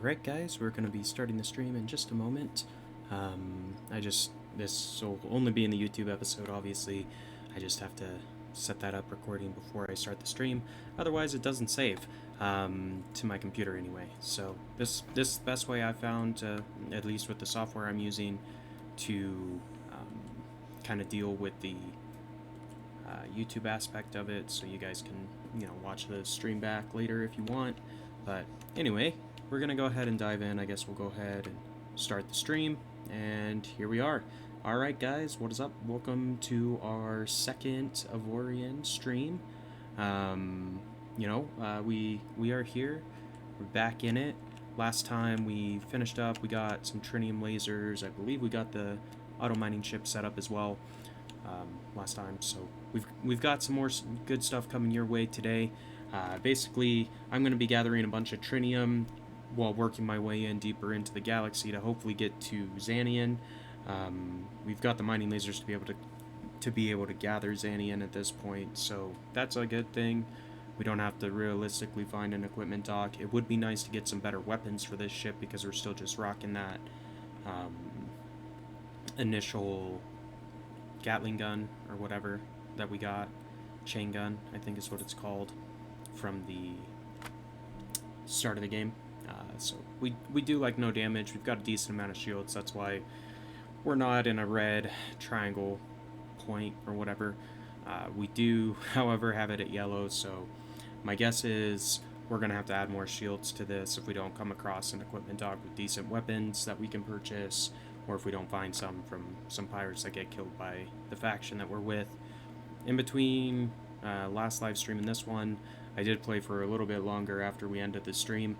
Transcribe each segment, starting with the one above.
Alright guys, we're going to be starting the stream in just a moment. This will only be in the YouTube episode, obviously. I just have to set that up recording before I start the stream. Otherwise it doesn't save, to my computer anyway. So this is the best way I found, at least with the software I'm using, to kind of deal with the YouTube aspect of it, so you guys can, watch the stream back later if you want. But anyway, we're gonna go ahead and dive in. I guess we'll go ahead and start the stream, and here we are. Alright guys, what is up? Welcome to our second Avorion stream. We are here. We're back in it. Last time we finished up, we got some tritium lasers. I believe we got the auto mining ship set up as well last time. So we've got some more good stuff coming your way today. Basically, I'm going to be gathering a bunch of tritium while working my way in deeper into the galaxy to hopefully get to Xanian. We've got the mining lasers to be able to gather Xanian at this point, so that's a good thing. We don't have to realistically find an equipment dock. It would be nice to get some better weapons for this ship because we're still just rocking that initial Gatling gun or whatever that we got. Chain gun, I think is what it's called, from the start of the game. So we do like no damage. We've got a decent amount of shields. That's why we're not in a red triangle point or whatever. We do, however, have it at yellow. So my guess is we're going to have to add more shields to this if we don't come across an equipment dock with decent weapons that we can purchase, or if we don't find some from some pirates that get killed by the faction that we're with. In between last live stream and this one, I did play for a little bit longer after we ended the stream,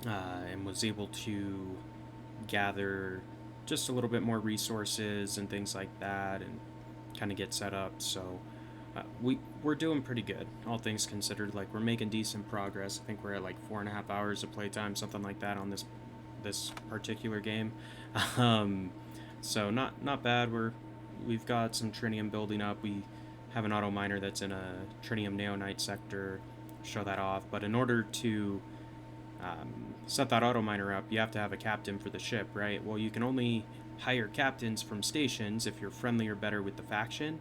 and was able to gather just a little bit more resources and things like that, and kind of get set up. So we're doing pretty good, all things considered. Like, we're making decent progress. I think we're at like 4.5 hours of playtime, something like that, on this particular game. So not bad. We've got some tritium building up. We have an auto miner that's in a tritium neonite sector. Show that off. But in order to set that auto miner up, you have to have a captain for the ship, right? Well, you can only hire captains from stations if you're friendly or better with the faction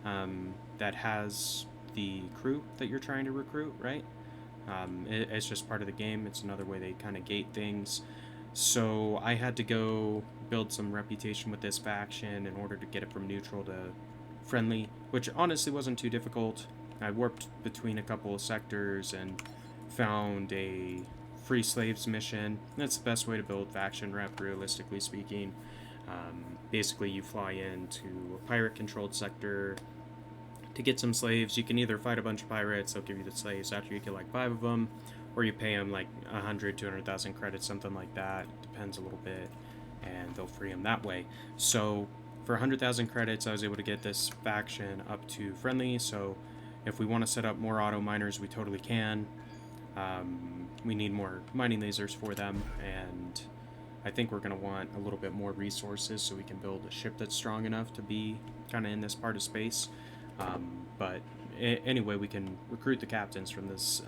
that has the crew that you're trying to recruit, right? It's just part of the game. It's another way they kind of gate things. So I had to go build some reputation with this faction in order to get it from neutral to friendly, which honestly wasn't too difficult. I warped between a couple of sectors and found a free slaves mission. That's the best way to build faction rep, realistically speaking. Basically, you fly into a pirate-controlled sector to get some slaves. You can either fight a bunch of pirates, they'll give you the slaves after you kill like 5 of them, or you pay them like 100, 200,000 credits, something like that. Depends a little bit, and they'll free them that way. So for 100,000 credits, I was able to get this faction up to friendly. So if we want to set up more auto miners, we totally can. We need more mining lasers for them, and I think we're going to want a little bit more resources so we can build a ship that's strong enough to be kind of in this part of space. But anyway, we can recruit the captains from this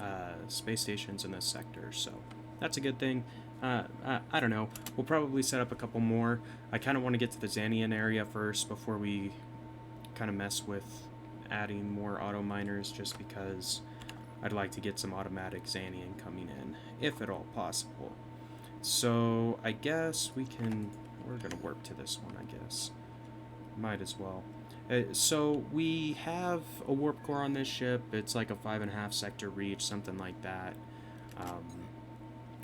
space stations in this sector, so that's a good thing. I don't know. We'll probably set up a couple more. I kind of want to get to the Xanian area first before we kind of mess with adding more auto miners, just because I'd like to get some automatic Xanian coming in, if at all possible. So I guess we're going to warp to this one, I guess. Might as well. So we have a warp core on this ship. It's like a 5.5 sector reach, something like that,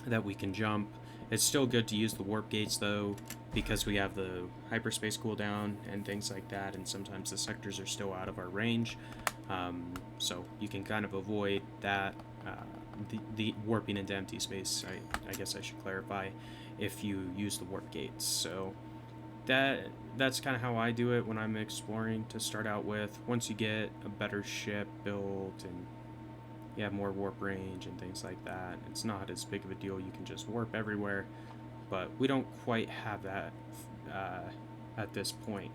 that we can jump. It's still good to use the warp gates, though, because we have the hyperspace cooldown and things like that, and sometimes the sectors are still out of our range. So you can kind of avoid that, the warping into empty space, I guess I should clarify, if you use the warp gates. So that's kind of how I do it when I'm exploring to start out with. Once you get a better ship built and you have more warp range and things like that, it's not as big of a deal. You can just warp everywhere, but we don't quite have that at this point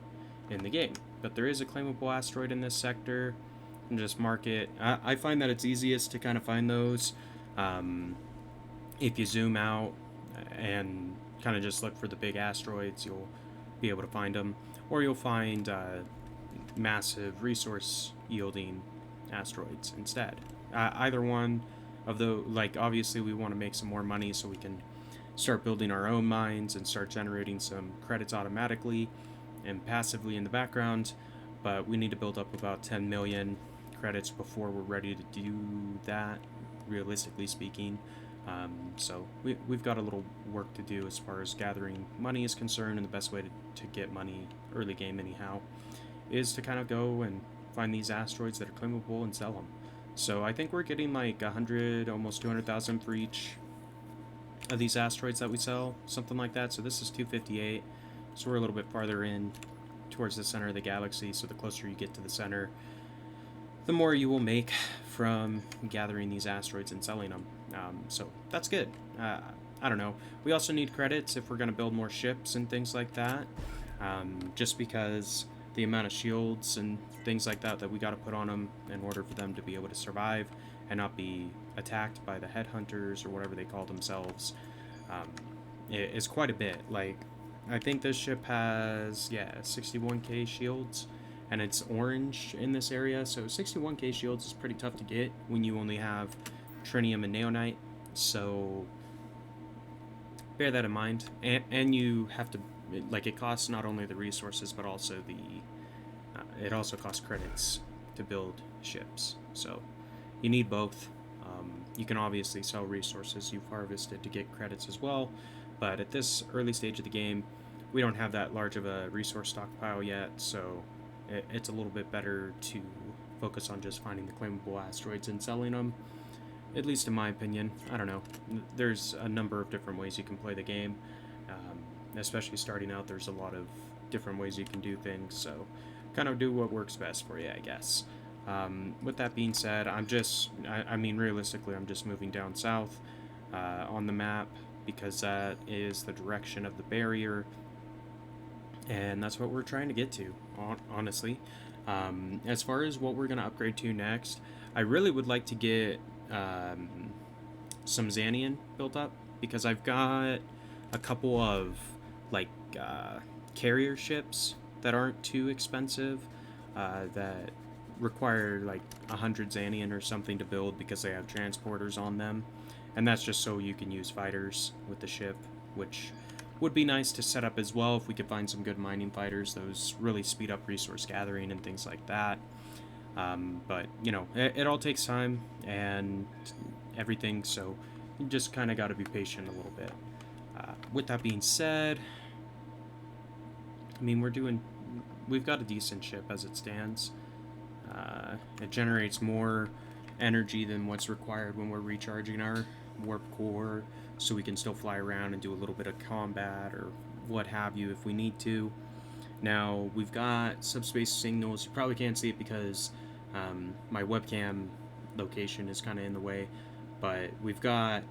in the game. But there is a claimable asteroid in this sector, and just mark it. I find that it's easiest to kind of find those if you zoom out and kind of just look for the big asteroids. You'll be able to find them, or you'll find massive resource yielding asteroids instead. Either one of the, like, obviously we want to make some more money so we can start building our own mines and start generating some credits automatically and passively in the background, but we need to build up about 10 million credits before we're ready to do that, realistically speaking. So we've got a little work to do as far as gathering money is concerned, and the best way to get money early game anyhow is to kind of go and find these asteroids that are claimable and sell them. So I think we're getting like 100, almost 200,000 for each of these asteroids that we sell, something like that. So this is 258, so we're a little bit farther in towards the center of the galaxy. So the closer you get to the center, the more you will make from gathering these asteroids and selling them. So that's good. I don't know. We also need credits if we're going to build more ships and things like that, just because the amount of shields and things like that we got to put on them in order for them to be able to survive and not be attacked by the headhunters or whatever they call themselves, is quite a bit. Like, I think this ship has 61k shields, and it's orange in this area, so 61k shields is pretty tough to get when you only have trinium and neonite. So bear that in mind, and you have to, like, it costs not only the resources but also the it also costs credits to build ships, so you need both. You can obviously sell resources you've harvested to get credits as well, but at this early stage of the game we don't have that large of a resource stockpile yet, so it's a little bit better to focus on just finding the claimable asteroids and selling them, at least in my opinion. I don't know. There's a number of different ways you can play the game. Especially starting out, there's a lot of different ways you can do things, so kind of do what works best for you, I guess. With that being said, I mean, realistically, I'm just moving down south on the map because that is the direction of the barrier, and that's what we're trying to get to, honestly. As far as what we're going to upgrade to next, I really would like to get some Xanian built up, because I've got a couple of, like, carrier ships that aren't too expensive, that require like 100 Xanian or something to build because they have transporters on them, and that's just so you can use fighters with the ship, which would be nice to set up as well if we could find some good mining fighters. Those really speed up resource gathering and things like that. But you know, it all takes time and everything, so you just kind of got to be patient a little bit. With that being said, I mean, we've got a decent ship as it stands. It generates more energy than what's required when we're recharging our warp core, so we can still fly around and do a little bit of combat or what have you if we need to. Now, we've got subspace signals. You probably can't see it because my webcam location is kind of in the way, but we've got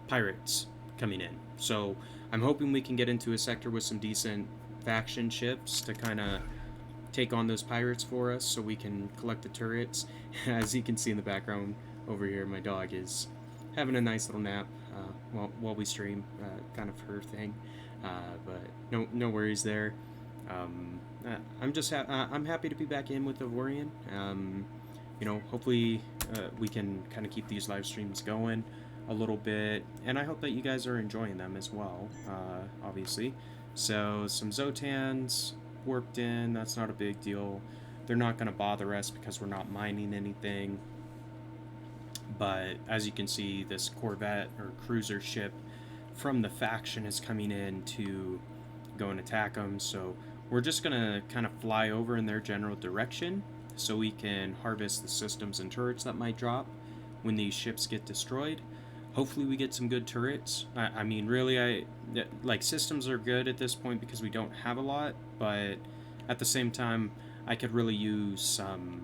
pirates coming in. So I'm hoping we can get into a sector with some decent faction ships to kind of take on those pirates for us so we can collect the turrets. As you can see in the background over here, my dog is having a nice little nap while we stream, kind of her thing, but no worries there. I'm just I'm happy to be back in with Avorion. You know, hopefully we can kind of keep these live streams going a little bit, and I hope that you guys are enjoying them as well, obviously. So some Zotans warped in, that's not a big deal. They're not going to bother us because we're not mining anything. But as you can see, this Corvette or cruiser ship from the faction is coming in to go and attack them. So we're just going to kind of fly over in their general direction so we can harvest the systems and turrets that might drop when these ships get destroyed. Hopefully we get some good turrets. I mean, really, like, systems are good at this point because we don't have a lot, but at the same time, I could really use some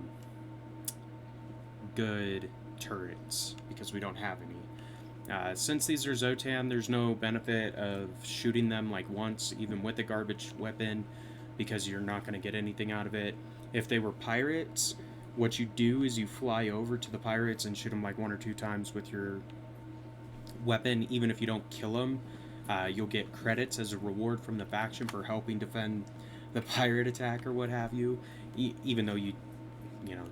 good turrets because we don't have any. Since these are Zotan, there's no benefit of shooting them like once, even with a garbage weapon, because you're not going to get anything out of it. If they were pirates, what you do is you fly over to the pirates and shoot them like 1 or 2 times with weapon, even if you don't kill them, you'll get credits as a reward from the faction for helping defend the pirate attack or what have you, even though you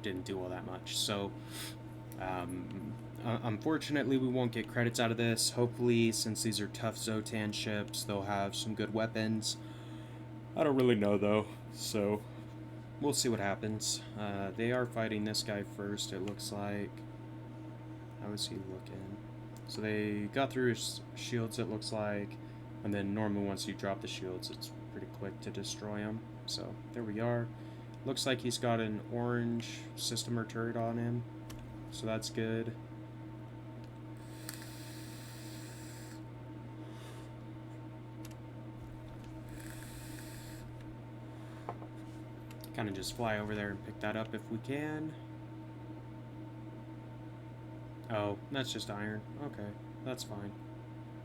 didn't do all that much. So unfortunately, we won't get credits out of this. Hopefully, since these are tough Zotan ships, they'll have some good weapons. I don't really know though, so we'll see what happens. They are fighting this guy first, it looks like. How is he looking? So they got through his shields, it looks like. And then normally once you drop the shields, it's pretty quick to destroy them. So there we are. Looks like he's got an orange system or turret on him. So that's good. Kind of just fly over there and pick that up if we can. Oh, that's just iron. Okay, that's fine.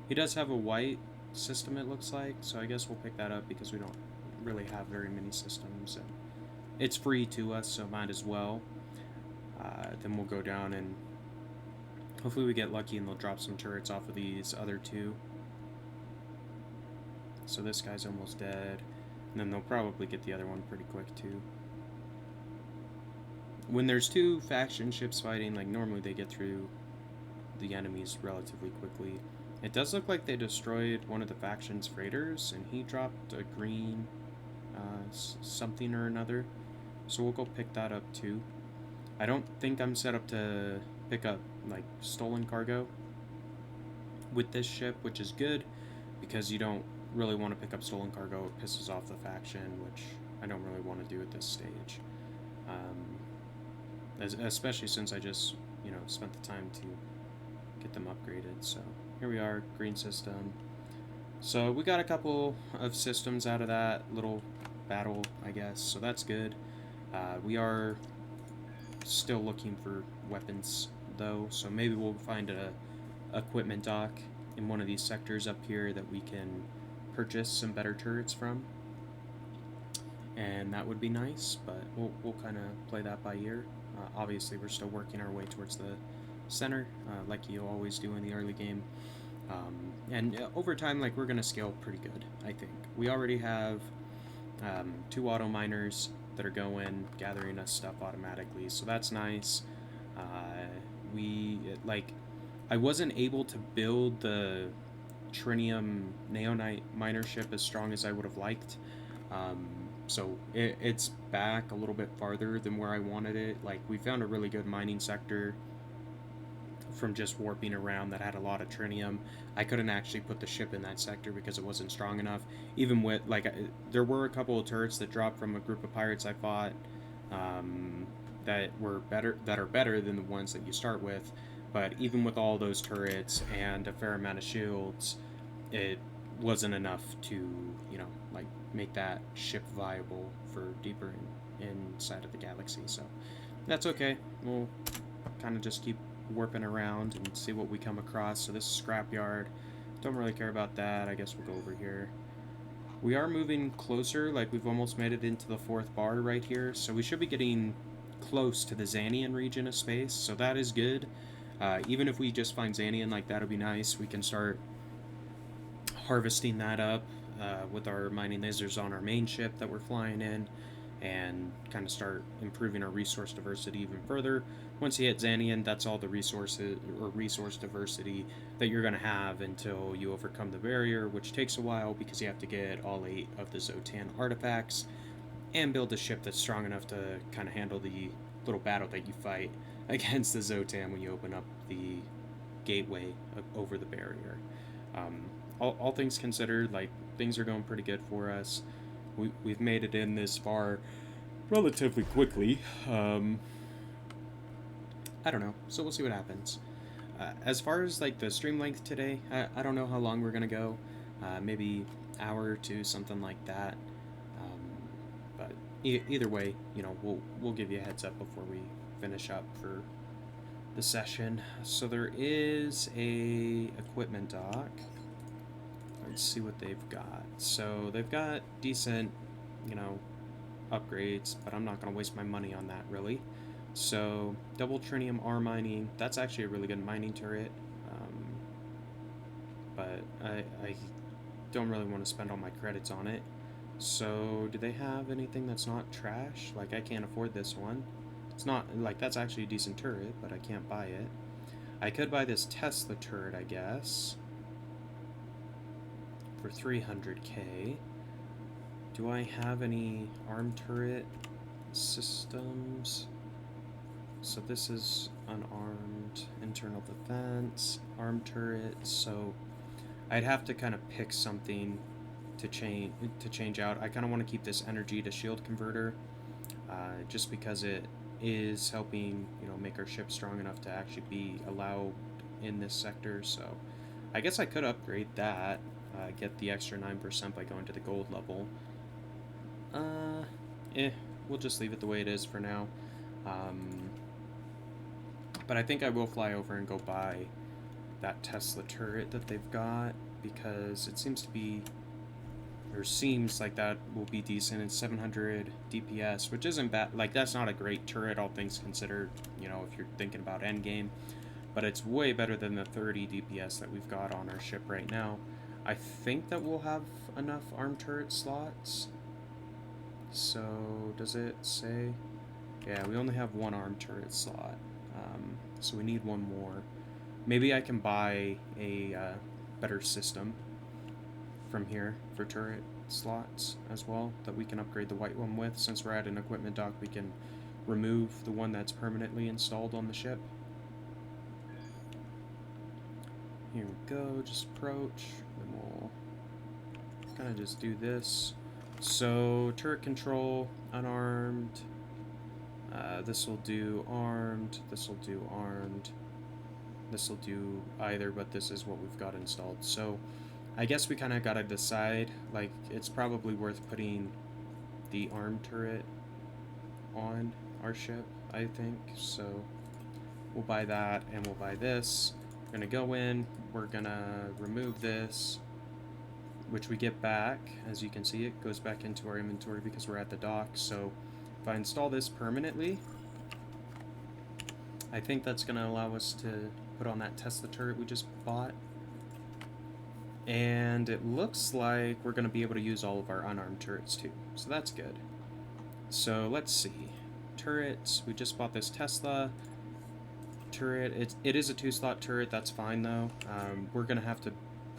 He does have a white system, it looks like, so I guess we'll pick that up because we don't really have very many systems. And it's free to us, so might as well. Then we'll go down and hopefully we get lucky and they'll drop some turrets off of these other two. So this guy's almost dead. And then they'll probably get the other one pretty quick too. When there's two faction ships fighting, like normally they get through the enemies relatively quickly. It does look like they destroyed one of the faction's freighters, and he dropped a green something or another. So we'll go pick that up too. I don't think I'm set up to pick up like stolen cargo with this ship, which is good because you don't really want to pick up stolen cargo. It pisses off the faction, which I don't really want to do at this stage. Especially since I just, spent the time to get them upgraded. So here we are, green system. So we got a couple of systems out of that little battle, I guess. So that's good. We are still looking for weapons, though. So maybe we'll find a equipment dock in one of these sectors up here that we can purchase some better turrets from. And that would be nice, but we'll kind of play that by ear. Obviously, we're still working our way towards the center, like you always do in the early game. And over time, like, we're going to scale pretty good, I think. We already have 2 auto miners that are going, gathering us stuff automatically, so that's nice. I wasn't able to build the Trinium Neonite miner ship as strong as I would have liked. So it's back a little bit farther than where I wanted it. Like, we found a really good mining sector from just warping around that had a lot of trinium. I couldn't actually put the ship in that sector because it wasn't strong enough. Even with, there were a couple of turrets that dropped from a group of pirates I fought that are better than the ones that you start with. But even with all those turrets and a fair amount of shields, it wasn't enough to, make that ship viable for deeper inside of the galaxy. So that's okay. We'll kind of just keep warping around and see what we come across. So this is scrapyard. Don't really care about that. I guess we'll go over here. We are moving closer, like we've almost made it into the 4th bar right here. So we should be getting close to the Xanian region of space. So that is good. Even if we just find Xanian, like, that'll be nice. We can start harvesting that up with our mining lasers on our main ship that we're flying in, and kind of start improving our resource diversity even further. Once you hit Xanian, that's all the resources or resource diversity that you're going to have until you overcome the barrier, which takes a while because you have to get all 8 of the Zotan artifacts and build a ship that's strong enough to kind of handle the little battle that you fight against the Zotan when you open up the gateway over the barrier. All things considered, like, things are going pretty good for us. We've made it in this far relatively quickly. I don't know, so we'll see what happens. As far as, like, the stream length today, I don't know how long we're gonna go. Maybe hour or two, something like that. But either way, we'll give you a heads up before we finish up for the session. So there is a equipment dock. Let's see what they've got. So they've got decent, upgrades, but I'm not going to waste my money on that, really. So double trinium R mining, that's actually a really good mining turret. but I don't really want to spend all my credits on it. So, do they have anything that's not trash? Like, I can't afford this one. It's not, like, that's actually a decent turret, but I can't buy it. I could buy this Tesla turret, I guess, for 300k. Do I have any armed turret systems? So this is unarmed, internal defense, armed turret, so I'd have to kind of pick something to change out. I kind of want to keep this energy to shield converter, just because it is helping, you know, make our ship strong enough to actually be allowed in this sector. So I guess I could upgrade that, get the extra 9% by going to the gold level. We'll just leave it the way it is for now. But I think I will fly over and go buy that Tesla turret that they've got, because it seems to be, or seems like that will be decent. It's 700 DPS, which isn't bad. Like, that's not a great turret, all things considered, you know, if you're thinking about endgame. But it's way better than the 30 DPS that we've got on our ship right now. I think that we'll have enough armed turret slots. So, does it say? Yeah, we only have one armed turret slot. So we need one more. Maybe I can buy a better system from here for turret slots as well, that we can upgrade the white one with. Since we're at an equipment dock, we can remove the one that's permanently installed on the ship. Here we go, just approach, then we'll kind of just do this. So, turret control, unarmed, this will do armed, this will do armed, this will do either, but this is what we've got installed. So, I guess we kind of got to decide, like, it's probably worth putting the armed turret on our ship, I think. So, we'll buy that, and we'll buy this. We're going to go in, we're going to remove this, which we get back. As you can see, it goes back into our inventory because we're at the dock. So if I install this permanently, I think that's going to allow us to put on that Tesla turret we just bought. And it looks like we're going to be able to use all of our unarmed turrets too. So that's good. So let's see. Turrets, we just bought this Tesla turret. It is a 2-slot turret, that's fine though. We're going to have to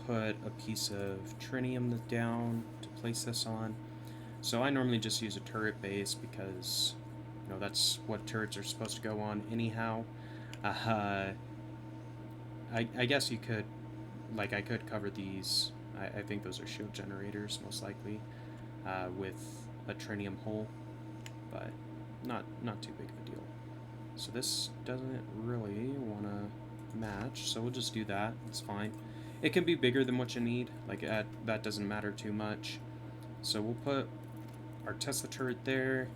put a piece of trinium down to place this on. So I normally just use a turret base because, you know, that's what turrets are supposed to go on anyhow. I guess you could, like, I could cover these, I think those are shield generators most likely, with a trinium hole, but not too big of a deal. So this doesn't really want to match, so we'll just do that, it's fine. It can be bigger than what you need, like that doesn't matter too much. So we'll put our Tesla turret there,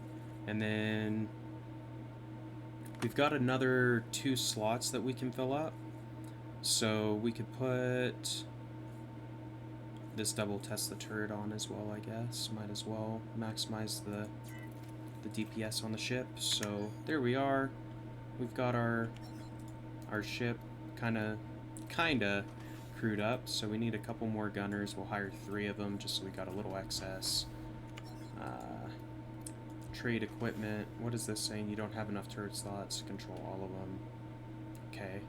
and then we've got another 2 slots that we can fill up. So we could put this double Tesla turret on as well, I guess. Might as well maximize the DPS on the ship. So there we are. We've got our ship kinda crewed up, so we need a couple more gunners. We'll hire 3 of them just so we got a little excess. Trade equipment. What is this saying? You don't have enough turret slots to control all of them. Okay,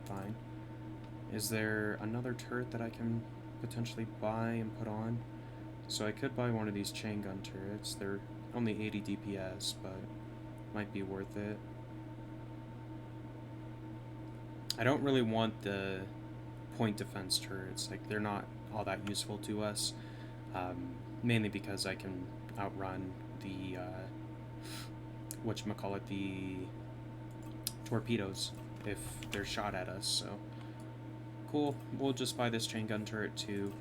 fine. Is there another turret that I can potentially buy and put on? So I could buy one of these chain gun turrets. They're only 80 DPS, but might be worth it. I don't really want the point defense turrets. Like, they're not all that useful to us, mainly because I can outrun the whatchamacallit, the torpedoes if they're shot at us. So cool, we'll just buy this chain gun turret too,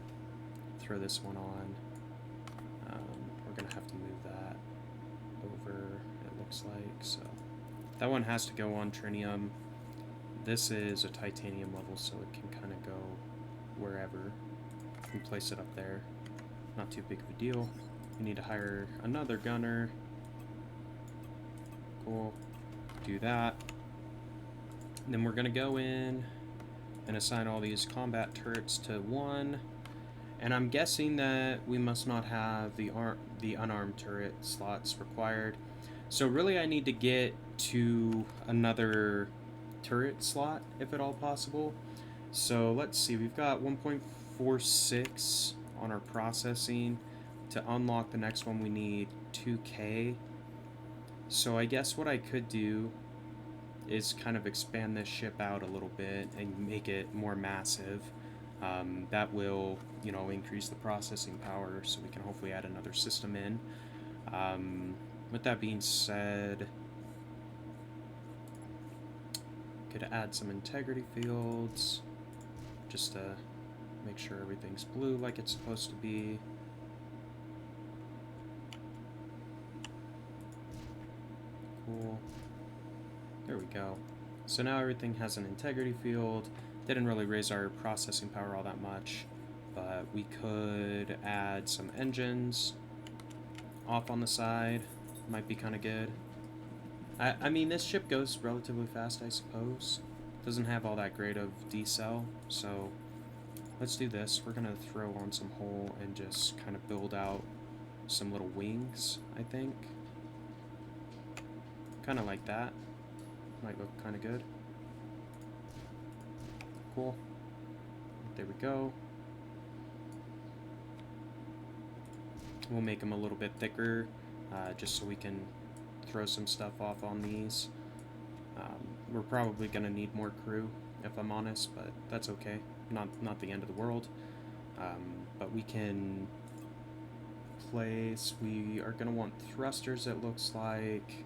throw this one on. We're gonna have to move that over, it looks like. So that one has to go on trinium. This is a titanium level, so it can kind of go wherever. You can place it up there. Not too big of a deal. We need to hire another gunner. Cool. Do that. And then we're going to go in. and assign all these combat turrets to 1. And I'm guessing that we must not have the unarmed turret slots required. So really I need to get to another turret slot, if at all possible. So let's see, we've got 1.46 on our processing. To unlock the next one we need 2K. So I guess what I could do is kind of expand this ship out a little bit and make it more massive. That will, increase the processing power, so we can hopefully add another system in. With that being said, could add some integrity fields just to make sure everything's blue like it's supposed to be. Cool. There we go. So now everything has an integrity field. Didn't really raise our processing power all that much, but we could add some engines off on the side. Might be kind of good. I mean, this ship goes relatively fast, I suppose. Doesn't have all that great of decel, so let's do this. We're going to throw on some hull and just kind of build out some little wings, I think. Kind of like that. Might look kind of good. Cool. There we go. We'll make them a little bit thicker, just so we can throw some stuff off on these. We're probably going to need more crew, if I'm honest, but that's okay. Not the end of the world. But we can place... We are going to want thrusters, it looks like.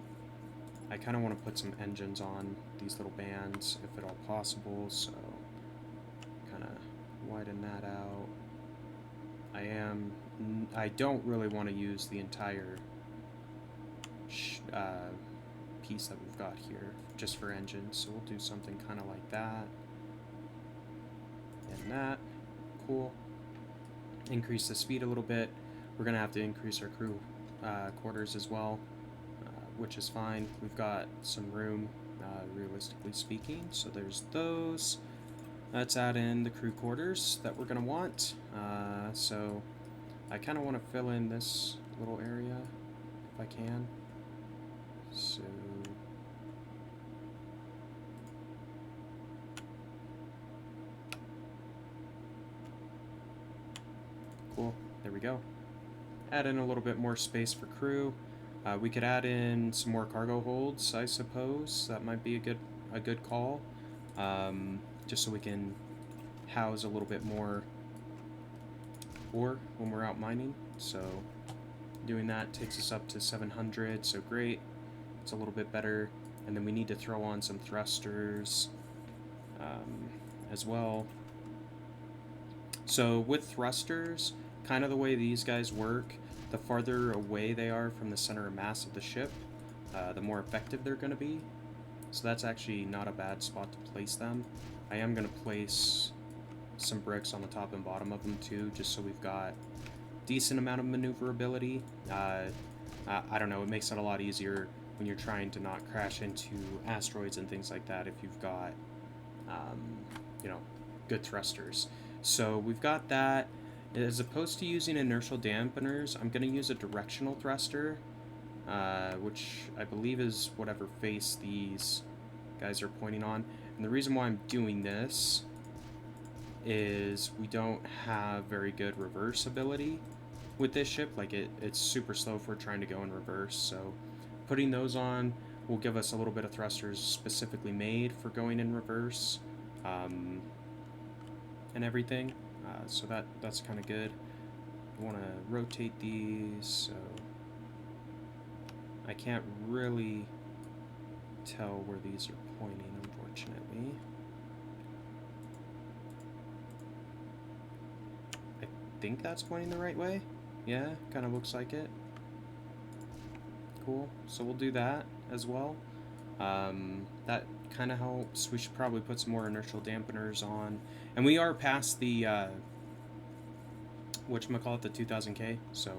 I kind of want to put some engines on these little bands, if at all possible, so kind of widen that out. I don't really want to use the entire piece that we've got here just for engines, so we'll do something kind of like that. And that. Cool. Increase the speed a little bit. We're going to have to increase our crew quarters as well, which is fine. We've got some room, realistically speaking, so there's those. Let's add in the crew quarters that we're going to want. So I kind of want to fill in this little area if I can. So cool, there we go. Add in a little bit more space for crew. We could add in some more cargo holds, I suppose. That might be a good call, just so we can house a little bit more ore when we're out mining. So doing that takes us up to 700, so great. It's a little bit better. And then we need to throw on some thrusters as well. So with thrusters, kind of the way these guys work, the farther away they are from the center of mass of the ship, the more effective they're going to be. So that's actually not a bad spot to place them. I am going to place some bricks on the top and bottom of them too, just so we've got decent amount of maneuverability. I don't know, it makes it a lot easier when you're trying to not crash into asteroids and things like that if you've got, good thrusters. So we've got that. As opposed to using inertial dampeners, I'm going to use a directional thruster, which I believe is whatever face these guys are pointing on. And the reason why I'm doing this is we don't have very good reverse ability with this ship. Like, it's super slow if we're trying to go in reverse, so putting those on will give us a little bit of thrusters specifically made for going in reverse, and everything. So that's kind of good. I want to rotate these, so I can't really tell where these are pointing, unfortunately. I think that's pointing the right way. Yeah, kind of looks like it. Cool. So we'll do that as well. That kind of helps. We should probably put some more inertial dampeners on. And we are past the, whatchamacallit, the 2000K, so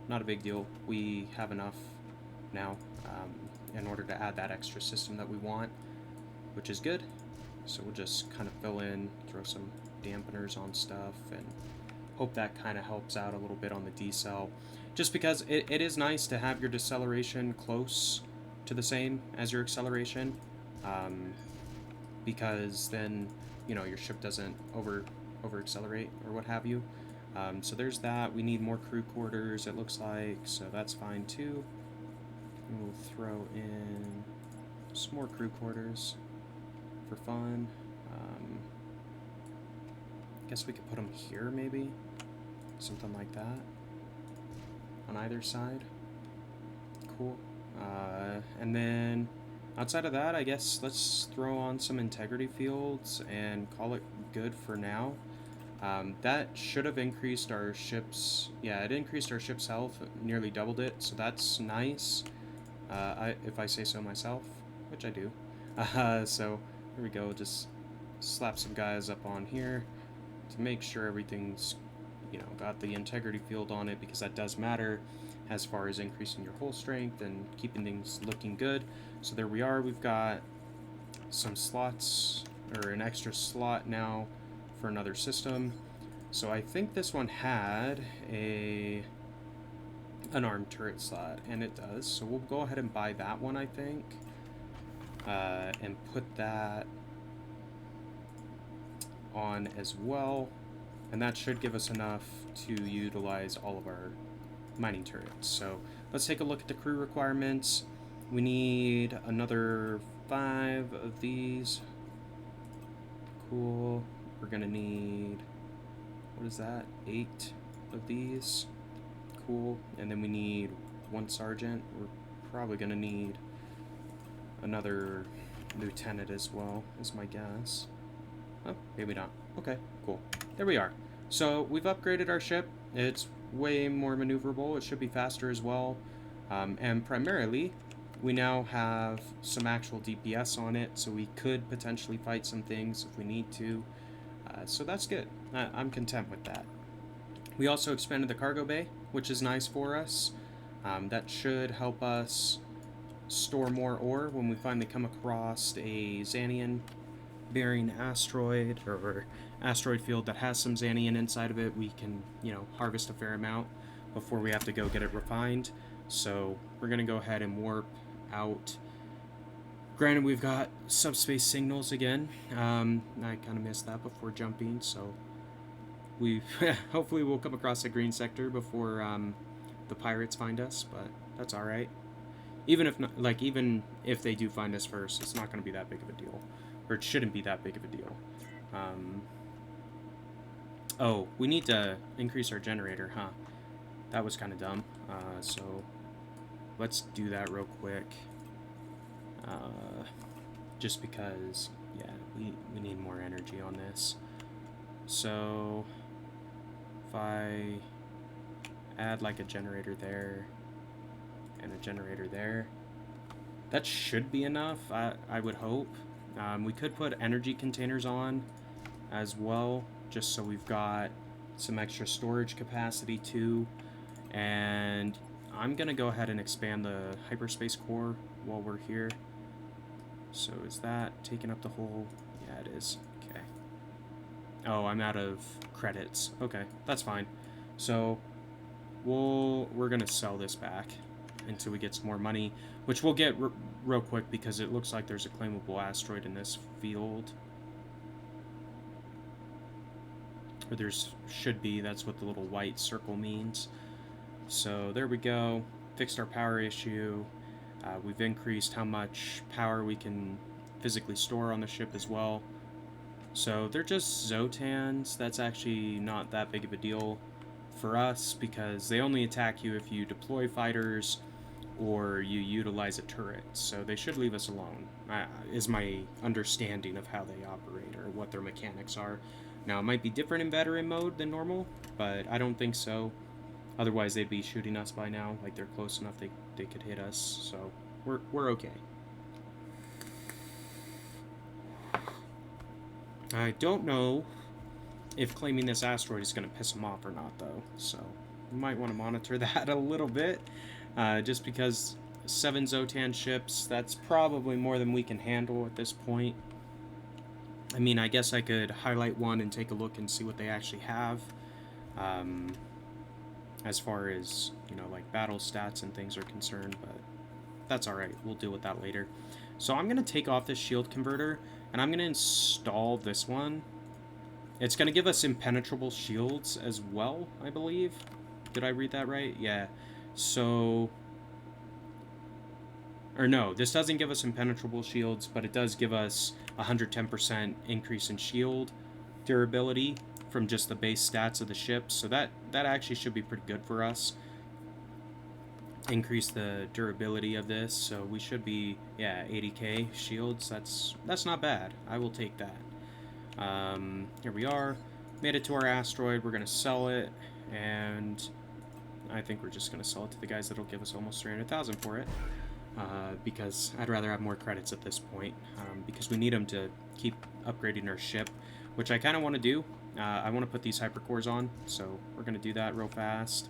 not a big deal. We have enough now in order to add that extra system that we want, which is good. So we'll just kind of fill in, throw some dampeners on stuff, and hope that kind of helps out a little bit on the decel. Just because it is nice to have your deceleration close to the same as your acceleration, because then, you know, your ship doesn't over accelerate or what have you. So there's that. We need more crew quarters, it looks like, so that's fine too. And we'll throw in some more crew quarters for fun. Guess we could put them here, maybe? Something like that. On either side. Cool. And then, outside of that, I guess let's throw on some integrity fields and call it good for now. That should have increased our ship's... Yeah, it increased our ship's health, nearly doubled it, so that's nice. If I say so myself, which I do. So, here we go, just slap some guys up on here to make sure everything's, you know, got the integrity field on it, because that does matter as far as increasing your hull strength and keeping things looking good. So there we are, we've got some slots, or an extra slot now for another system. So I think this one had an armed turret slot, and it does. So we'll go ahead and buy that one, I think, and put that on as well. And that should give us enough to utilize all of our mining turrets. So let's take a look at the crew requirements. We need another 5 of these. Cool. We're gonna need, what is that, 8 of these. Cool. And then we need 1 sergeant. We're probably gonna need another lieutenant as well, is my guess. Oh, maybe not. Okay, cool. There we are. So we've upgraded our ship. It's way more maneuverable. It should be faster as well. And primarily, we now have some actual DPS on it, so we could potentially fight some things if we need to. So that's good. I'm content with that. We also expanded the cargo bay, which is nice for us. That should help us store more ore when we finally come across a Xanian bearing asteroid, or asteroid field that has some Xanian inside of it. We can, you know, harvest a fair amount before we have to go get it refined. So we're gonna go ahead and warp out. Granted, we've got subspace signals again. I kind of missed that before jumping, so we hopefully we'll come across a green sector before the pirates find us, but that's all right. Even if not, like, even if they do find us first, it's not going to be that big of a deal, or it shouldn't be that big of a deal. Oh, we need to increase our generator, huh? That was kind of dumb. So let's do that real quick. Just because, yeah, we need more energy on this. So if I add like a generator there and a generator there, that should be enough, I would hope. We could put energy containers on as well, just so we've got some extra storage capacity too. And I'm gonna go ahead and expand the hyperspace core while we're here. So is that taking up the whole? Yeah, it is. Okay. Oh, I'm out of credits. Okay, that's fine. So we're gonna sell this back until we get some more money, which we'll get real quick, because it looks like there's a claimable asteroid in this field. Or should be, that's what the little white circle means. So there we go, fixed our power issue. We've increased how much power we can physically store on the ship as well. So they're just Zotans. That's actually not that big of a deal for us, because they only attack you if you deploy fighters or you utilize a turret. So they should leave us alone, is my understanding of how they operate, or what their mechanics are. Now, it might be different in veteran mode than normal, but I don't think so. Otherwise, they'd be shooting us by now. Like, they're close enough they could hit us. So we're okay. I don't know if claiming this asteroid is going to piss them off or not, though. So we might want to monitor that a little bit. Just because 7 Zotan ships, that's probably more than we can handle at this point. I mean, I guess I could highlight one and take a look and see what they actually have. As far as, you know, like battle stats and things are concerned, but that's alright. We'll deal with that later. So I'm going to take off this shield converter, and I'm going to install this one. It's going to give us impenetrable shields as well, I believe. Did I read that right? Yeah. So... Or no, this doesn't give us impenetrable shields, but it does give us 110% increase in shield durability from just the base stats of the ship. So that actually should be pretty good for us. Increase the durability of this, so we should be, yeah, 80k shields. That's not bad. I will take that. Here we are. Made it to our asteroid. We're going to sell it, and I think we're just going to sell it to the guys that'll give us almost 300,000 for it. Because I'd rather have more credits at this point, because we need them to keep upgrading our ship, which I kind of want to do. I want to put these hypercores on, so we're going to do that real fast.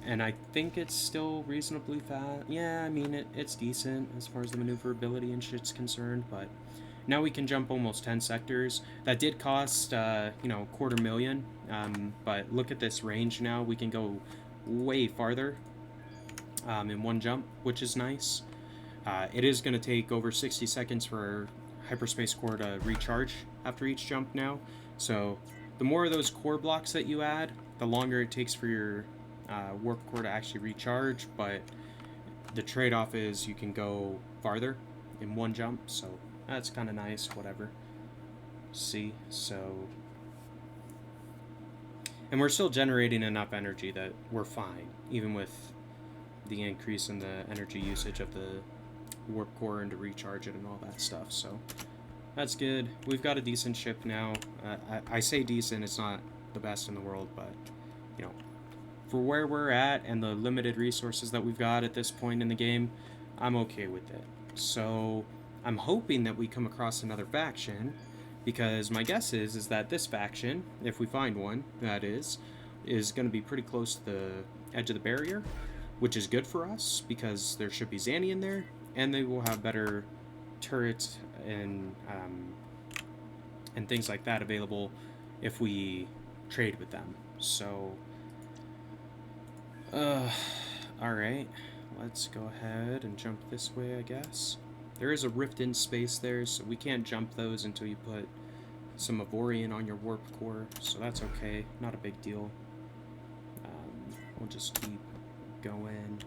And I think it's still reasonably fast. Yeah, I mean, it's decent as far as the maneuverability and shit's concerned, but now we can jump almost 10 sectors. That did cost, you know, $250,000, but look at this range now. We can go way farther in one jump, which is nice. It is going to take over 60 seconds for hyperspace core to recharge after each jump now. So the more of those core blocks that you add, the longer it takes for your warp core to actually recharge, but the trade-off is you can go farther in one jump, so that's kind of nice, whatever. See, so... And we're still generating enough energy that we're fine, even with the increase in the energy usage of the warp core and to recharge it and all that stuff, so that's good. We've got a decent ship now. I say decent, it's not the best in the world, but, you know, for where we're at and the limited resources that we've got at this point in the game, I'm okay with it. So I'm hoping that we come across another faction, because my guess is that this faction, if we find one, that is going to be pretty close to the edge of the barrier, which is good for us because there should be Xanian there, and they will have better turrets and things like that available if we trade with them. So alright, let's go ahead and jump this way, I guess. There is a rift in space there, so we can't jump those until you put some Avorion on your warp core, so that's okay, not a big deal. We'll just keep going.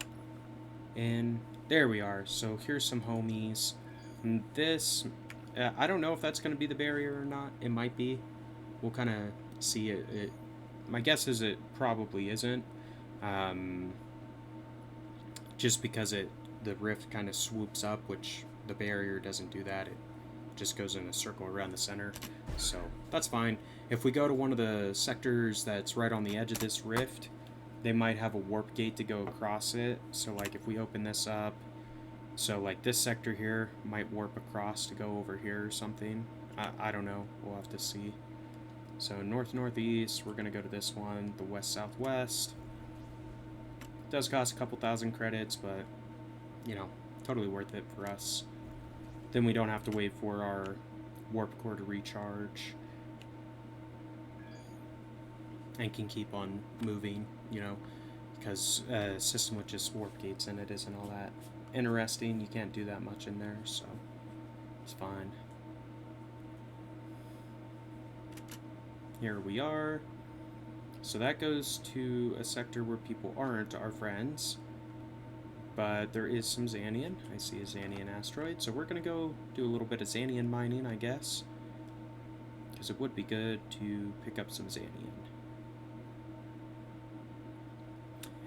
And there we are, so here's some homies. And this, I don't know if that's going to be the barrier or not. It might be. We'll kind of see it. My guess is it probably isn't. Just because the rift kind of swoops up, which the barrier doesn't do that. It just goes in a circle around the center. So that's fine. If we go to one of the sectors that's right on the edge of this rift, they might have a warp gate to go across it. So like if we open this up, so like this sector here might warp across to go over here or something. I don't know. We'll have to see. So north-northeast, we're going to go to this one, the west-southwest. Does cost a couple thousand credits, but, you know, totally worth it for us. Then we don't have to wait for our warp core to recharge. And can keep on moving, you know, because a system with just warp gates in it isn't all that interesting. You can't do that much in there, so it's fine. Here we are. So that goes to a sector where people aren't our friends. But there is some Xanian. I see a Xanian asteroid. So we're going to go do a little bit of Xanian mining, I guess. Because it would be good to pick up some Xanian.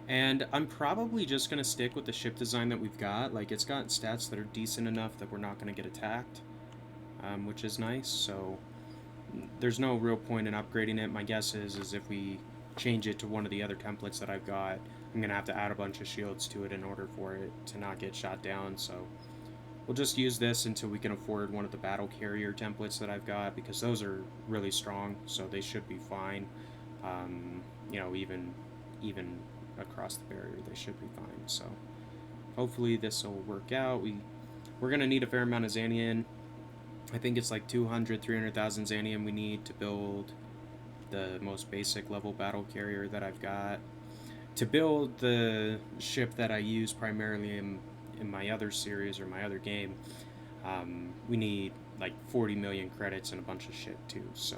And I'm probably just going to stick with the ship design that we've got. Like, it's got stats that are decent enough that we're not going to get attacked. Which is nice, so there's no real point in upgrading it. My guess is if we change it to one of the other templates that I've got, I'm going to have to add a bunch of shields to it in order for it to not get shot down. So we'll just use this until we can afford one of the battle carrier templates that I've got, because those are really strong, so they should be fine. You know, even across the barrier, they should be fine. So hopefully this will work out. We're going to need a fair amount of Xanian. I think it's like 200, 300,000 Xanium we need to build the most basic level battle carrier that I've got. To build the ship that I use primarily in my other series or my other game, we need like 40 million credits and a bunch of shit too. So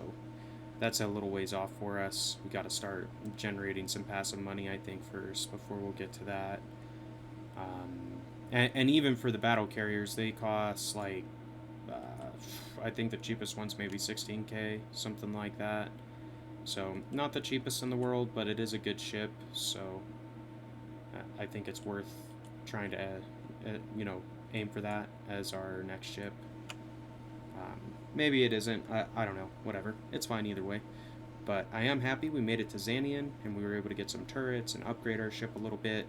that's a little ways off for us. We got to start generating some passive money, I think, first before we'll get to that. And even for the battle carriers, they cost like I think the cheapest one's maybe 16K, something like that. So not the cheapest in the world, but it is a good ship. So I think it's worth trying to, aim for that as our next ship. Maybe it isn't. I don't know. Whatever. It's fine either way. But I am happy we made it to Xanian, and we were able to get some turrets and upgrade our ship a little bit.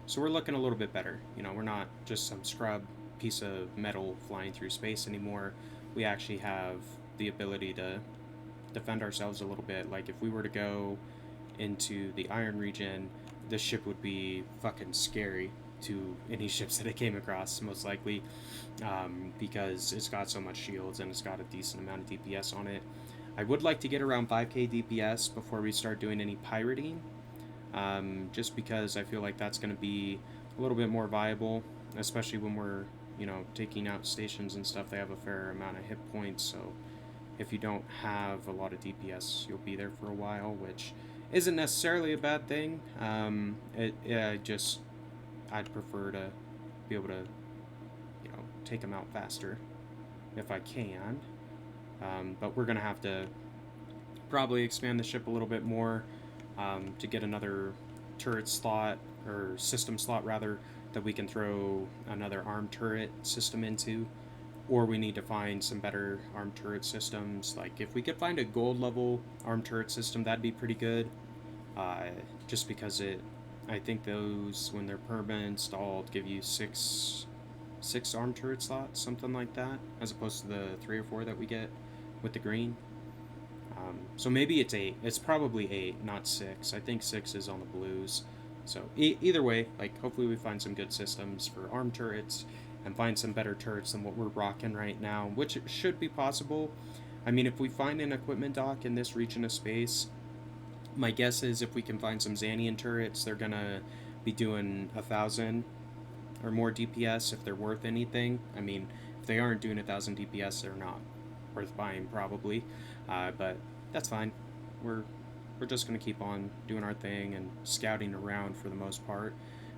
So we're looking a little bit better. We're not just some scrub piece of metal flying through space anymore. We actually have the ability to defend ourselves a little bit. Like if we were to go into the Iron region, this ship would be fucking scary to any ships that it came across, most likely, because it's got so much shields and it's got a decent amount of DPS on it. I would like to get around 5k DPS before we start doing any pirating, just because I feel like that's going to be a little bit more viable, especially when we're, taking out stations and stuff. They have a fair amount of hit points, so if you don't have a lot of DPS, you'll be there for a while, which isn't necessarily a bad thing. I'd prefer to be able to, take them out faster if I can. But we're gonna have to probably expand the ship a little bit more to get another turret slot or system slot rather that we can throw another armed turret system into. Or we need to find some better armed turret systems. Like if we could find a gold level armed turret system, that'd be pretty good. Just because I think those, when they're perma installed, give you six armed turret slots, something like that, as opposed to the 3 or 4 that we get with the green. So maybe it's 8. It's probably 8, not 6. I think 6 is on the blues. So either way, like hopefully we find some good systems for armed turrets and find some better turrets than what we're rocking right now, which should be possible. I mean, if we find an equipment dock in this region of space, my guess is if we can find some Xanian turrets, they're gonna be doing 1,000 or more DPS if they're worth anything. I mean, if they aren't doing 1,000 DPS, they're not worth buying probably. But that's fine. We're just gonna keep on doing our thing and scouting around for the most part,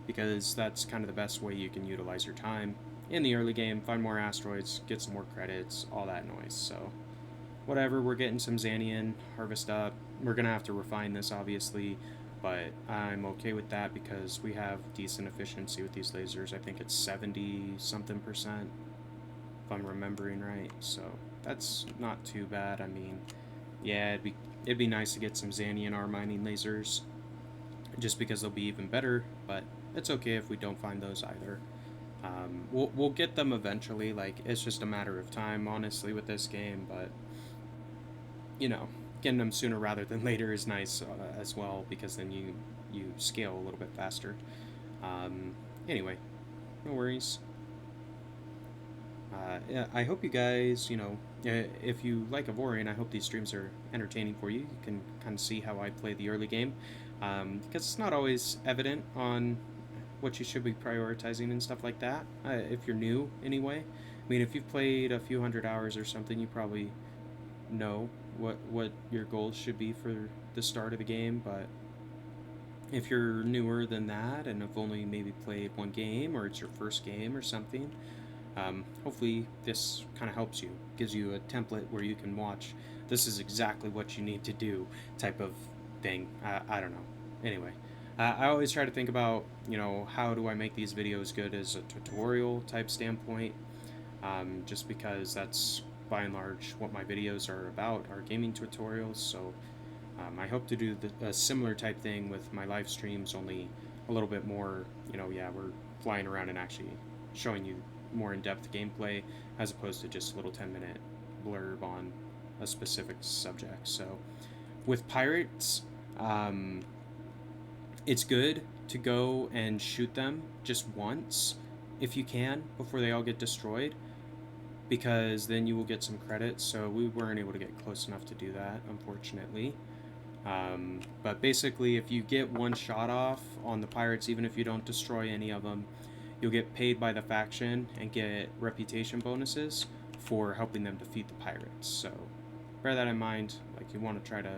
because that's kind of the best way you can utilize your time in the early game. Find more asteroids, get some more credits, all that noise. So whatever, we're getting some Xanian harvest up. We're gonna have to refine this obviously, but I'm okay with that because we have decent efficiency with these lasers. I think it's 70 something percent if I'm remembering right, so that's not too bad. I mean, yeah, it'd be nice to get some Xanian R mining lasers just because they'll be even better, but it's okay if we don't find those either. We'll get them eventually. Like, it's just a matter of time, honestly, with this game. But getting them sooner rather than later is nice as well, because then you scale a little bit faster. Anyway, no worries. Yeah, I hope you guys, if you like Avorion, I hope these streams are entertaining for you. You can kind of see how I play the early game, because it's not always evident on what you should be prioritizing and stuff like that, if you're new anyway. I mean, if you've played a few hundred hours or something, you probably know what your goals should be for the start of the game. But if you're newer than that and have only maybe played one game, or it's your first game or something, hopefully this kind of helps you, gives you a template where you can watch, this is exactly what you need to do type of thing. I don't know. Anyway, I always try to think about, how do I make these videos good as a tutorial type standpoint, just because that's by and large what my videos are about, are gaming tutorials. So I hope to do a similar type thing with my live streams, only a little bit more, we're flying around and actually showing you more in-depth gameplay as opposed to just a little 10-minute blurb on a specific subject. So with pirates, it's good to go and shoot them just once if you can before they all get destroyed, because then you will get some credits. So we weren't able to get close enough to do that, unfortunately. But basically, if you get one shot off on the pirates, even if you don't destroy any of them, you'll get paid by the faction and get reputation bonuses for helping them defeat the pirates. So bear that in mind. Like, you want to try to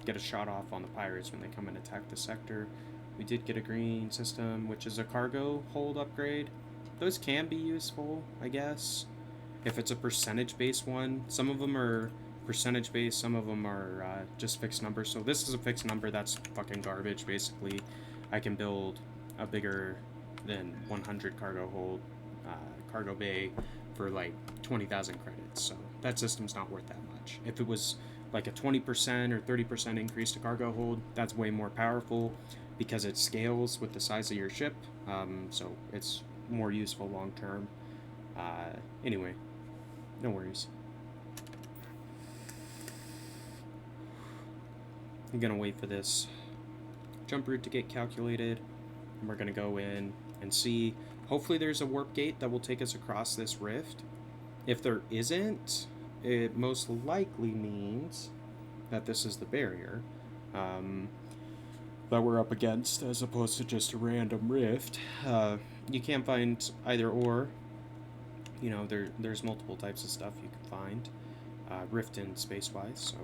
get a shot off on the pirates when they come and attack the sector. We did get a green system, which is a cargo hold upgrade. Those can be useful, I guess, if it's a percentage-based one. Some of them are percentage-based, some of them are just fixed numbers. So this is a fixed number. That's fucking garbage, basically. I can build a bigger than 100 cargo hold, cargo bay for like 20,000 credits. So that system's not worth that much. If it was like a 20% or 30% increase to cargo hold, that's way more powerful because it scales with the size of your ship. So it's more useful long term. Anyway, no worries. I'm gonna wait for this jump route to get calculated, and we're gonna go in and see. Hopefully there's a warp gate that will take us across this rift. If there isn't, it most likely means that this is the barrier that we're up against, as opposed to just a random rift. You can't find either or. You know, there's multiple types of stuff you can find, rift and space-wise, so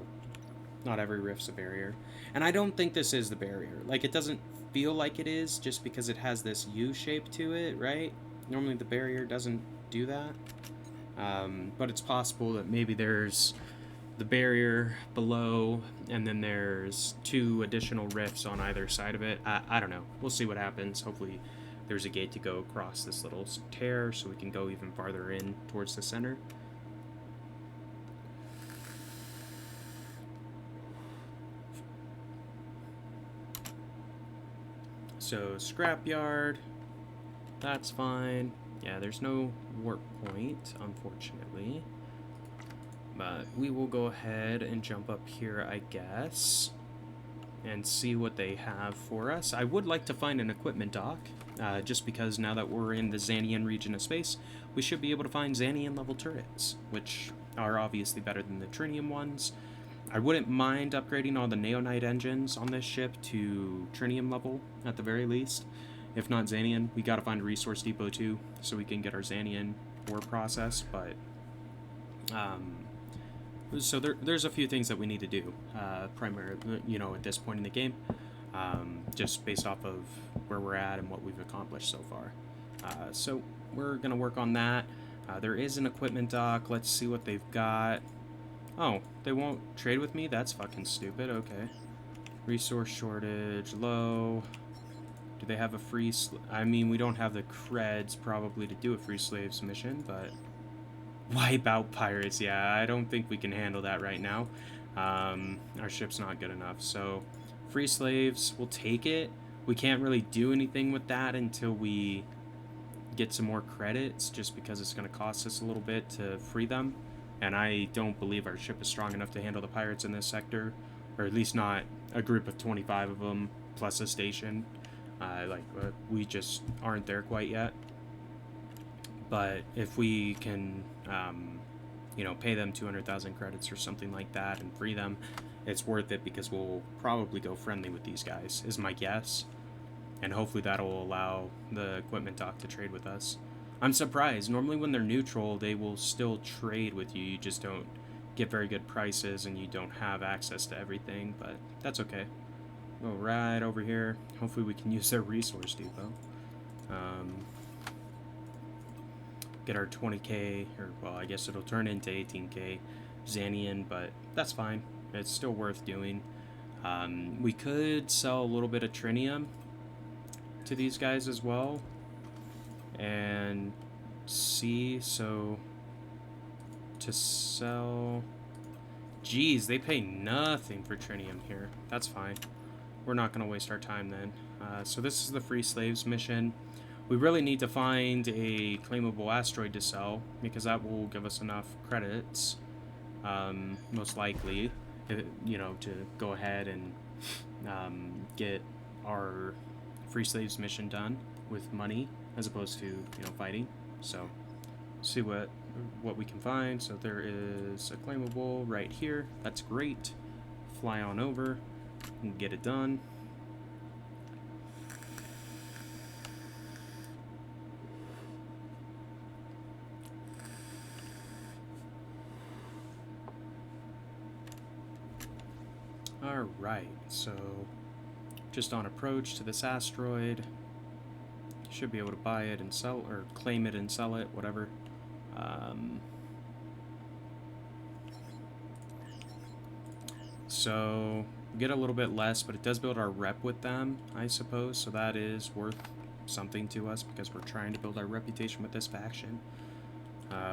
not every rift's a barrier. And I don't think this is the barrier. Like, it doesn't feel like it is just because it has this U shape to it, right? Normally the barrier doesn't do that. But it's possible that maybe there's the barrier below, and then there's 2 additional rifts on either side of it. I don't know. We'll see what happens. Hopefully there's a gate to go across this little tear so we can go even farther in towards the center. So scrapyard, that's fine. Yeah, there's no warp point, unfortunately. But we will go ahead and jump up here, I guess, and see what they have for us. I would like to find an equipment dock, just because now that we're in the Xanian region of space, we should be able to find Xanian level turrets, which are obviously better than the Trinium ones. I wouldn't mind upgrading all the Neonite engines on this ship to Trinium level, at the very least. If not Xanian, we gotta find a resource depot too, so we can get our Xanian ore process, but so there's a few things that we need to do, primarily, you know, at this point in the game, just based off of where we're at and what we've accomplished so far. So we're gonna work on that. There is an equipment dock. Let's see what they've got. Oh, they won't trade with me? That's fucking stupid. Okay. Resource shortage, low. Do they have a free... I mean, we don't have the creds probably to do a free slaves mission, but... Wipe out pirates, yeah, I don't think we can handle that right now. Our ship's not good enough, so... Free slaves, we'll take it. We can't really do anything with that until we get some more credits, just because it's going to cost us a little bit to free them. And I don't believe our ship is strong enough to handle the pirates in this sector, or at least not a group of 25 of them, plus a station. We just aren't there quite yet. But if we can, you know, pay them 200,000 credits or something like that and free them, it's worth it, because we'll probably go friendly with these guys, is my guess. And hopefully that'll allow the equipment dock to trade with us. I'm surprised. Normally when they're neutral, they will still trade with you. You just don't get very good prices and you don't have access to everything, but that's okay. Go right over here. Hopefully we can use their resource depot. Get our 20k, or well, I guess it'll turn into 18k Xanian, but that's fine. It's still worth doing. We could sell a little bit of Trinium to these guys as well. And see, so to sell, geez, they pay nothing for Trinium here. That's fine. We're not going to waste our time then. So this is the free slaves mission. We really need to find a claimable asteroid to sell, because that will give us enough credits, most likely, you know, to go ahead and get our free slaves mission done with money, as opposed to, you know, fighting. So see what what we can find. So there is a claimable right here. That's great. Fly on over and get it done. Alright, so just on approach to this asteroid. Should be able to buy it and sell, or claim it and sell it, whatever. So get a little bit less, but it does build our rep with them, I suppose. So that is worth something to us because we're trying to build our reputation with this faction.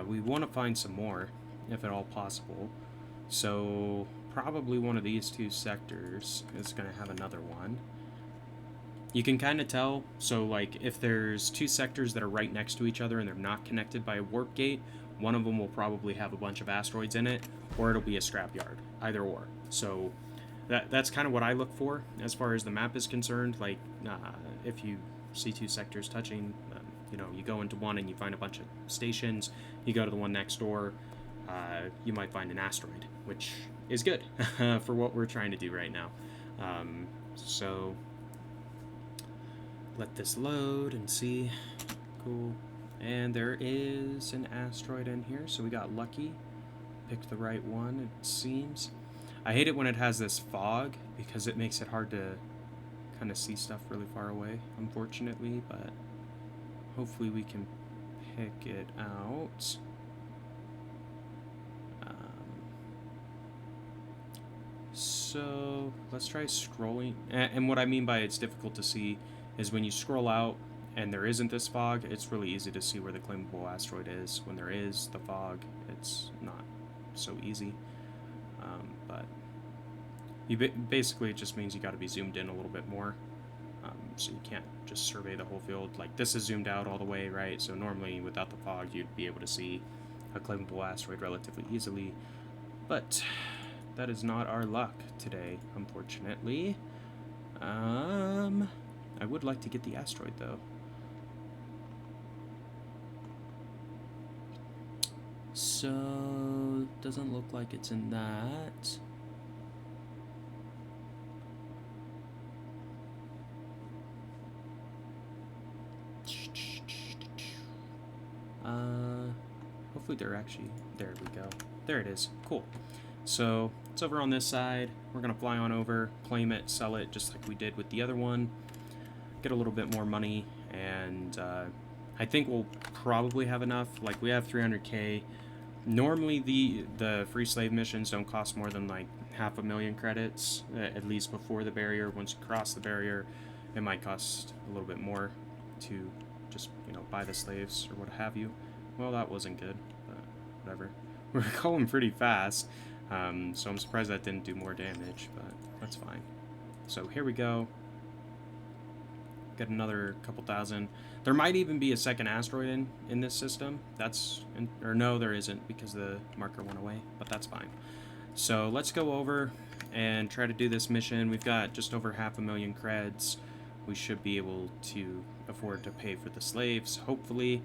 We want to find some more, if at all possible. So probably one of these two sectors is going to have another one. You can kind of tell, so like if there's two sectors that are right next to each other and they're not connected by a warp gate, one of them will probably have a bunch of asteroids in it, or it'll be a scrapyard, either or. So that's kind of what I look for as far as the map is concerned. Like if you see two sectors touching, you know, you go into one and you find a bunch of stations, you go to the one next door, you might find an asteroid, which is good for what we're trying to do right now. So let this load and see. Cool. And there is an asteroid in here, so we got lucky. Picked the right one, it seems. I hate it when it has this fog, because it makes it hard to kind of see stuff really far away, unfortunately, but hopefully we can pick it out. So let's try scrolling. And what I mean by it's difficult to see is when you scroll out and there isn't this fog, it's really easy to see where the claimable asteroid is. When there is the fog, it's not so easy. But you basically, it just means you got to be zoomed in a little bit more. So you can't just survey the whole field. Like this is zoomed out all the way, right? So normally without the fog, you'd be able to see a claimable asteroid relatively easily. But that is not our luck today, unfortunately. I would like to get the asteroid, though. So, doesn't look like it's in that. Hopefully they're actually, there we go. There it is, cool. So, it's over on this side. We're gonna fly on over, claim it, sell it, just like we did with the other one. Get a little bit more money, and I think we'll probably have enough. Like, we have 300k. Normally, the free slave missions don't cost more than like 500,000 credits, at least before the barrier. Once you cross the barrier, it might cost a little bit more to just, you know, buy the slaves or what have you. Well, that wasn't good, but whatever. We're going pretty fast, so I'm surprised that didn't do more damage, but that's fine. So here we go. Get another couple thousand. There might even be a second asteroid in this system. Or no, there isn't because the marker went away, but that's fine. So let's go over and try to do this mission. We've got just over 500,000 creds. We should be able to afford to pay for the slaves, hopefully.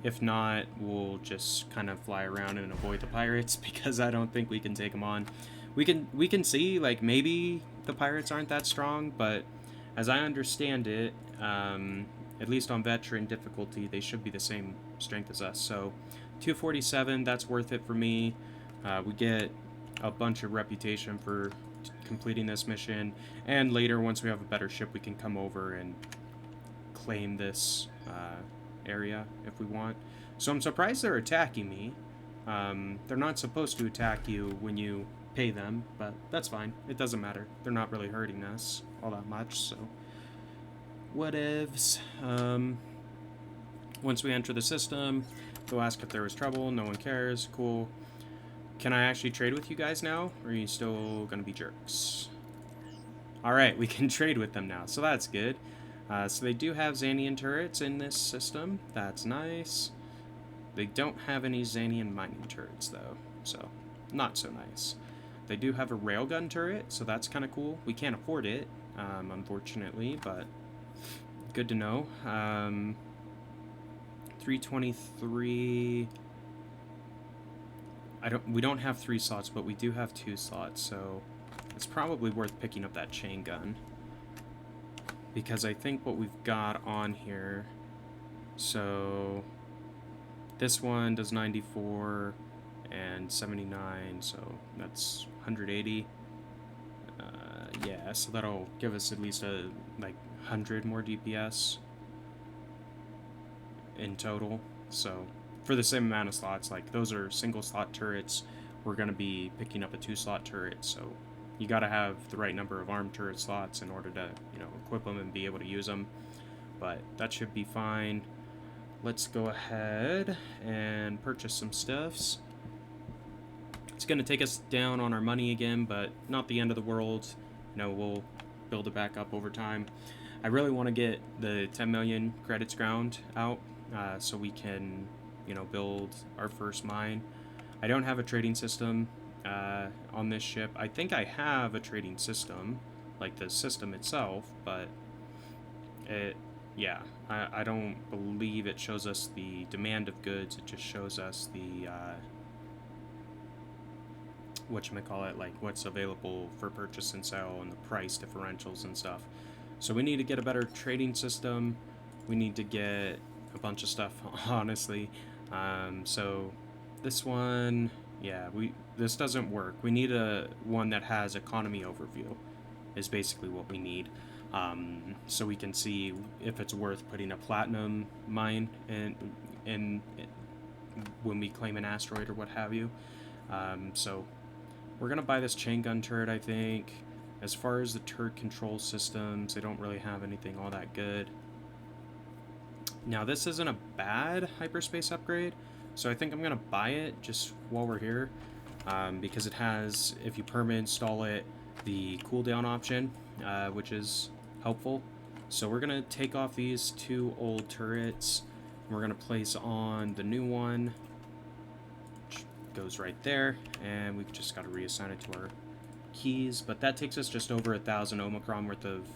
If not, we'll just kind of fly around and avoid the pirates because I don't think we can take them on. We can see, like, maybe the pirates aren't that strong, but as I understand it, at least on veteran difficulty, they should be the same strength as us. So 247, that's worth it for me. We get a bunch of reputation for completing this mission, and later, once we have a better ship, we can come over and claim this area if we want. So I'm surprised they're attacking me. They're not supposed to attack you when you pay them, but that's fine. It doesn't matter. They're not really hurting us all that much, so whatevs. Once we enter the system, they'll ask if there was trouble. No one cares. Cool. Can I actually trade with you guys now, or are you still gonna be jerks? Alright, we can trade with them now, so that's good. So they do have Xanian turrets in this system. That's nice. They don't have any Xanian mining turrets, though, so not so nice. They do have a railgun turret, so that's kind of cool. We can't afford it, unfortunately, but good to know. 323. We don't have 3 slots, but we do have 2 slots, so it's probably worth picking up that chain gun. Because I think what we've got on here, so this one does 94 and 79, so that's 180. Yeah, so that'll give us at least a like 100 more DPS in total. So for the same amount of slots, like those are single slot turrets, we're going to be picking up a 2-slot turret, so you got to have the right number of armed turret slots in order to, you know, equip them and be able to use them. But that should be fine. Let's go ahead and purchase some stuffs. It's going to take us down on our money again, but not the end of the world. You know, we'll build it back up over time. I really want to get the 10 million credits ground out so we can, you know, build our first mine. I don't have a trading system on this ship. I think I have a trading system, like the system itself, but yeah, I don't believe it shows us the demand of goods. It just shows us the whatchamacallit, like what's available for purchase and sale and the price differentials and stuff. So we need to get a better trading system. We need to get a bunch of stuff, honestly. So this one, yeah, this doesn't work. We need one that has economy overview, is basically what we need. So we can see if it's worth putting a platinum mine in when we claim an asteroid or what have you. So we're gonna buy this chain gun turret, I think. As far as the turret control systems, they don't really have anything all that good. Now this isn't a bad hyperspace upgrade, so I think I'm gonna buy it just while we're here, because it has, if you perma install it, the cooldown option, which is helpful. So we're gonna take off these 2 old turrets, and we're gonna place on the new one, which goes right there, and we've just got to reassign it to our keys. But that takes us just over 1,000 Omicron worth of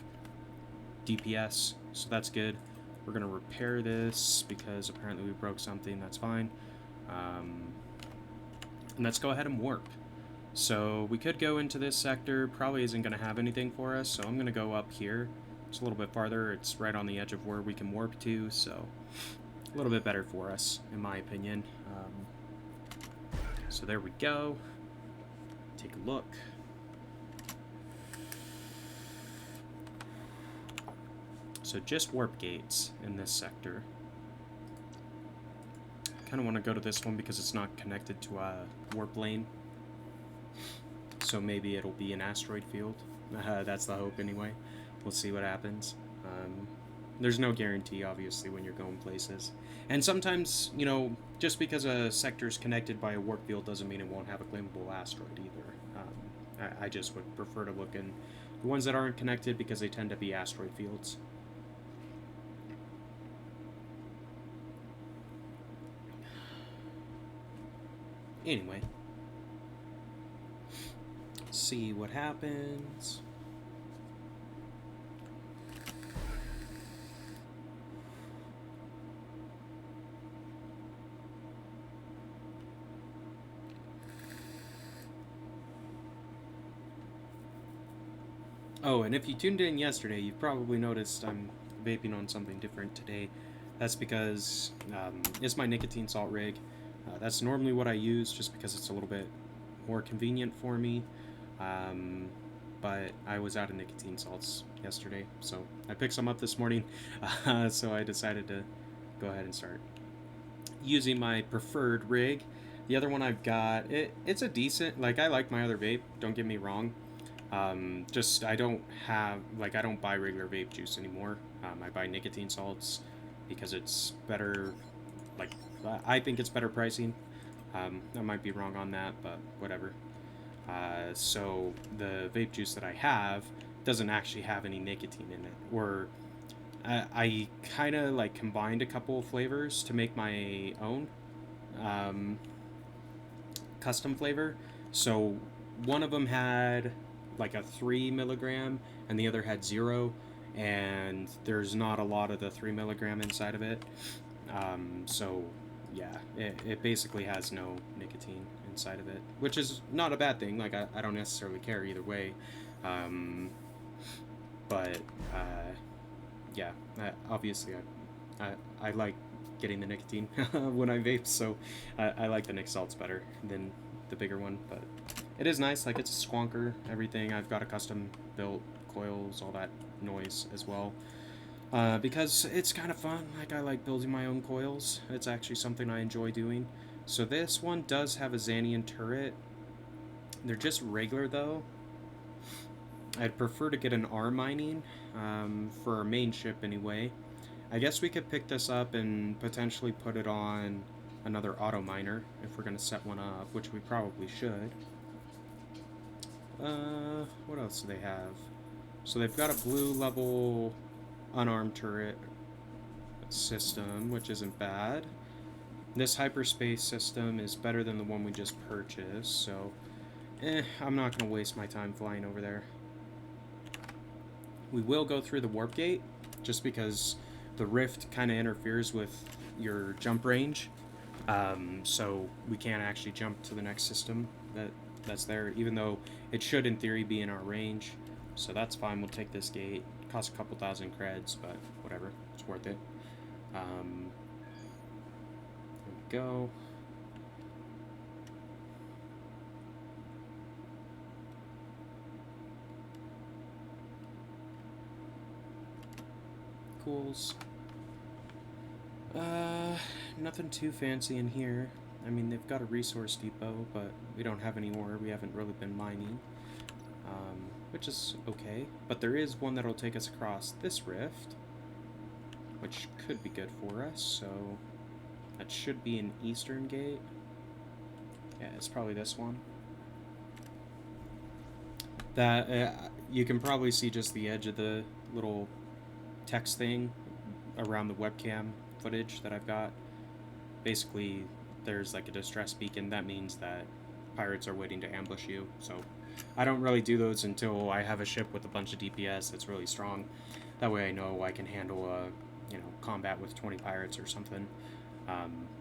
DPS, so that's good. We're gonna repair this because apparently we broke something. That's fine. And let's go ahead and warp. So we could go into this sector, probably isn't going to have anything for us, so I'm going to go up here. It's a little bit farther, it's right on the edge of where we can warp to, so a little bit better for us, in my opinion. So there we go. Take a look. So just warp gates in this sector. Kind of want to go to this one because it's not connected to a warp lane. So maybe it'll be an asteroid field. That's the hope anyway. We'll see what happens. There's no guarantee, obviously, when you're going places. And sometimes, you know, just because a sector is connected by a warp field doesn't mean it won't have a claimable asteroid either. I just would prefer to look in the ones that aren't connected because they tend to be asteroid fields. Anyway. See what happens. Oh, and if you tuned in yesterday, you've probably noticed I'm vaping on something different today. That's because it's my nicotine salt rig. That's normally what I use just because it's a little bit more convenient for me. But I was out of nicotine salts yesterday, so I picked some up this morning, so I decided to go ahead and start using my preferred rig. The other one I've got, it's a decent, like, I like my other vape, don't get me wrong. Just, I don't buy regular vape juice anymore. I buy nicotine salts because it's better, like, I think it's better pricing. I might be wrong on that, but whatever. So the vape juice that I have doesn't actually have any nicotine in it, or I kind of like combined a couple of flavors to make my own custom flavor. So one of them had like a 3 milligram and the other had 0, and there's not a lot of the 3 milligram inside of it. So, yeah, it basically has no nicotine inside of it, which is not a bad thing. Like, I don't necessarily care either way. Um, but, yeah, obviously, I like getting the nicotine when I vape, so I like the Nic Salts better than the bigger one. But it is nice, like, it's a squonker, everything. I've got a custom built coils, all that noise as well. Because it's kind of fun. Like, I like building my own coils. It's actually something I enjoy doing. So this one does have a Xanian turret. They're just regular, though. I'd prefer to get an R mining for our main ship anyway. I guess we could pick this up and potentially put it on another auto miner if we're going to set one up, which we probably should. What else do they have? So they've got a blue level unarmed turret system, which isn't bad. This hyperspace system is better than the one we just purchased, so I'm not going to waste my time flying over there. We will go through the warp gate, just because the rift kind of interferes with your jump range, so we can't actually jump to the next system that's there, even though it should in theory be in our range. So that's fine, we'll take this gate. It costs a couple thousand creds, but whatever, it's worth it. There we go. Cools. Nothing too fancy in here. I mean, they've got a resource depot, but we don't have any ore. We haven't really been mining, which is okay. But there is one that'll take us across this rift, which could be good for us. So that should be an eastern gate. Yeah, it's probably this one. That you can probably see just the edge of the little text thing around the webcam footage that I've got. Basically, there's like a distress beacon. That means that pirates are waiting to ambush you. So I don't really do those until I have a ship with a bunch of DPS that's really strong. That way I know I can handle a combat with 20 pirates or something,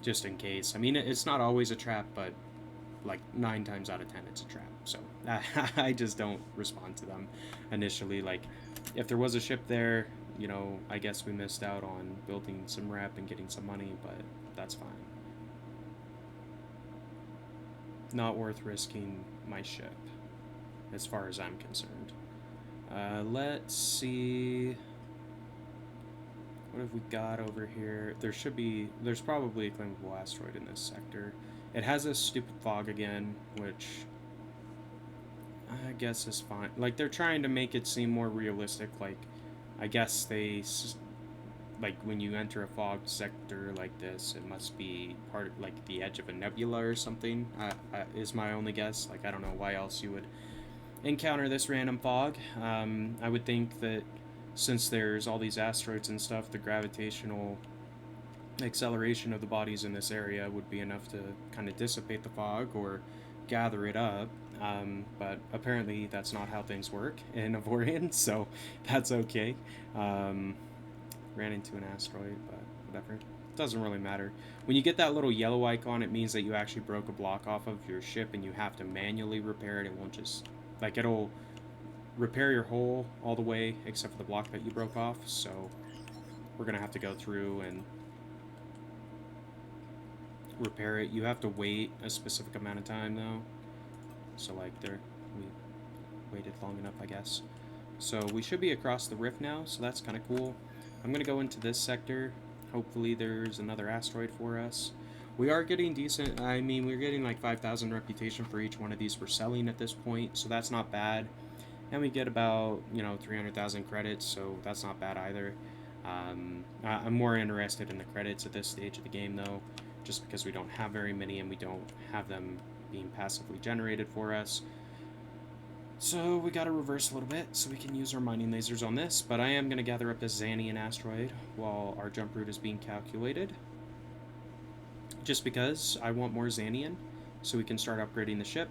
just in case. I mean, it's not always a trap, but like 9 times out of 10 it's a trap. So I just don't respond to them initially. Like, if there was a ship there, I guess we missed out on building some rep and getting some money, but that's fine. Not worth risking my ship, as far as I'm concerned. Let's see. What have we got over here? There's probably a claimable asteroid in this sector. It has this stupid fog again, which I guess is fine. Like, they're trying to make it seem more realistic. Like, I guess like, when you enter a fog sector like this, it must be part of, like, the edge of a nebula or something, is my only guess. Like, I don't know why else you would encounter this random fog. I would think that since there's all these asteroids and stuff, the gravitational acceleration of the bodies in this area would be enough to kind of dissipate the fog or gather it up. But apparently that's not how things work in Avorion, so that's okay. Ran into an asteroid, but whatever. It doesn't really matter. When you get that little yellow icon, it means that you actually broke a block off of your ship and you have to manually repair it. It won't just, like, it'll repair your hull all the way except for the block that you broke off, so we're gonna have to go through and repair it. You have to wait a specific amount of time though, so like we waited long enough, I guess. So we should be across the rift now, so that's kind of cool. I'm gonna go into this sector. Hopefully there's another asteroid for us. We are getting decent. I mean, we're getting like 5,000 reputation for each one of these we're selling at this point, so that's not bad. And we get about 300,000 credits, so that's not bad either. I'm more interested in the credits at this stage of the game though, just because we don't have very many and we don't have them being passively generated for us. So we gotta reverse a little bit so we can use our mining lasers on this, but I am gonna gather up this Xanian asteroid while our jump route is being calculated, just because I want more Xanian so we can start upgrading the ship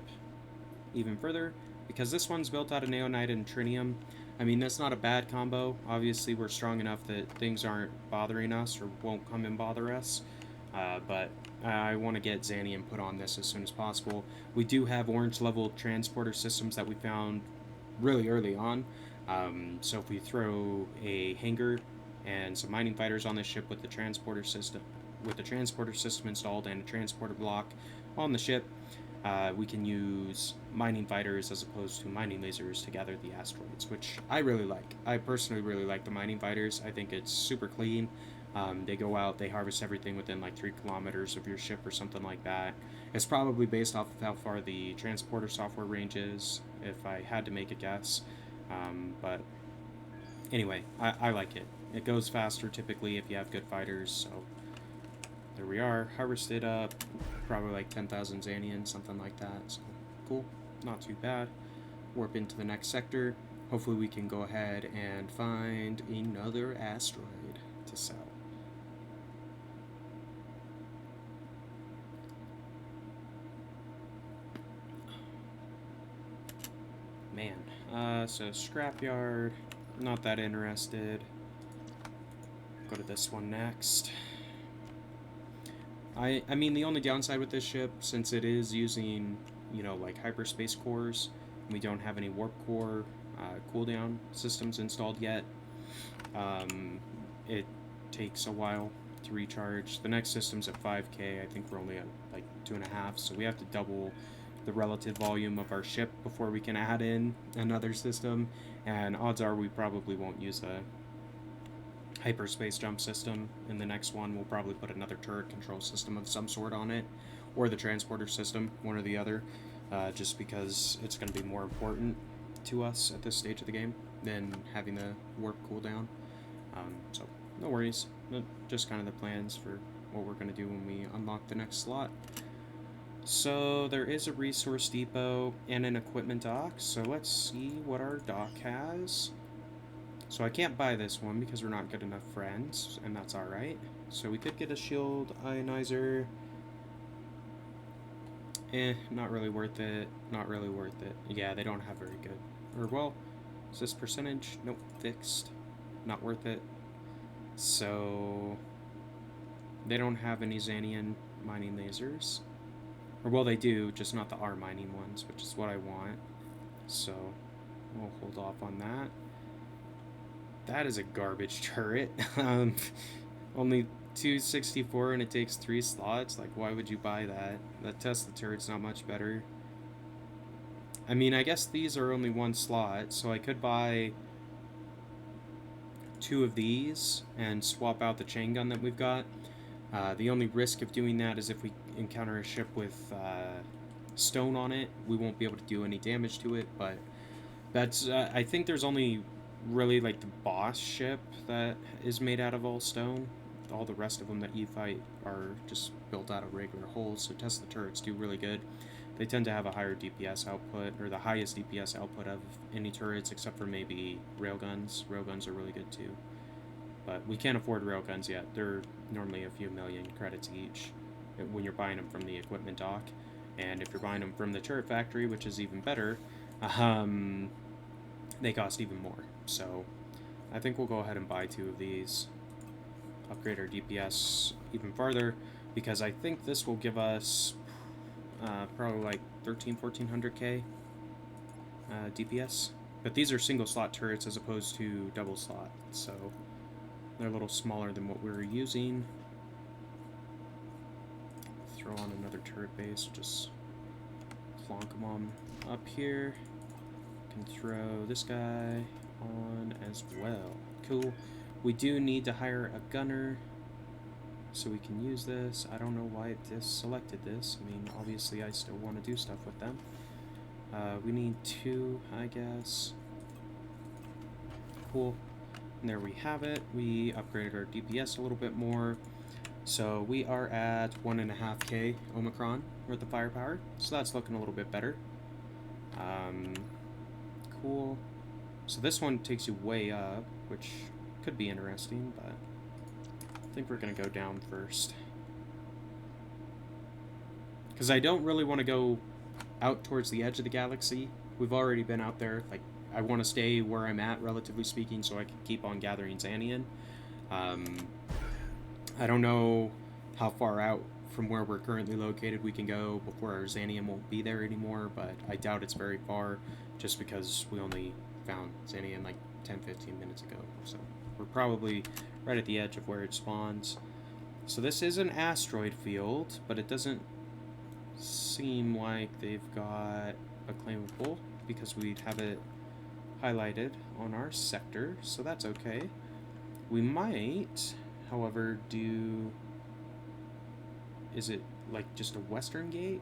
even further, because this one's built out of neonite and trinium. I mean, that's not a bad combo. Obviously, we're strong enough that things aren't bothering us or won't come and bother us. But I want to get Xanian put on this as soon as possible. We do have orange level transporter systems that we found really early on. So if we throw a hangar and some mining fighters on the ship with the transporter system installed and a transporter block on the ship, we can use mining fighters as opposed to mining lasers to gather the asteroids, which I really like. I personally really like the mining fighters. I think it's super clean. They go out, they harvest everything within like 3 kilometers of your ship or something like that. It's probably based off of how far the transporter software range is, if I had to make a guess. But anyway, I like it. It goes faster typically if you have good fighters, so there we are, harvested up probably like 10,000 Xanian, something like that. So cool, not too bad. Warp into the next sector. Hopefully we can go ahead and find another asteroid to sell. Man, so scrapyard, not that interested. Go to this one next. I mean, the only downside with this ship, since it is using, you know, like hyperspace cores, we don't have any warp core cooldown systems installed yet. It takes a while to recharge. The next system's at 5K. I think we're only at like 2.5, so we have to double the relative volume of our ship before we can add in another system. And odds are we probably won't use a hyperspace jump system. In the next one, we'll probably put another turret control system of some sort on it, or the transporter system, one or the other, just because it's going to be more important to us at this stage of the game than having the warp cooldown. So no worries, just kind of the plans for what we're going to do when we unlock the next slot. So there is a resource depot and an equipment dock, so let's see what our dock has. So I can't buy this one because we're not good enough friends, and that's alright. So we could get a shield ionizer. Not really worth it. Not really worth it. Yeah, they don't have very good. Or, well, is this percentage? Nope, fixed. Not worth it. So they don't have any Xanian mining lasers. Or, well, they do, just not the R mining ones, which is what I want. So we'll hold off on that. That is a garbage turret. Only 264 and it takes 3 slots. Like, why would you buy that? That Tesla turret's not much better. I mean, I guess these are only 1 slot, so I could buy 2 of these and swap out the chain gun that we've got. The only risk of doing that is if we encounter a ship with stone on it, we won't be able to do any damage to it, but that's, I think there's only really like the boss ship that is made out of all stone. All the rest of them that you fight are just built out of regular holes, so Tesla turrets do really good. They tend to have a higher DPS output, or the highest DPS output of any turrets, except for maybe railguns. Railguns are really good too. But we can't afford railguns yet. They're normally a few million credits each when you're buying them from the equipment dock. And if you're buying them from the turret factory, which is even better, they cost even more. So I think we'll go ahead and buy 2 of these. Upgrade our DPS even farther, because I think this will give us probably like 1400k DPS. But these are single slot turrets as opposed to double slot, so they're a little smaller than what we were using. Throw on another turret base, just plonk them on up here. Can throw this guy on as well. Cool. We do need to hire a gunner so we can use this. I don't know why it just selected this. I mean, obviously I still want to do stuff with them. We need 2, I guess. Cool. And there we have it. We upgraded our DPS a little bit more. So we are at 1.5k Omicron worth of firepower. So that's looking a little bit better. Cool. So this one takes you way up, which could be interesting, but I think we're going to go down first. Because I don't really want to go out towards the edge of the galaxy. We've already been out there like I want to stay where I'm at, relatively speaking, so I can keep on gathering Xanian. I don't know how far out from where we're currently located we can go before our Xanian won't be there anymore, but I doubt it's very far, just because we only found Xanian like 10-15 minutes ago. So we're probably right at the edge of where it spawns. So this is an asteroid field, but it doesn't seem like they've got a claimable, because we'd have it highlighted on our sector, so that's okay. We might, however, do... Is it like just a western gate?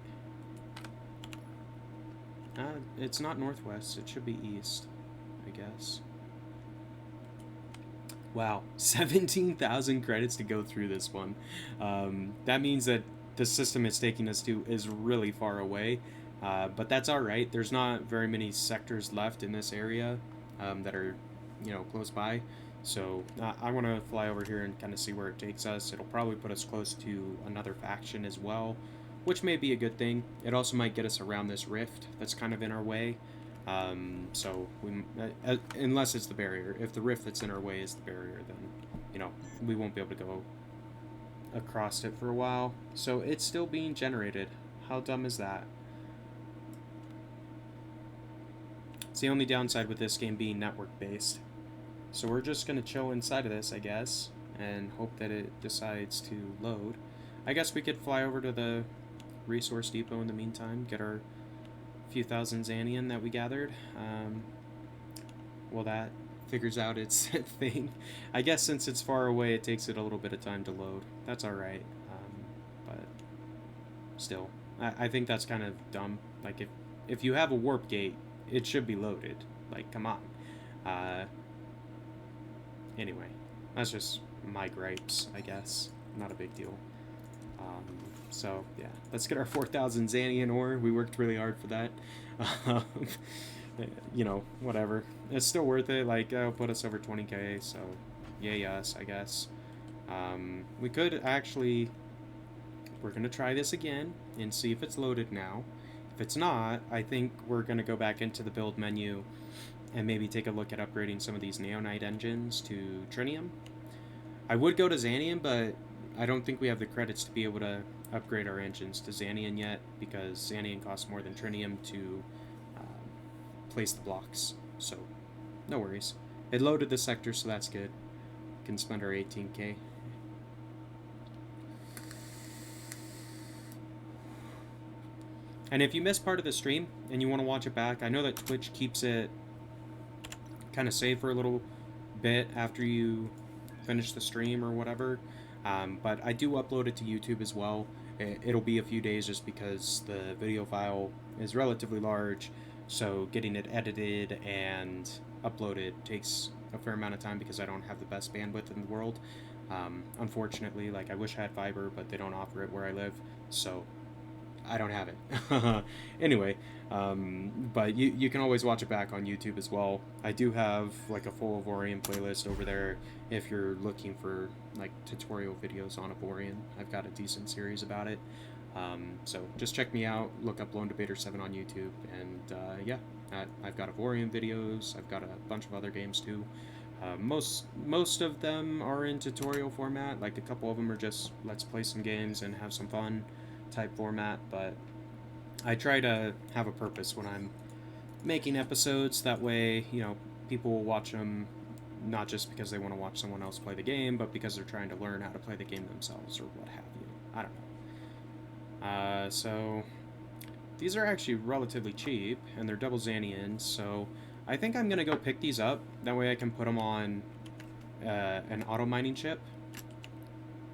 It's not northwest, it should be east, I guess. Wow, 17,000 credits to go through this one. That means that the system it's taking us to is really far away, but that's alright. There's not very many sectors left in this area that are, you know, close by. So I want to fly over here and kind of see where it takes us. It'll probably put us close to another faction as well, which may be a good thing. It also might get us around this rift that's kind of in our way. So we, unless it's the barrier. If the rift that's in our way is the barrier, then, you know, we won't be able to go across it for a while. So it's still being generated. How dumb is that? It's the only downside with this game being network based. So we're just going to chill inside of this, I guess, and hope that it decides to load. I guess we could fly over to the resource depot in the meantime, get our few thousand Xanian that we gathered. Well, that figures out its thing. I guess since it's far away, it takes it a little bit of time to load. That's alright, but still. I think that's kind of dumb. Like, if you have a warp gate, it should be loaded. Like, come on. Anyway, that's just my gripes, I guess. Not a big deal. So, yeah, let's get our 4,000 Xanian ore. We worked really hard for that. You know, whatever. It's still worth it. Like, it'll put us over 20k, so yay us, I guess. We could actually... We're going to try this again and see if it's loaded now. If it's not, I think we're going to go back into the build menu and maybe take a look at upgrading some of these Neonite engines to Trinium. I would go to Xanian, but I don't think we have the credits to be able to upgrade our engines to Xanian yet, because Xanian costs more than Trinium to place the blocks. So, no worries. It loaded the sector, so that's good. Can spend our 18k. And if you missed part of the stream and you want to watch it back, I know that Twitch keeps it kind of saved for a little bit after you finish the stream or whatever, but I do upload it to YouTube as well. It'll be a few days just because the video file is relatively large, so getting it edited and uploaded takes a fair amount of time because I don't have the best bandwidth in the world. Unfortunately, like, I wish I had fiber, but they don't offer it where I live, so I don't have it. Anyway, but you can always watch it back on YouTube as well. I do have like a full Avorion playlist over there if you're looking for like tutorial videos on Avorion. I've got a decent series about it. So just check me out, look up LD7 on YouTube, and yeah, I've got Avorion videos. I've got a bunch of other games too. Most of them are in tutorial format. Like, a couple of them are just let's play some games and have some fun type format, but I try to have a purpose when I'm making episodes. That way, you know, people will watch them not just because they want to watch someone else play the game, but because they're trying to learn how to play the game themselves or what have you. I don't know. So these are actually relatively cheap, and they're double Xanians, so I think I'm gonna go pick these up. That way I can put them on an auto mining chip,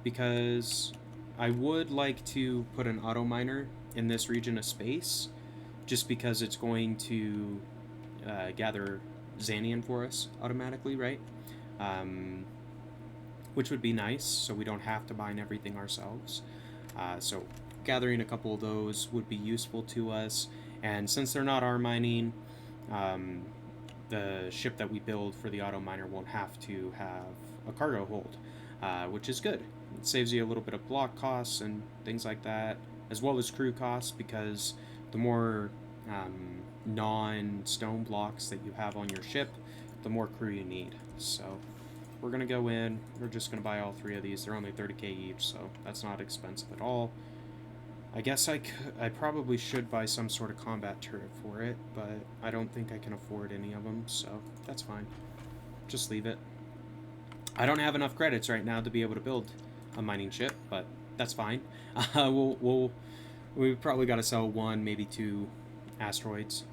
because I would like to put an auto miner in this region of space, just because it's going to gather Xanian for us automatically, right? Which would be nice, so we don't have to mine everything ourselves. So gathering a couple of those would be useful to us, and since they're not our mining, the ship that we build for the auto miner won't have to have a cargo hold, which is good. It saves you a little bit of block costs and things like that, as well as crew costs, because the more non-stone blocks that you have on your ship, the more crew you need. So we're going to go in, we're just going to buy all 3 of these. They're only 30k each, so that's not expensive at all. I guess I probably should buy some sort of combat turret for it, but I don't think I can afford any of them, so that's fine. Just leave it. I don't have enough credits right now to be able to build a mining ship, but that's fine. We've probably got to sell 1, maybe 2 asteroids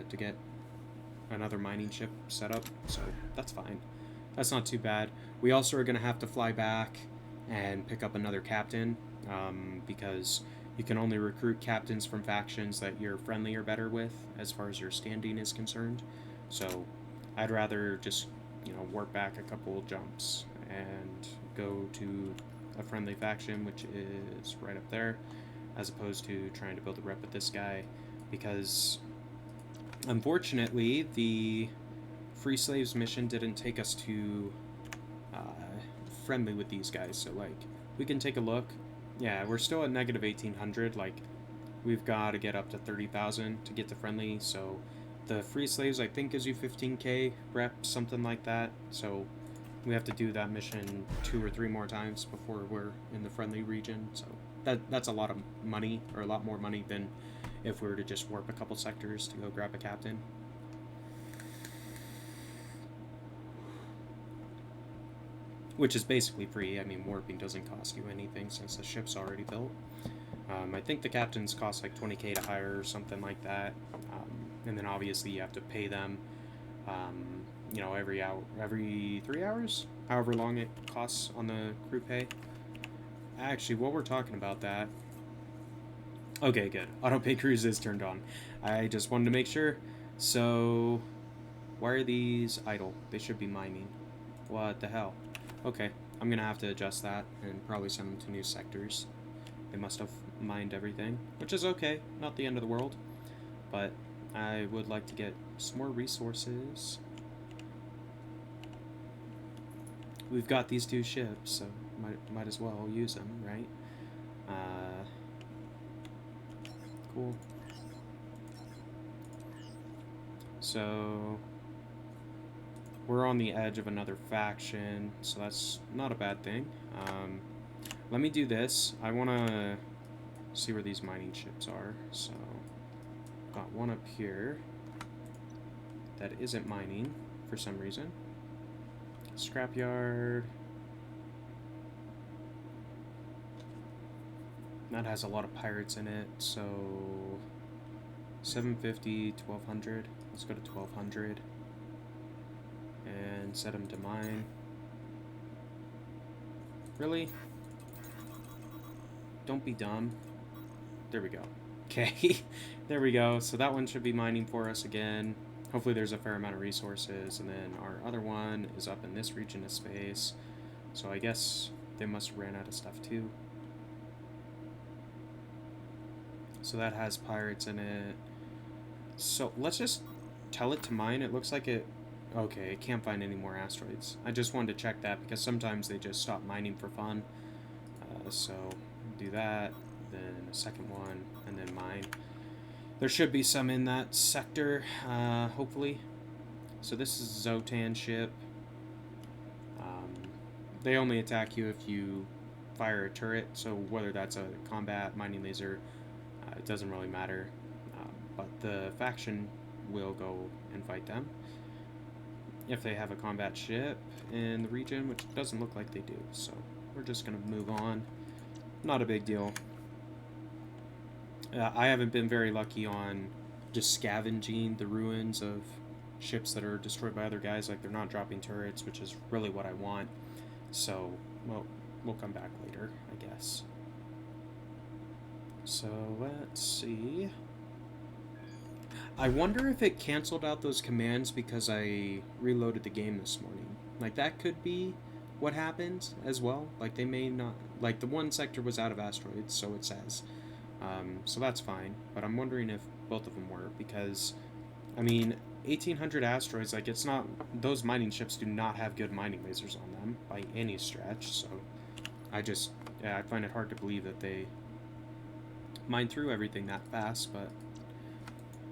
to get another mining ship set up, so that's fine. That's not too bad. We also are going to have to fly back and pick up another captain, because you can only recruit captains from factions that you're friendly or better with as far as your standing is concerned. So I'd rather just, warp back a couple jumps and go to a friendly faction, which is right up there, as opposed to trying to build a rep with this guy, because unfortunately the Free Slaves mission didn't take us to friendly with these guys. So like, we can take a look. Yeah, we're still at negative 1800. Like, we've got to get up to 30,000 to get to friendly. So the Free Slaves, I think, gives you 15k rep, something like that. So we have to do that mission 2 or 3 more times before we're in the friendly region. So that's a lot of money, or a lot more money than if we were to just warp a couple sectors to go grab a captain. Which is basically free. I mean, warping doesn't cost you anything since the ship's already built. I think the captains cost like 20k to hire or something like that. And then obviously you have to pay them, every hour, every 3 hours, however long it costs on the crew pay. Actually, while we're talking about that, okay, good. Auto pay cruise is turned on. I just wanted to make sure. So, why are these idle? They should be mining. What the hell? Okay, I'm gonna have to adjust that and probably send them to new sectors. They must have mined everything, which is okay, not the end of the world. But I would like to get some more resources. We've got these 2 ships, so might as well use them, right? Cool. So we're on the edge of another faction, so that's not a bad thing. Let me do this. I want to see where these mining ships are. So, got one up here that isn't mining for some reason. Scrapyard. That has a lot of pirates in it, so 750, 1200. Let's go to 1200. And set them to mine. Really? Don't be dumb. There we go. Okay, there we go. So that one should be mining for us again. Hopefully there's a fair amount of resources. And then our other one is up in this region of space. So I guess they must have ran out of stuff too. So that has pirates in it. So let's just tell it to mine. It looks like it... Okay, it can't find any more asteroids. I just wanted to check that because sometimes they just stop mining for fun. So do that, then a second one, and then mine. There should be some in that sector, hopefully. So this is Zotan ship. They only attack you if you fire a turret, so whether that's a combat, mining laser, it doesn't really matter. But the faction will go and fight them if they have a combat ship in the region, which doesn't look like they do. So we're just going to move on. Not a big deal. I haven't been very lucky on just scavenging the ruins of ships that are destroyed by other guys. Like, they're not dropping turrets, which is really what I want. So, well, we'll come back later, I guess. So, let's see. I wonder if it canceled out those commands because I reloaded the game this morning. Like, that could be what happened as well. Like, they may not... Like, the one sector was out of asteroids, so it says. So that's fine. But I'm wondering if both of them were, because, I mean, 1,800 asteroids, like, it's not... Those mining ships do not have good mining lasers on them by any stretch, so I just... Yeah, I find it hard to believe that they mine through everything that fast, but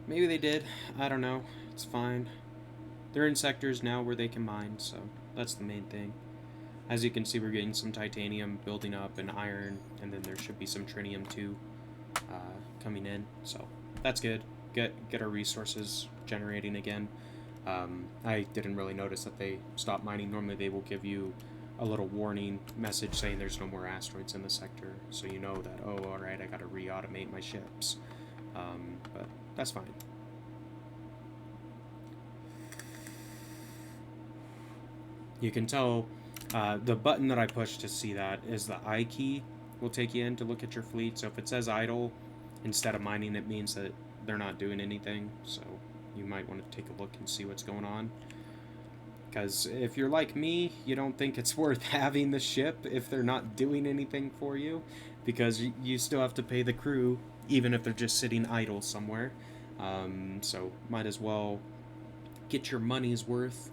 Maybe they did. I don't know. It's fine. They're in sectors now where they can mine, so that's the main thing. As you can see, we're getting some titanium building up and iron, and then there should be some tritium too coming in. So that's good. Get our resources generating again. I didn't really notice that they stopped mining. Normally they will give you a little warning message saying there's no more asteroids in the sector, so you know that, oh, alright, I gotta re-automate my ships. But that's fine. You can tell the button that I push to see that is the I key. Will take you in to look at your fleet. So if it says idle instead of mining, it means that they're not doing anything. So you might want to take a look and see what's going on. Because if you're like me, you don't think it's worth having the ship if they're not doing anything for you, because you still have to pay the crew even if they're just sitting idle somewhere. So might as well get your money's worth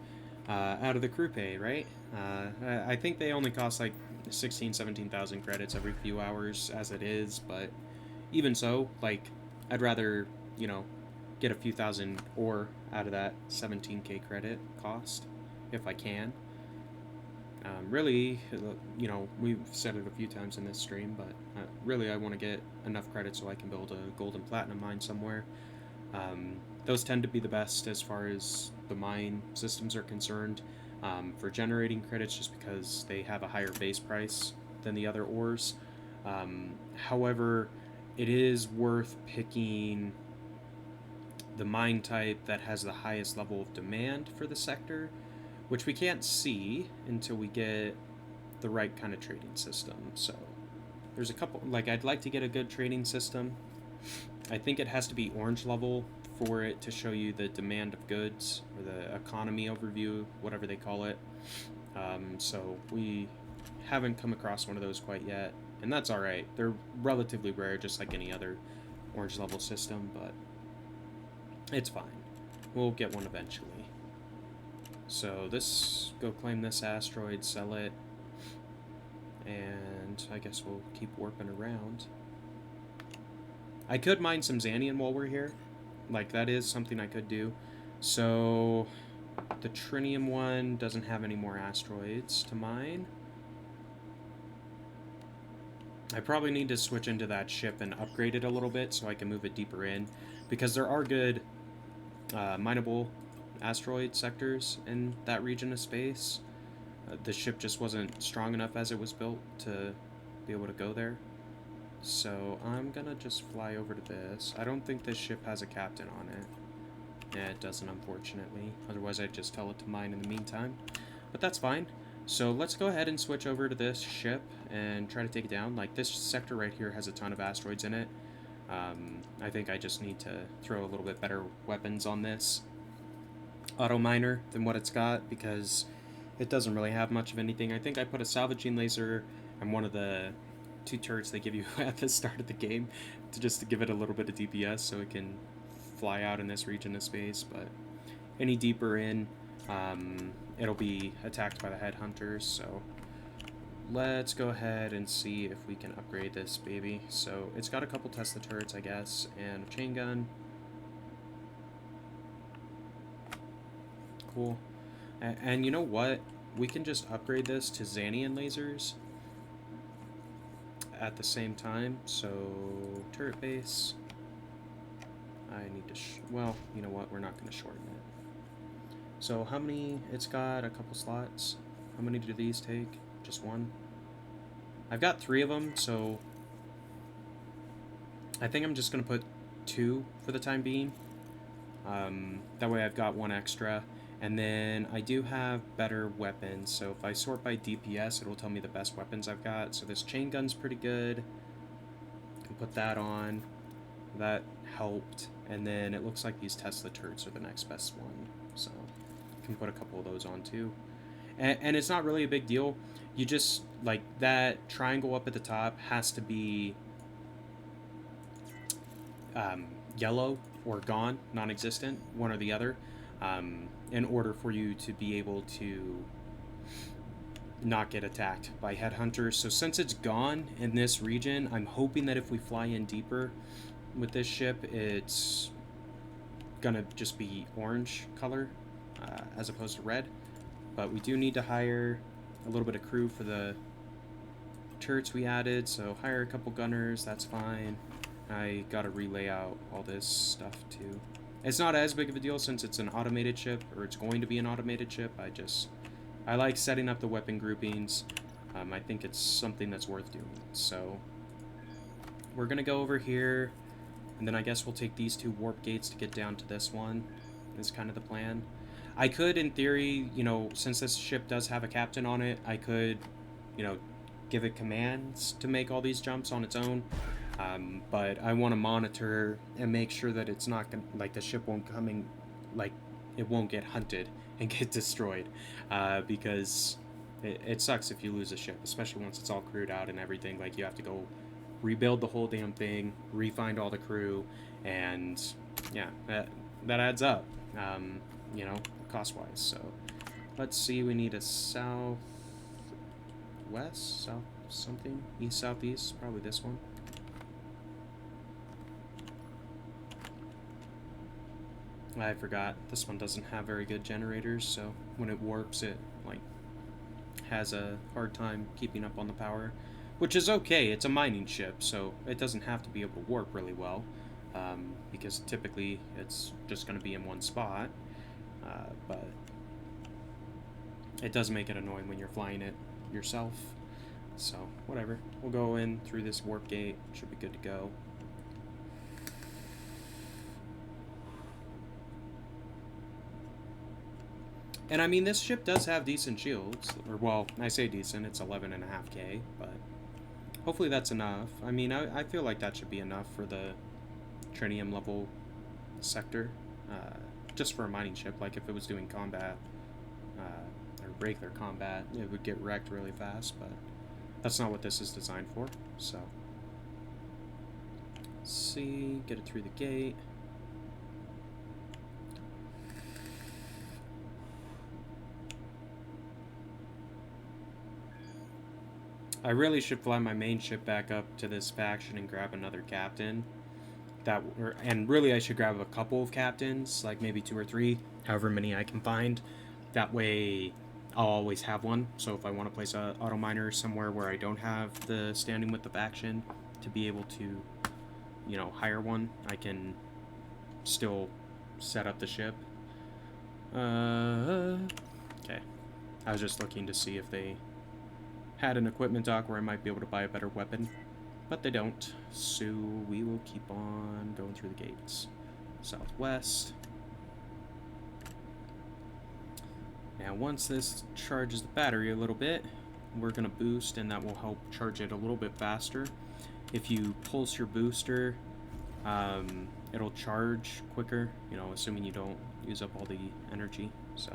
out of the crew pay, right? I think they only cost like 16, 17,000 credits every few hours as it is, but even so, like, I'd rather, you know, get a few thousand ore out of that 17k credit cost if I can. Really, you know, we've said it a few times in this stream, but really I want to get enough credit so I can build a gold and platinum mine somewhere. Those tend to be the best as far as the mine systems are concerned for generating credits, just because they have a higher base price than the other ores. However, it is worth picking the mine type that has the highest level of demand for the sector, which we can't see until we get the right kind of trading system. So there's a couple, like, I'd like to get a good trading system. I think it has to be orange level for it to show you the demand of goods, or the economy overview, whatever they call it. So we haven't come across one of those quite yet, and that's alright. They're relatively rare, just like any other orange level system, but it's fine. We'll get one eventually. So this, go claim this asteroid, sell it, and I guess we'll keep warping around. I could mine some Xanian while we're here. Like, that is something I could do. So the trinium one doesn't have any more asteroids to mine. I probably need to switch into that ship and upgrade it a little bit so I can move it deeper in, because there are good mineable asteroid sectors in that region of space. The ship just wasn't strong enough as it was built to be able to go there. So I'm gonna just fly over to this. I don't think this ship has a captain on it. Yeah, it doesn't, unfortunately. Otherwise I'd just tell it to mine in the meantime. But that's fine. So let's go ahead and switch over to this ship and try to take it down. Like, this sector right here has a ton of asteroids in it. I think I just need to throw a little bit better weapons on this auto miner than what it's got, because it doesn't really have much of anything. I think I put a salvaging laser and one of the 2 turrets they give you at the start of the game to give it a little bit of DPS so it can fly out in this region of space. But any deeper in, it'll be attacked by the headhunters. So let's go ahead and see if we can upgrade this baby. So it's got a couple Tesla turrets, I guess, and a chain gun. Cool. And you know what? We can just upgrade this to Xanian lasers at the same time. So turret base. I need to, well, you know what? We're not going to shorten it. So how many? It's got a couple slots. How many do these take? Just one? I've got 3 of them, so I think I'm just going to put 2 for the time being. That way I've got 1 extra. And then I do have better weapons, so if I sort by DPS, it'll tell me the best weapons I've got. So this chain gun's pretty good. Can put that on. That helped. And then it looks like these Tesla turrets are the next best one. So can put a couple of those on too. And it's not really a big deal. You just, like, that triangle up at the top has to be yellow or gone, non-existent, one or the other. In order for you to be able to not get attacked by headhunters. So since it's gone in this region, I'm hoping that if we fly in deeper with this ship, it's gonna just be orange color as opposed to red. But we do need to hire a little bit of crew for the turrets we added, so hire a couple gunners, that's fine. I gotta relay out all this stuff too. It's not as big of a deal since it's an automated ship, or it's going to be an automated ship. I like setting up the weapon groupings. I think it's something that's worth doing. So we're gonna go over here, and then I guess we'll take these 2 warp gates to get down to this one. Is kind of the plan. I could, in theory, you know, since this ship does have a captain on it, I could, you know, give it commands to make all these jumps on its own. But I want to monitor and make sure that it's not gonna, like, the ship won't it won't get hunted and get destroyed, because it sucks if you lose a ship, especially once it's all crewed out and everything. Like, you have to go rebuild the whole damn thing, re-find all the crew, and yeah, that adds up, you know, cost-wise. So let's see, we need a south something, east southeast, probably this one. I forgot, this one doesn't have very good generators, so when it warps it, like, has a hard time keeping up on the power, which is okay. It's a mining ship, so it doesn't have to be able to warp really well, because typically it's just going to be in one spot, but it does make it annoying when you're flying it yourself. So whatever, we'll go in through this warp gate, should be good to go. And I mean, this ship does have decent shields, or, well, I say decent, it's 11.5k, but hopefully that's enough. I mean, I feel like that should be enough for the tritium level sector, just for a mining ship. Like, if it was doing combat, or regular combat, it would get wrecked really fast, but that's not what this is designed for. So let's see, get it through the gate. I really should fly my main ship back up to this faction and grab another captain. And really I should grab a couple of captains, like maybe 2 or 3, however many I can find. That way I'll always have one, so if I want to place a auto miner somewhere where I don't have the standing with the faction to be able to, you know, hire one, I can still set up the ship. Okay. I was just looking to see if they had an equipment dock where I might be able to buy a better weapon, but they don't, so we will keep on going through the gates. Southwest. Now once this charges the battery a little bit, we're going to boost, and that will help charge it a little bit faster. If you pulse your booster, it'll charge quicker, you know, assuming you don't use up all the energy, so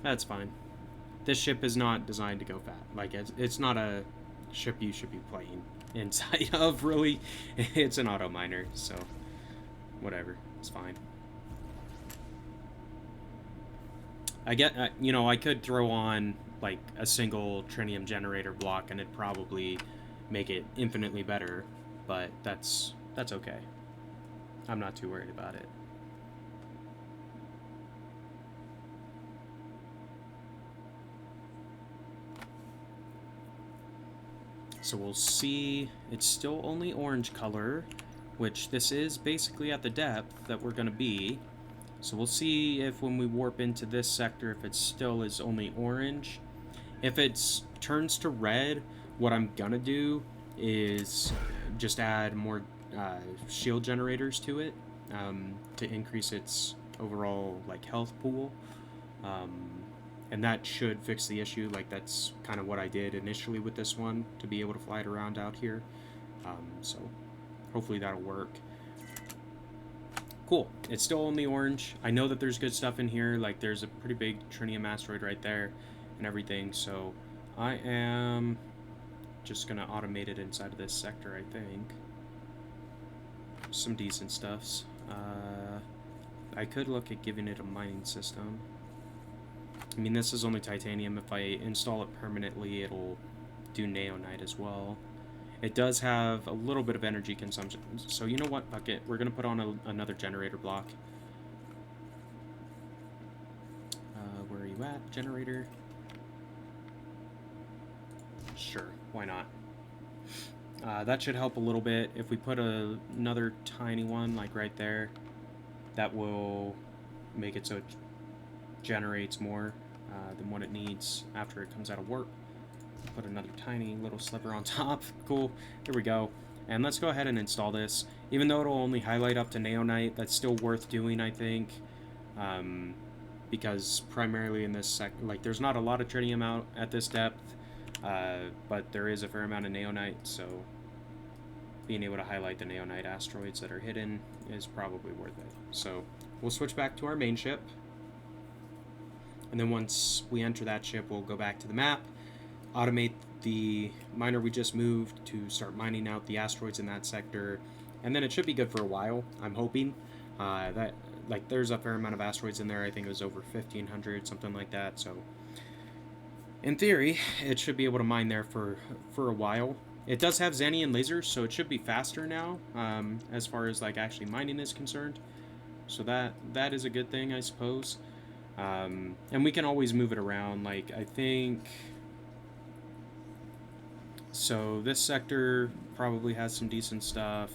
that's fine. This ship is not designed to go fast. Like, it's not a ship you should be playing inside of, really. It's an auto miner, so whatever, it's fine. You know, I could throw on, like, a single tritium generator block and it'd probably make it infinitely better, but that's okay. I'm not too worried about it. So we'll see, it's still only orange color, which this is basically at the depth that we're going to be. So we'll see if when we warp into this sector, if it still is only orange. If it turns to red, what I'm going to do is just add more shield generators to it, to increase its overall, like, health pool. And that should fix the issue. Like, that's kind of what I did initially with this one, to be able to fly it around out here. So hopefully that'll work. Cool. It's still only orange. I know that there's good stuff in here. Like, there's a pretty big tritium asteroid right there and everything. So I am just going to automate it inside of this sector, I think. Some decent stuffs. I could look at giving it a mining system. I mean, this is only titanium. If I install it permanently, it'll do neonite as well. It does have a little bit of energy consumption. So you know what, Bucket? We're going to put on another generator block. Where are you at, generator? Sure, why not? That should help a little bit. If we put another tiny one, like right there, that will make it so it generates more than what it needs after it comes out of work. Put another tiny little sliver on top. Cool. Here we go. And let's go ahead and install this. Even though it'll only highlight up to Neonite, that's still worth doing, I think. Because primarily in this like there's not a lot of tritium out at this depth, but there is a fair amount of Neonite, so being able to highlight the Neonite asteroids that are hidden is probably worth it. So we'll switch back to our main ship. And then once we enter that ship, we'll go back to the map, automate the miner we just moved to start mining out the asteroids in that sector, and then it should be good for a while, I'm hoping. That like there's a fair amount of asteroids in there. I think it was over 1,500, something like that. So in theory, it should be able to mine there for a while. It does have Xanian lasers, so it should be faster now, as far as like actually mining is concerned. So that is a good thing, I suppose. And we can always move it around. Like I think, so this sector probably has some decent stuff.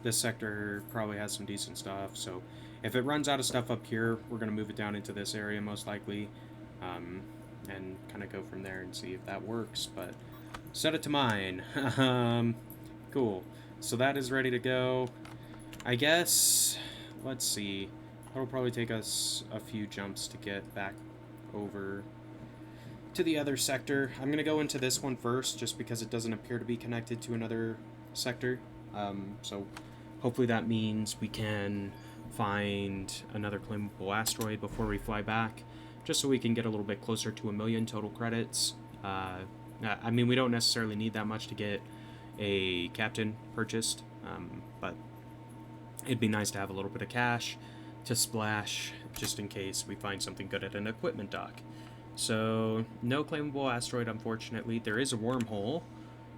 This sector probably has some decent stuff. So if it runs out of stuff up here, we're going to move it down into this area most likely, and kind of go from there and see if that works. But set it to mine. Cool. So that is ready to go. I guess, let's see. It'll probably take us a few jumps to get back over to the other sector. I'm going to go into this one first, just because it doesn't appear to be connected to another sector. So hopefully that means we can find another claimable asteroid before we fly back, just so we can get a little bit closer to 1 million total credits. I mean, we don't necessarily need that much to get a captain purchased, but it'd be nice to have a little bit of cash to splash just in case we find something good at an equipment dock. So no claimable asteroid, unfortunately. There is a wormhole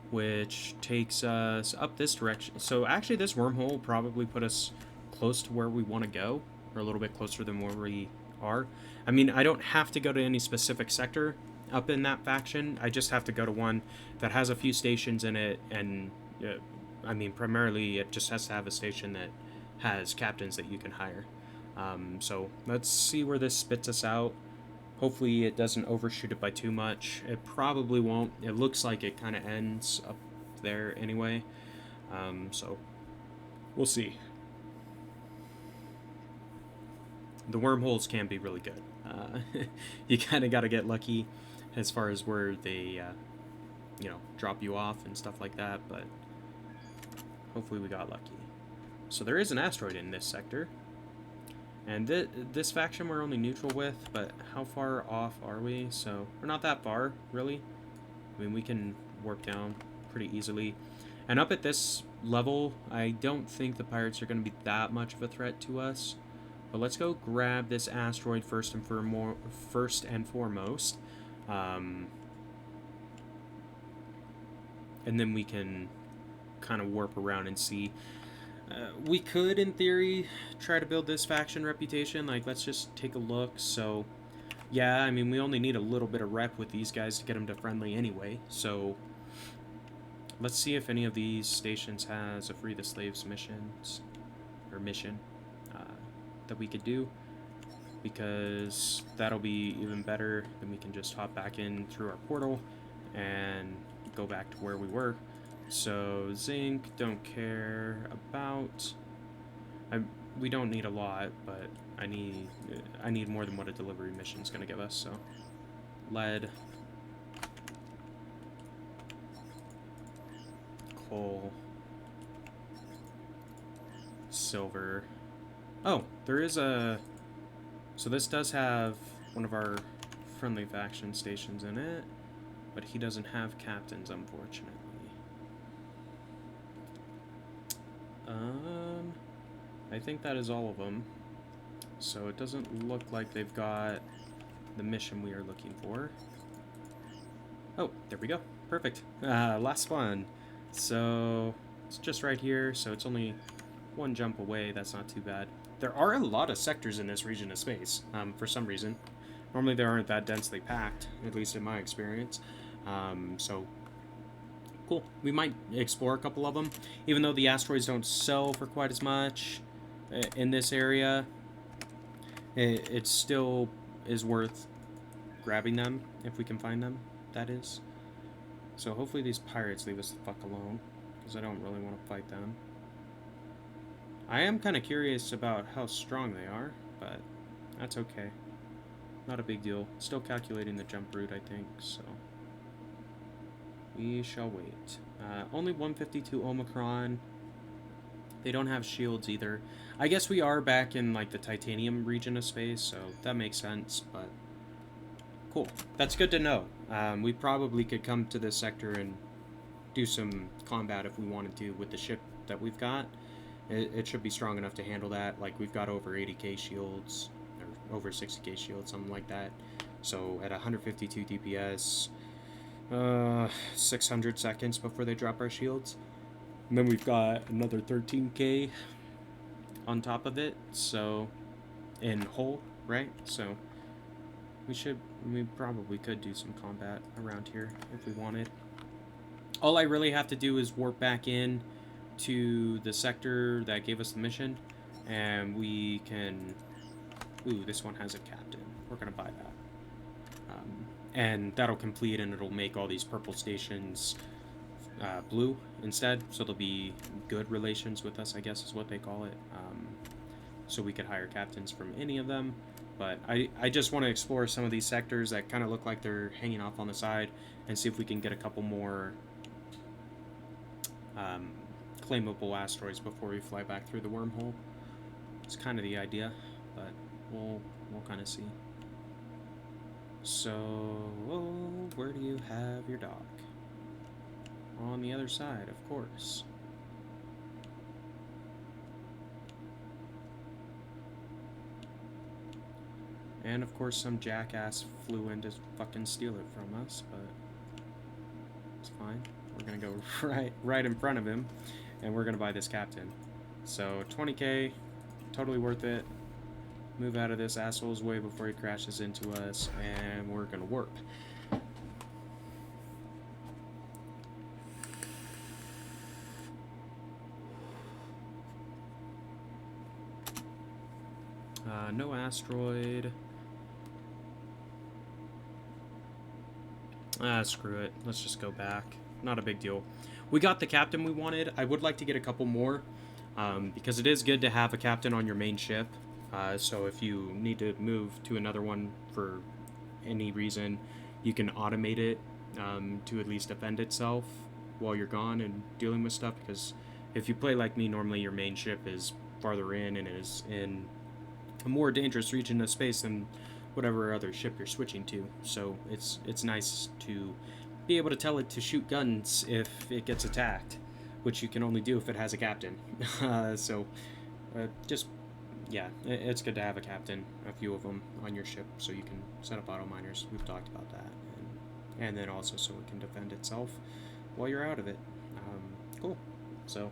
which takes us up this direction. So actually this wormhole will probably put us close to where we want to go, or a little bit closer than where we are. I mean, I don't have to go to any specific sector up in that faction. I just have to go to one that has a few stations in it, and I mean, primarily it just has to have a station that has captains that you can hire. So let's see where this spits us out. Hopefully it doesn't overshoot it by too much. It probably won't. It looks like it kind of ends up there anyway. So we'll see. The wormholes can be really good. You kind of got to get lucky as far as where they, drop you off and stuff like that, but hopefully we got lucky. So there is an asteroid in this sector. And this faction we're only neutral with, but how far off are we? So we're not that far, really. I mean, we can warp down pretty easily. And up at this level, I don't think the pirates are going to be that much of a threat to us. But let's go grab this asteroid first and foremost. And then we can kind of warp around and see. We could, in theory, try to build this faction reputation. Like, let's just take a look. So, yeah, I mean, we only need a little bit of rep with these guys to get them to friendly anyway. So, let's see if any of these stations has a Free the Slaves mission that we could do. Because that'll be even better. Then we can just hop back in through our portal and go back to where we were. So zinc, don't care about. We don't need a lot, but I need more than what a delivery mission is going to give us. So lead, coal, silver. Oh, there is a. So this does have one of our friendly faction stations in it, but he doesn't have captains, unfortunately. I think that is all of them. So it doesn't look like they've got the mission we are looking for. Oh, there we go. Perfect. Last one. So it's just right here, so it's only one jump away. That's not too bad. There are a lot of sectors in this region of space, for some reason. Normally they aren't that densely packed, at least in my experience. So cool. We might explore a couple of them, even though the asteroids don't sell for quite as much in this area. It still is worth grabbing them if we can find them. That is. So hopefully these pirates leave us the fuck alone, because I don't really want to fight them. I am kind of curious about how strong they are, but that's okay. Not a big deal. Still calculating the jump route, I think, so we shall wait. Only 152 Omicron. They don't have shields either. I guess we are back in like the titanium region of space, so that makes sense, but cool. That's good to know. We probably could come to this sector and do some combat if we wanted to with the ship that we've got. It should be strong enough to handle that. Like, we've got over 80k shields, or over 60k shields, something like that. So at 152 DPS, 600 seconds before they drop our shields. And then we've got another 13k on top of it, so in hull, right? So we probably could do some combat around here if we wanted. All I really have to do is warp back in to the sector that gave us the mission, and we can... Ooh, this one has a captain. We're gonna buy that. And that'll complete, and it'll make all these purple stations blue instead, so there'll be good relations with us, I guess is what they call it. So we could hire captains from any of them. But I just want to explore some of these sectors that kind of look like they're hanging off on the side, and see if we can get a couple more claimable asteroids before we fly back through the wormhole. It's kind of the idea, but we'll kind of see. So, where do you have your dock? On the other side, of course. And of course some jackass flew in to fucking steal it from us, but it's fine. We're gonna go right in front of him, and we're gonna buy this captain. So 20k, totally worth it. Move out of this asshole's way before he crashes into us, and we're gonna warp. No asteroid. Screw it. Let's just go back. Not a big deal. We got the captain we wanted. I would like to get a couple more, because it is good to have a captain on your main ship. So if you need to move to another one for any reason, you can automate it to at least defend itself while you're gone and dealing with stuff. Because if you play like me, normally your main ship is farther in and is in a more dangerous region of space than whatever other ship you're switching to. So it's nice to be able to tell it to shoot guns if it gets attacked, which you can only do if it has a captain. Just, yeah, it's good to have a captain, a few of them on your ship, so you can set up auto miners. We've talked about that, and then also so it can defend itself while you're out of it. Cool. So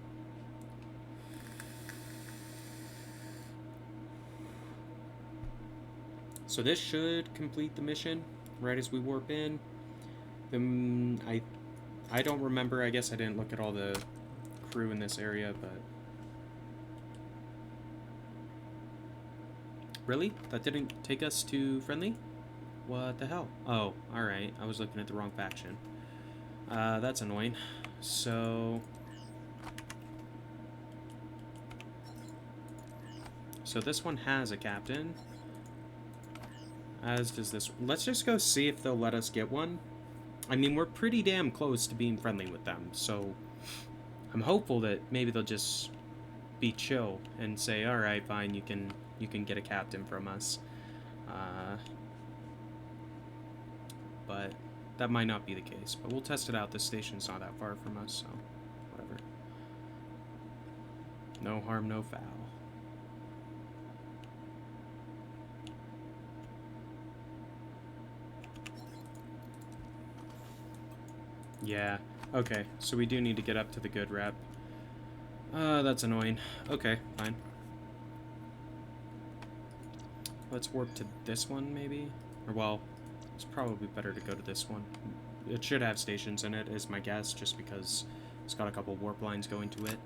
this should complete the mission right as we warp in. I don't remember. I guess I didn't look at all the crew in this area, but really, that didn't take us to friendly? What the hell? Oh, all right. I was looking at the wrong faction. That's annoying. So this one has a captain. As does this. Let's just go see if they'll let us get one. I mean, we're pretty damn close to being friendly with them, so I'm hopeful that maybe they'll just be chill and say, all right, fine, you can get a captain from us. But that might not be the case. But we'll test it out. This station's not that far from us, so whatever. No harm, no foul. Yeah. Okay, so we do need to get up to the good rep. That's annoying. Okay, fine. Let's warp to this one, maybe? Or, well, it's probably better to go to this one. It should have stations in it, is my guess, just because it's got a couple warp lines going to it.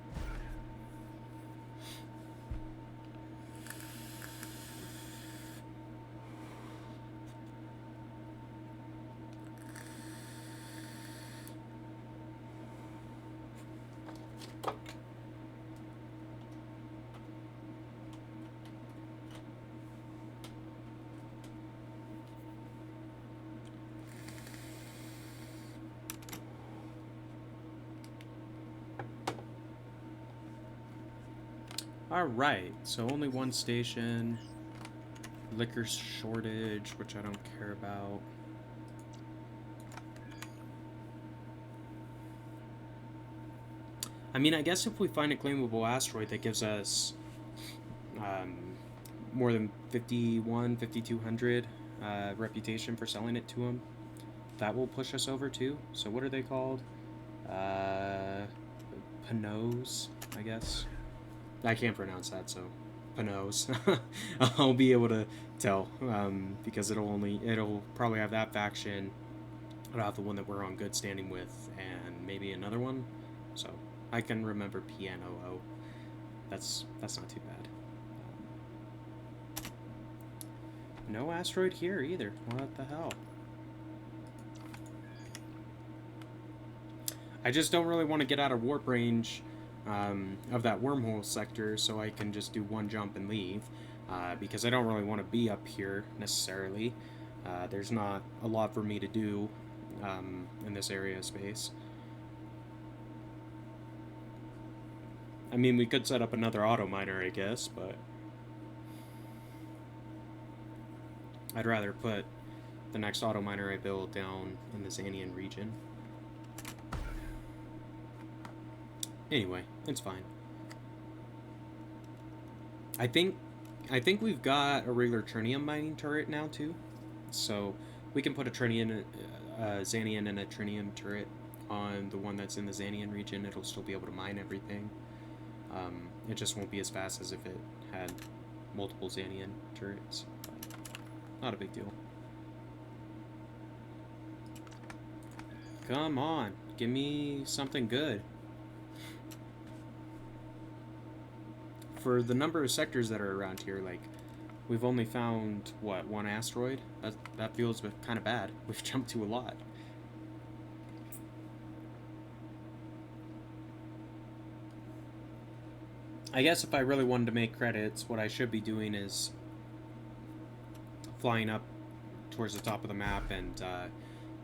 Alright, so only one station. Liquor shortage, which I don't care about. I mean, I guess if we find a claimable asteroid that gives us more than 5,200 reputation for selling it to them, that will push us over too. So what are they called? Panots, I guess. I can't pronounce that, so Panots. I'll be able to tell because it'll probably have that faction. It'll have the one that we're on good standing with, and maybe another one. So I can remember PNOO. That's not too bad. No asteroid here either. What the hell? I just don't really want to get out of warp range of that wormhole sector, so I can just do one jump and leave, because I don't really want to be up here necessarily. There's not a lot for me to do in this area of space. I mean, we could set up another auto miner, I guess, but I'd rather put the next auto miner I build down in the Xanian region. Anyway, it's fine. I think we've got a regular trinium mining turret now too, so we can put a Xanian and a trinium turret on the one that's in the Xanian region. It'll still be able to mine everything. It just won't be as fast as if it had multiple Xanian turrets. But not a big deal. Come on, give me something good. For the number of sectors that are around here, like, we've only found, what, one asteroid? That feels kind of bad. We've jumped to a lot. I guess if I really wanted to make credits, what I should be doing is flying up towards the top of the map and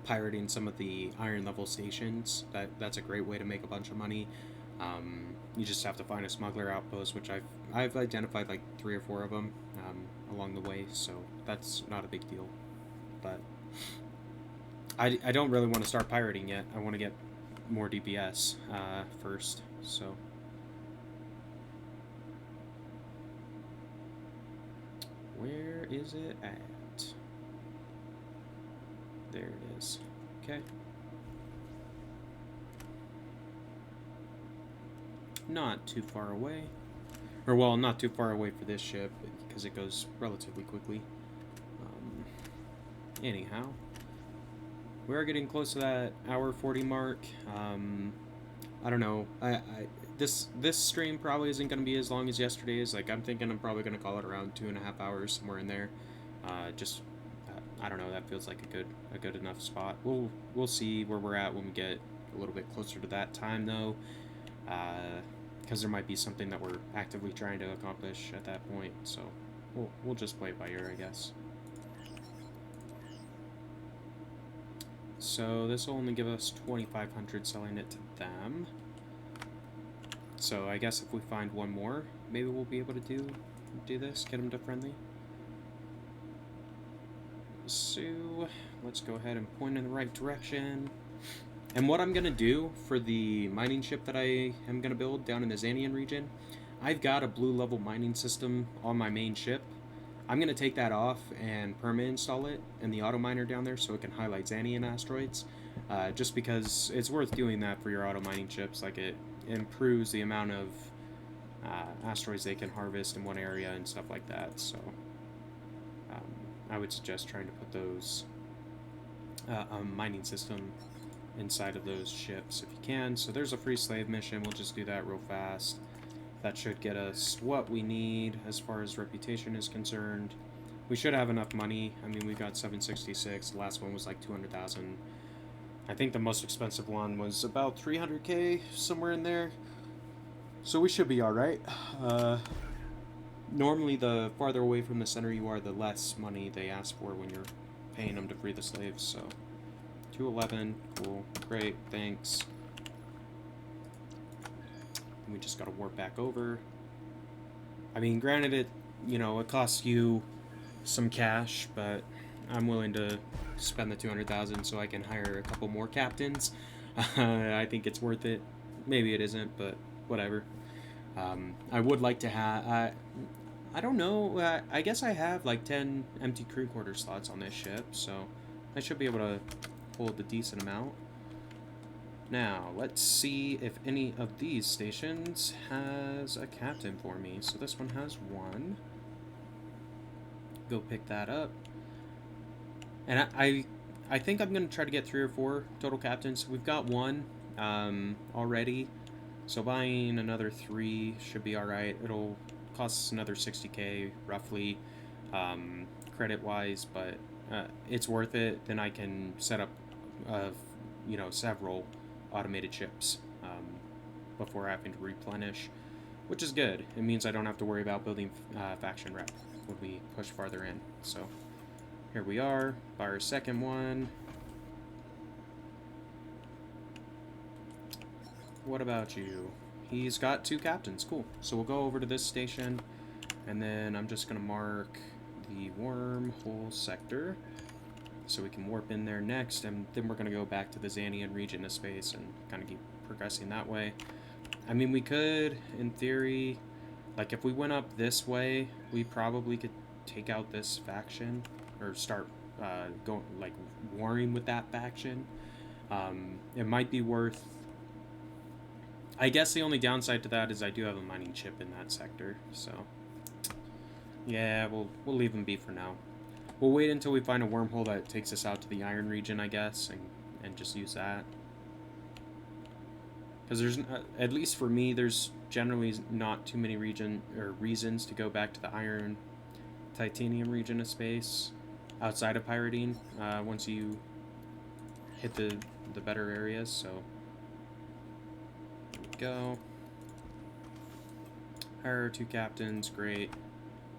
pirating some of the iron level stations. That's a great way to make a bunch of money. You just have to find a smuggler outpost, which I've identified like 3 or 4 of them along the way, so that's not a big deal. But I don't really want to start pirating yet. I want to get more DPS first, so. Where is it at? There it is. Okay. Not too far away. Or, well, not too far away for this ship, because it goes relatively quickly. Anyhow. We are getting close to that hour 40 mark. I don't know. This stream probably isn't going to be as long as yesterday's. Like, I'm thinking I'm probably going to call it around 2.5 hours, somewhere in there. Just, I don't know. That feels like a good enough spot. We'll see where we're at when we get a little bit closer to that time, though. Because there might be something that we're actively trying to accomplish at that point. So we'll just play it by ear, I guess. So this will only give us 2,500 selling it to them. So I guess if we find one more, maybe we'll be able to do this, get them to friendly. So let's go ahead and point in the right direction. And what I'm going to do for the mining ship that I am going to build down in the Xanian region, I've got a blue level mining system on my main ship. I'm going to take that off and perma install it in the auto miner down there so it can highlight Xanian asteroids. just because it's worth doing that for your auto mining chips. Like, it improves the amount of asteroids they can harvest in one area and stuff like that. So I would suggest trying to put those mining system inside of those ships if you can. So there's a free slave mission. We'll just do that real fast. That should get us what we need as far as reputation is concerned. We should have enough money. I mean, we got 766. The last one was like 200,000. I think the most expensive one was about 300k, somewhere in there. So we should be all right. Normally, the farther away from the center you are, the less money they ask for when you're paying them to free the slaves. So 211, cool, great, thanks. We just gotta warp back over. I mean, granted, it costs you some cash, but I'm willing to spend the 200,000 so I can hire a couple more captains. I think it's worth it. Maybe it isn't, but whatever. I would like to have. I don't know. I guess I have like 10 empty crew quarter slots on this ship, so I should be able to hold a decent amount. Now, let's see if any of these stations has a captain for me. So this one has one. Go pick that up. And I think I'm going to try to get 3 or 4 total captains. We've got one already. So buying another 3 should be alright. It'll cost us another 60k, roughly, credit-wise. But it's worth it. Then I can set up, several automated ships before having to replenish, which is good. It means I don't have to worry about building faction rep when we push farther in. So here we are, by our second one. What about you? He's got 2 captains, cool. So we'll go over to this station, and then I'm just gonna mark the wormhole sector so we can warp in there next, and then we're going to go back to the Xanian region of space and kind of keep progressing that way. I mean, we could, in theory, like if we went up this way, we probably could take out this faction, or start going, like, warring with that faction. It might be worth... I guess the only downside to that is I do have a mining chip in that sector, so... yeah, we'll leave them be for now. We'll wait until we find a wormhole that takes us out to the Iron region, I guess, and just use that. Because there's, at least for me, there's generally not too many reasons to go back to the Iron Titanium region of space outside of pirating once you hit the better areas. So there we go. Hire 2 captains, great.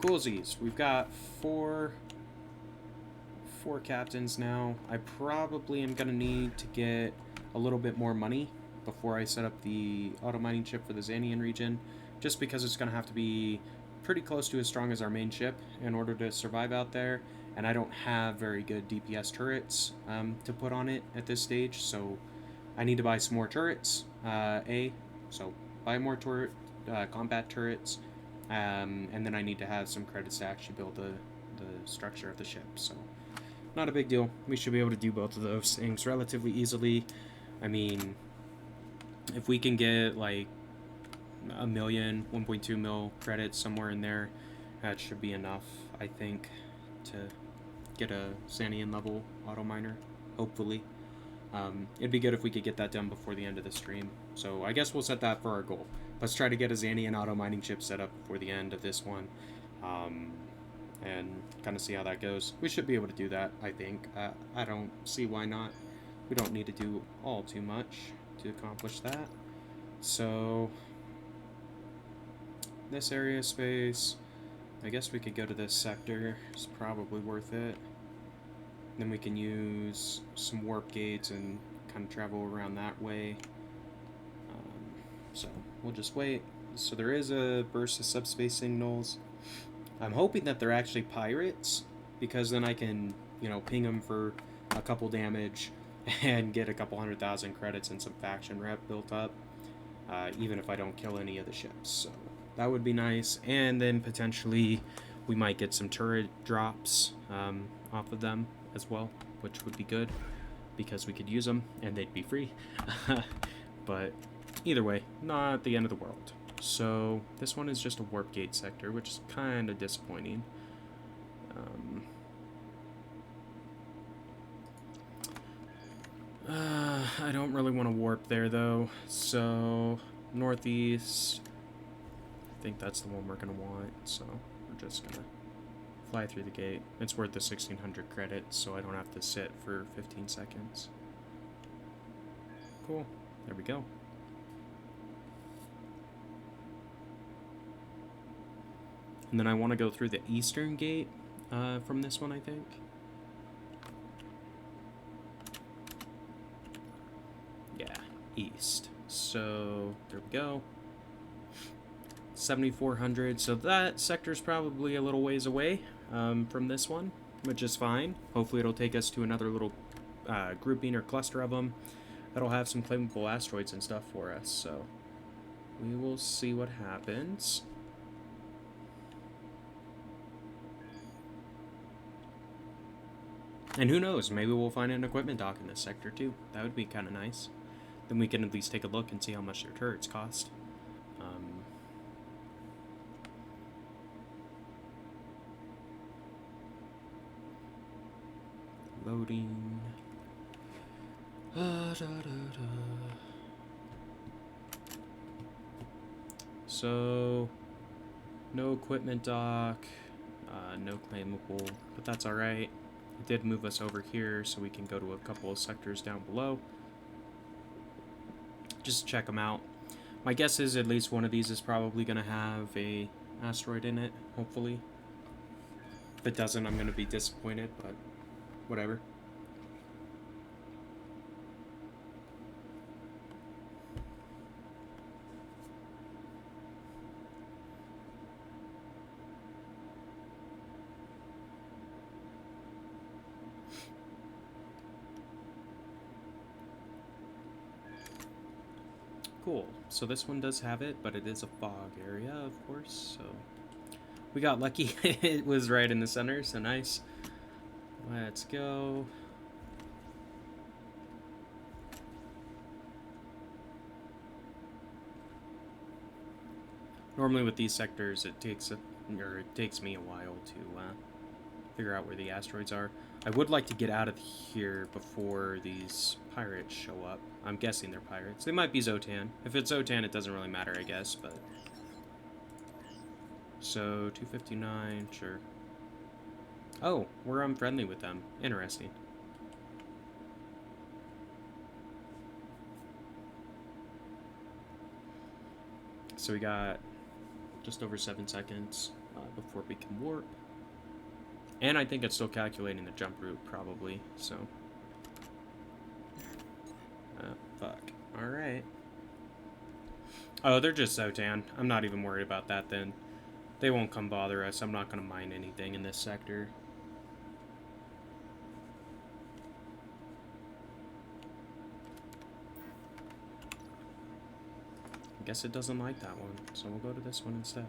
Coolsies, we've got 4 captains now. I probably am gonna need to get a little bit more money before I set up the auto mining chip for the Xanian region, just because it's gonna have to be pretty close to as strong as our main ship in order to survive out there, and I don't have very good DPS turrets to put on it at this stage, so I need to buy some more turrets. So buy more combat turrets, and then I need to have some credits to actually build the structure of the ship. So not a big deal. We should be able to do both of those things relatively easily. I mean, if we can get like 1 million, 1.2 mil credits somewhere in there, that should be enough, I think, to get a Xanian level auto miner, hopefully. It'd be good if we could get that done before the end of the stream. So I guess we'll set that for our goal. Let's try to get a Xanian auto mining chip set up before the end of this one. And kind of see how that goes. We should be able to do that, I think. I don't see why not. We don't need to do all too much to accomplish that. So, this area of space, I guess we could go to this sector. It's probably worth it. Then we can use some warp gates and kind of travel around that way. So, we'll just wait. So there is a burst of subspace signals. I'm hoping that they're actually pirates, because then I can, ping them for a couple damage and get a couple 100,000 credits and some faction rep built up, even if I don't kill any of the ships. So that would be nice. And then potentially we might get some turret drops off of them as well, which would be good, because we could use them and they'd be free. But either way, not the end of the world. So this one is just a warp gate sector, which is kind of disappointing. I don't really want to warp there though, so northeast, I think that's the one we're going to want, so we're just going to fly through the gate. It's worth the 1600 credits, so I don't have to sit for 15 seconds. Cool, there we go. And then I want to go through the eastern gate from this one, I think. Yeah, east. So there we go. 7,400. So that sector's probably a little ways away from this one, which is fine. Hopefully it'll take us to another little grouping or cluster of them that'll have some claimable asteroids and stuff for us. So we will see what happens. And who knows, maybe we'll find an equipment dock in this sector too. That would be kind of nice. Then we can at least take a look and see how much their turrets cost. Loading. So, no equipment dock, no claimable, but that's alright. It did move us over here so we can go to a couple of sectors down below. Just check them out. My guess is at least one of these is probably going to have a asteroid in it, hopefully. If it doesn't, I'm going to be disappointed, but whatever. Cool. So this one does have it, but it is a fog area, of course, so we got lucky. It was right in the center, so nice. Let's go. Normally with these sectors, it takes me a while to figure out where the asteroids are. I would like to get out of here before these pirates show up. I'm guessing they're pirates. They might be Zotan. If it's Zotan, it doesn't really matter, I guess, but... So, 259, sure. Oh, we're unfriendly with them. Interesting. So we got just over 7 seconds before we can warp. And I think it's still calculating the jump route, probably, so... fuck. Alright. Oh, they're just Zotan. I'm not even worried about that, then. They won't come bother us. I'm not going to mine anything in this sector. I guess it doesn't like that one, so we'll go to this one instead.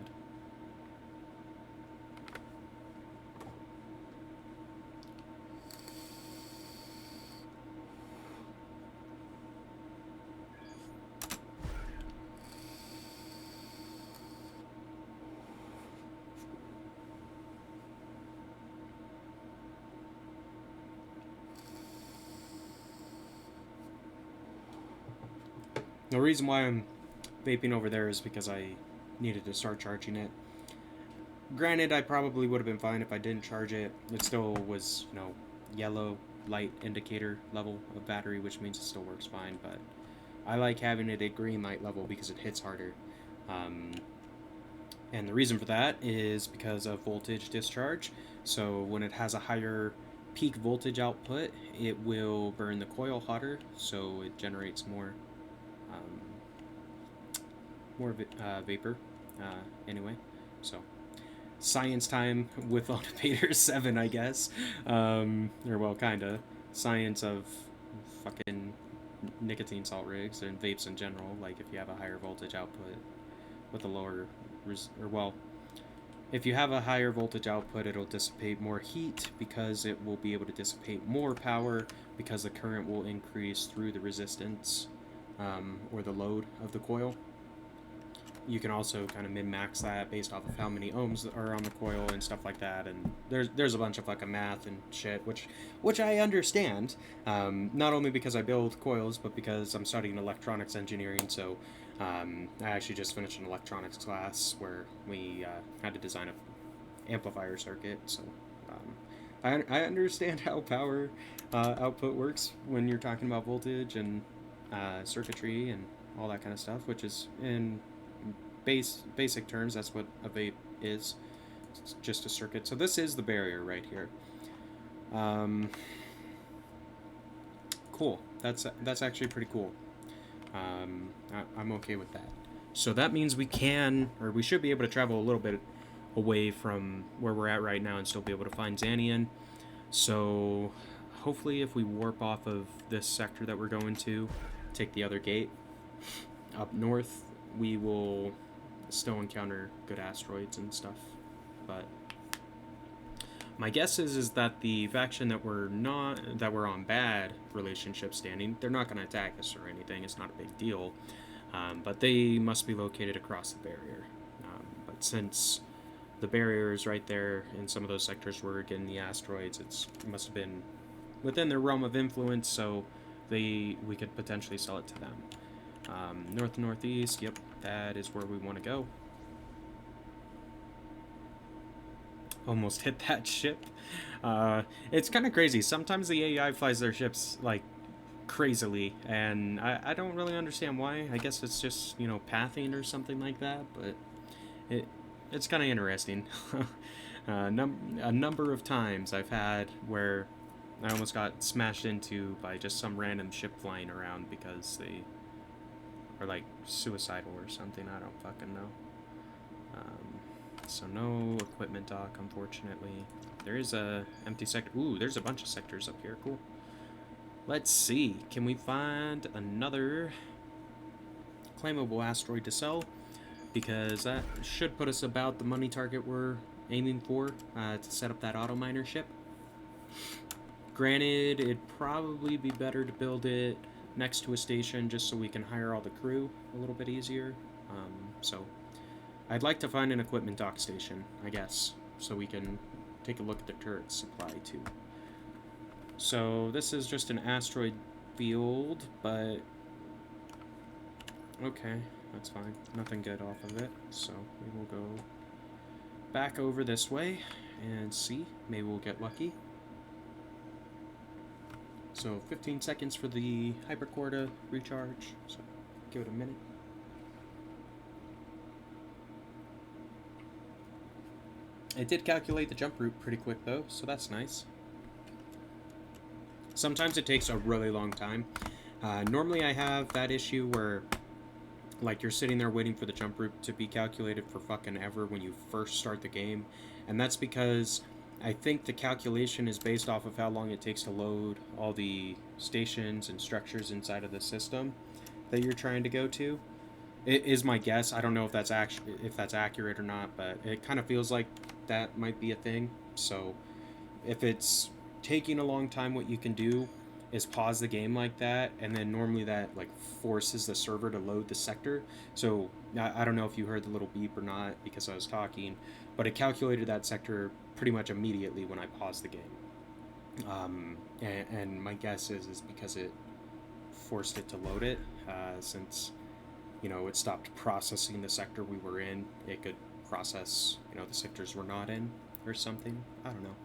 The reason why I'm vaping over there is because I needed to start charging it. Granted, I probably would have been fine if I didn't charge it. It still was, you know, yellow light indicator level of battery, which means it still works fine, but I like having it at green light level because it hits harder. And the reason for that is because of voltage discharge. So when it has a higher peak voltage output, it will burn the coil hotter, so it generates more vapor. Anyway, so science time with Autopater 7, I guess. Or well, kinda science of fucking nicotine salt rigs and vapes in general. Like if you have a higher voltage output with a lower if you have a higher voltage output, it'll dissipate more heat because it will be able to dissipate more power because the current will increase through the resistance or the load of the coil. You can also kind of min-max that based off of how many ohms are on the coil and stuff like that. And there's a bunch of fucking math and shit, which I understand. Not only because I build coils, but because I'm studying electronics engineering. So I actually just finished an electronics class where we had to design a amplifier circuit. So I understand how power output works when you're talking about voltage and circuitry and all that kind of stuff, which is in basic terms, that's what a vape is. It's just a circuit. So this is the barrier right here. Cool. That's actually pretty cool. I'm okay with that. So that means we should be able to travel a little bit away from where we're at right now and still be able to find Xanian. So hopefully if we warp off of this sector that we're going to, take the other gate up north, we will still encounter good asteroids and stuff. But my guess is that the faction that we're on bad relationship standing, they're not going to attack us or anything. It's not a big deal. But they must be located across the barrier. But since the barrier is right there in some of those sectors where we're getting the asteroids, it must have been within their realm of influence, so we could potentially sell it to them. Northeast, yep, that is where we want to go. Almost hit that ship. It's kind of crazy. Sometimes the AI flies their ships, like, crazily, and I don't really understand why. I guess it's just, pathing or something like that, but it's kind of interesting. A number of times I've had where I almost got smashed into by just some random ship flying around because they are like suicidal or something. I don't fucking know. So no equipment dock, unfortunately. There is a empty sector. Ooh, there's a bunch of sectors up here. Cool. Let's see. Can we find another claimable asteroid to sell? Because that should put us about the money target we're aiming for to set up that auto miner ship. Granted, it'd probably be better to build it next to a station just so we can hire all the crew a little bit easier. So I'd like to find an equipment dock station, I guess, so we can take a look at the turret supply too. So this is just an asteroid field, but okay, that's fine. Nothing good off of it, so we will go back over this way and see. Maybe we'll get lucky. So 15 seconds for the hypercore to recharge, so give it a minute. It did calculate the jump route pretty quick though, so that's nice. Sometimes it takes a really long time. Normally I have that issue where like you're sitting there waiting for the jump route to be calculated for fucking ever when you first start the game, and that's because I think the calculation is based off of how long it takes to load all the stations and structures inside of the system that you're trying to go to. It is my guess. I don't know if that's accurate or not, but it kind of feels like that might be a thing. So if it's taking a long time, what you can do is pause the game like that, and then normally that like forces the server to load the sector. So I don't know if you heard the little beep or not because I was talking, but it calculated that sector pretty much immediately when I paused the game. And my guess is because it forced it to load it, since it stopped processing the sector we were in, it could process the sectors we're not in or something. I don't know.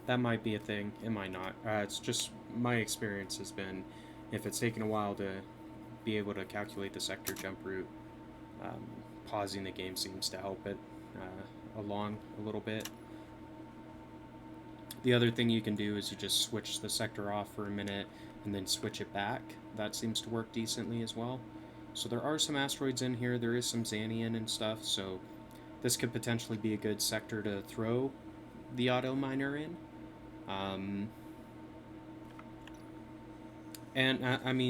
That might be a thing. It might not. It's just my experience has been, if it's taken a while to be able to calculate the sector jump route, pausing the game seems to help it along a little bit. The other thing you can do is you just switch the sector off for a minute and then switch it back. That seems to work decently as well. So there are some asteroids in here. There is some Xanian and stuff, so this could potentially be a good sector to throw the auto miner in.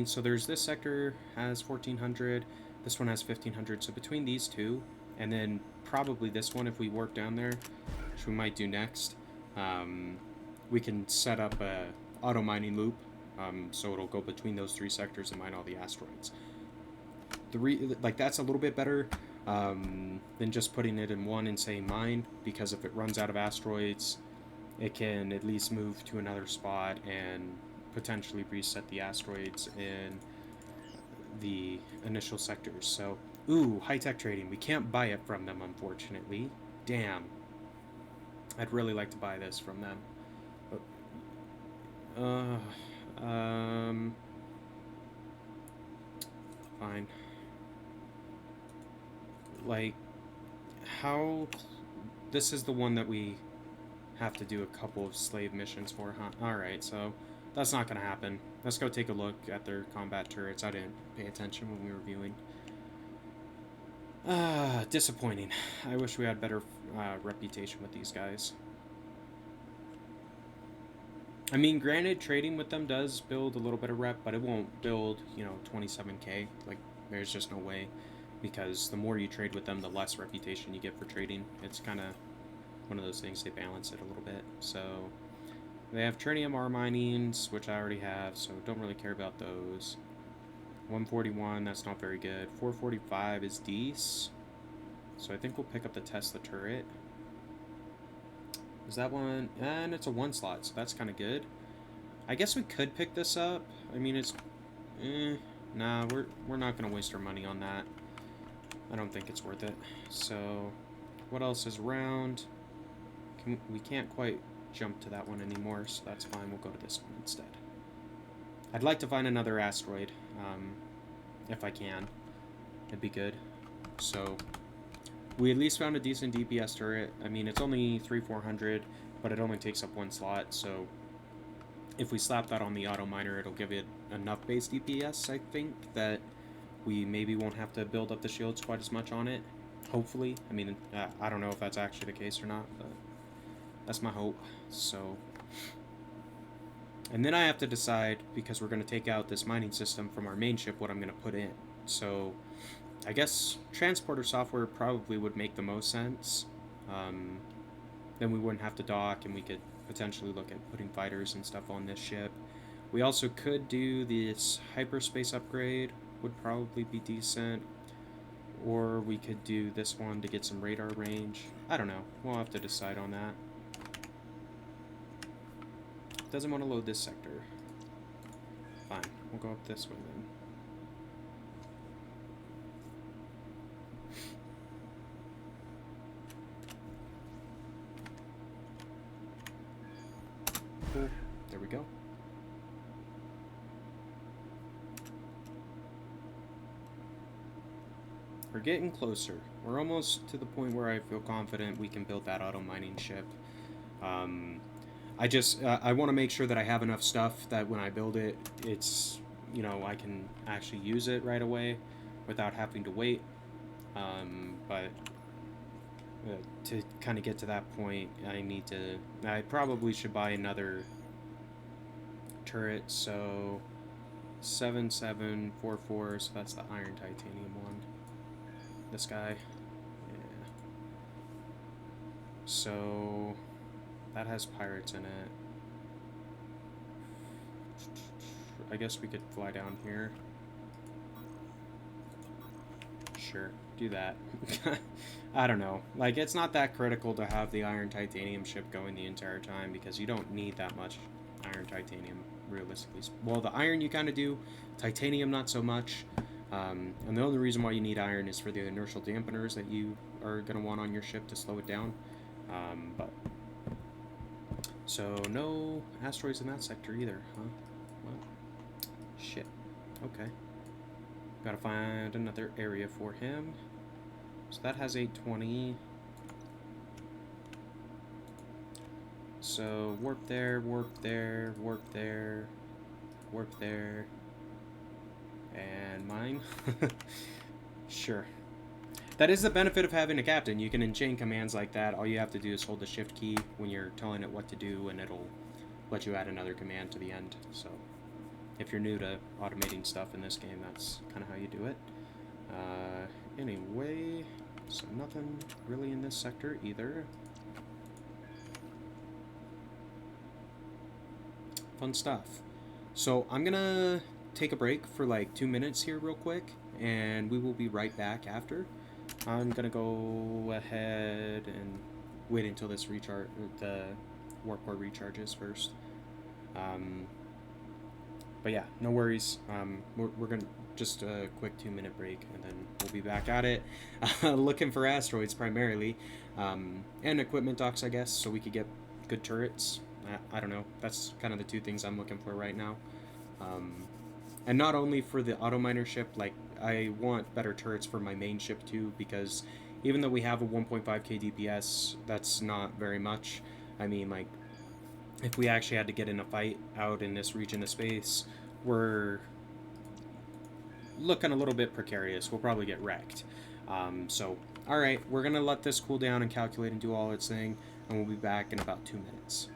So there's this sector has 1400, this one has 1500, so between these two, and then probably this one if we warp down there, which we might do next, we can set up a auto mining loop, so it'll go between those 3 sectors and mine all the asteroids. Like that's a little bit better than just putting it in one and saying mine, because if it runs out of asteroids, it can at least move to another spot and potentially reset the asteroids in the initial sectors. So, ooh, high-tech trading. We can't buy it from them, unfortunately. Damn. I'd really like to buy this from them. Fine. Like, how... This is the one that we have to do a couple of slave missions for, huh? Alright, so that's not gonna happen. Let's go take a look at their combat turrets. I didn't pay attention when we were viewing. Disappointing. I wish we had better reputation with these guys. I mean, granted, trading with them does build a little bit of rep, but it won't build, 27k. Like, there's just no way. Because the more you trade with them, the less reputation you get for trading. It's kind of one of those things, they balance it a little bit. So, they have tritium ore minings, which I already have, so don't really care about those. 141, that's not very good. 445 is decent. So I think we'll pick up the Tesla turret. Is that one? And it's a 1 slot, so that's kind of good. I guess we could pick this up. I mean, it's... nah, we're not going to waste our money on that. I don't think it's worth it. So, what else is around? We can't quite jump to that one anymore, so that's fine. We'll go to this one instead. I'd like to find another asteroid, if I can. It'd be good. So, we at least found a decent DPS turret. I mean, it's only 300-400, but it only takes up 1 slot, so if we slap that on the auto miner, it'll give it enough base DPS, I think, that we maybe won't have to build up the shields quite as much on it. Hopefully. I mean, I don't know if that's actually the case or not, but that's my hope. So, and then I have to decide, because we're going to take out this mining system from our main ship, what I'm going to put in. So, I guess transporter software probably would make the most sense. Then we wouldn't have to dock, and we could potentially look at putting fighters and stuff on this ship. We also could do this hyperspace upgrade, would probably be decent. Or we could do this one to get some radar range. I don't know. We'll have to decide on that. Doesn't want to load this sector. Fine. We'll go up this way then. Cool. There we go. We're getting closer. We're almost to the point where I feel confident we can build that auto mining ship. I want to make sure that I have enough stuff that when I build it, it's, I can actually use it right away without having to wait. But to kind of get to that point, I probably should buy another turret. So 7744, so that's the iron titanium one. This guy. Yeah. So that has pirates in it. I guess we could fly down here. Sure, do that. I don't know. Like, it's not that critical to have the iron titanium ship going the entire time, because you don't need that much iron titanium, realistically. Well, the iron you kind of do, titanium not so much. And the only reason why you need iron is for the inertial dampeners that you are going to want on your ship to slow it down. So, no asteroids in that sector either, huh? Well, shit. Okay. Gotta find another area for him. So that has 820. So, warp there, warp there, warp there, warp there. And mine. Sure. That is the benefit of having a captain. You can enchain commands like that. All you have to do is hold the shift key when you're telling it what to do, and it'll let you add another command to the end. So, if you're new to automating stuff in this game, that's kind of how you do it. Anyway, so nothing really in this sector either. fun stuff. So I'm gonna take a break for like 2 minutes here real quick, and we will be right back after. I'm gonna go ahead and wait until the warp core recharges first. But yeah, no worries. We're gonna just a quick 2 minute break, and then we'll be back at it, looking for asteroids primarily, and equipment docks, I guess, so we could get good turrets. I don't know. That's kind of the two things I'm looking for right now. And not only for the auto miner ship, like I want better turrets for my main ship too, because even though we have a 1.5k DPS, that's not very much. I mean, like, if we actually had to get in a fight out in this region of space, we're looking a little bit precarious. We'll probably get wrecked. So, alright, we're going to let this cool down and calculate and do all its thing, and we'll be back in about 2 minutes.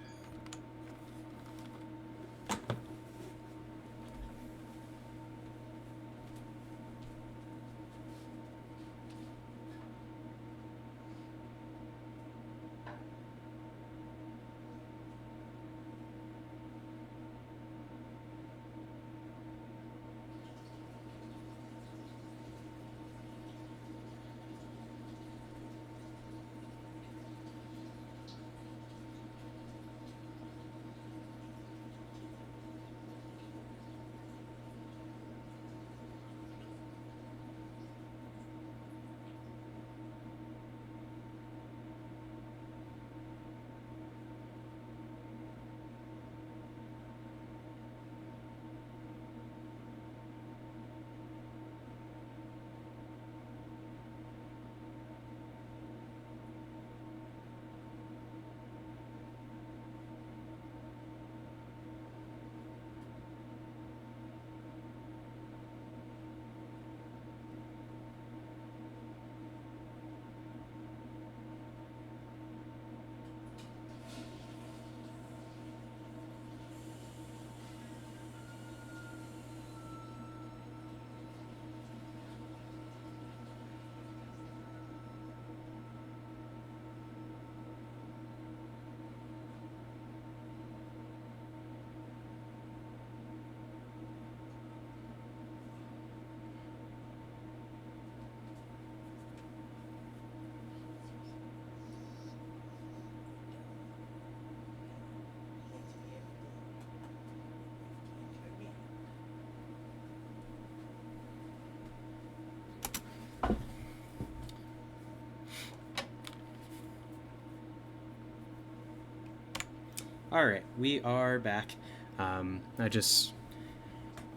Alright, we are back. I just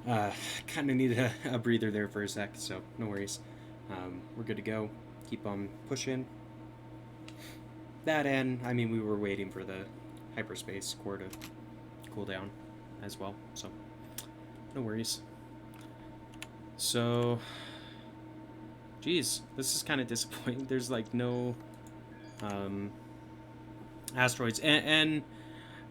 kind of needed a breather there for a sec, so no worries. We're good to go. Keep on pushing. That end, I mean, we were waiting for the hyperspace core to cool down as well, so no worries. So, geez, this is kind of disappointing. There's like no asteroids, and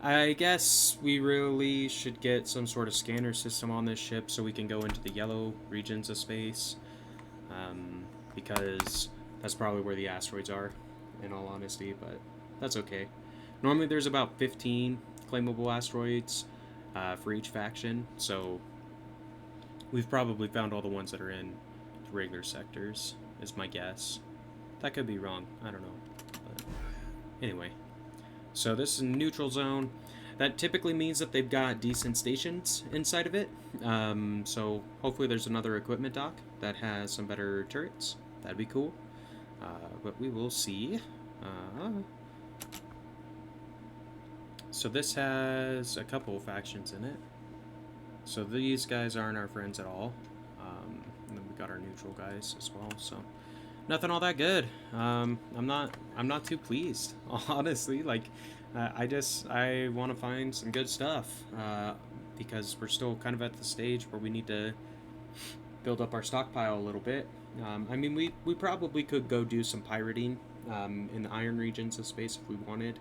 I guess we really should get some sort of scanner system on this ship so we can go into the yellow regions of space, because that's probably where the asteroids are, in all honesty, but that's okay. Normally there's about 15 claimable asteroids for each faction, so we've probably found all the ones that are in the regular sectors, is my guess. That could be wrong, I don't know. But anyway. So this is a neutral zone. That typically means that they've got decent stations inside of it. So hopefully there's another equipment dock that has some better turrets. That'd be cool. But we will see. So this has a couple of factions in it. So these guys aren't our friends at all. And then we got our neutral guys as well. So nothing all that good. I'm not too pleased, honestly. Like, I want to find some good stuff, because we're still kind of at the stage where we need to build up our stockpile a little bit. I mean, we probably could go do some pirating in the iron regions of space if we wanted.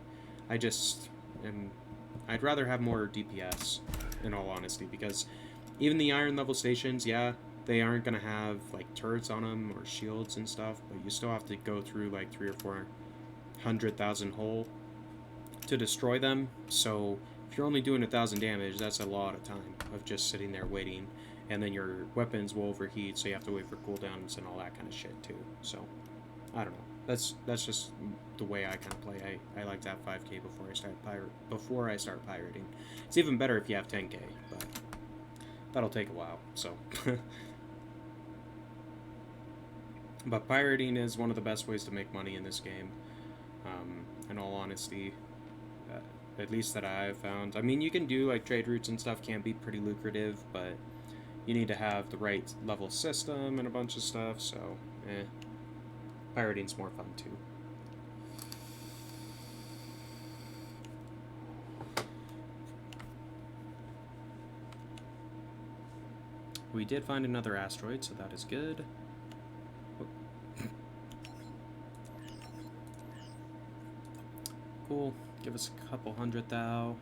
I'd rather have more DPS, in all honesty, because even the iron level stations, yeah, they aren't going to have like turrets on them or shields and stuff, but you still have to go through like 300,000 or 400,000 hull to destroy them. So If you're only doing 1,000 damage, that's a lot of time of just sitting there waiting. And then your weapons will overheat, so you have to wait for cooldowns and all that kind of shit too. So, I don't know. That's just the way I kind of play. I like to have 5k before I start pirating. It's even better if you have 10k, but that'll take a while. So, but pirating is one of the best ways to make money in this game. In all honesty, at least that I've found. I mean, you can do like trade routes and stuff, can be pretty lucrative, but you need to have the right level system and a bunch of stuff. So, pirating's more fun too. We did find another asteroid, so that is good. Cool. Give us a couple hundred thou.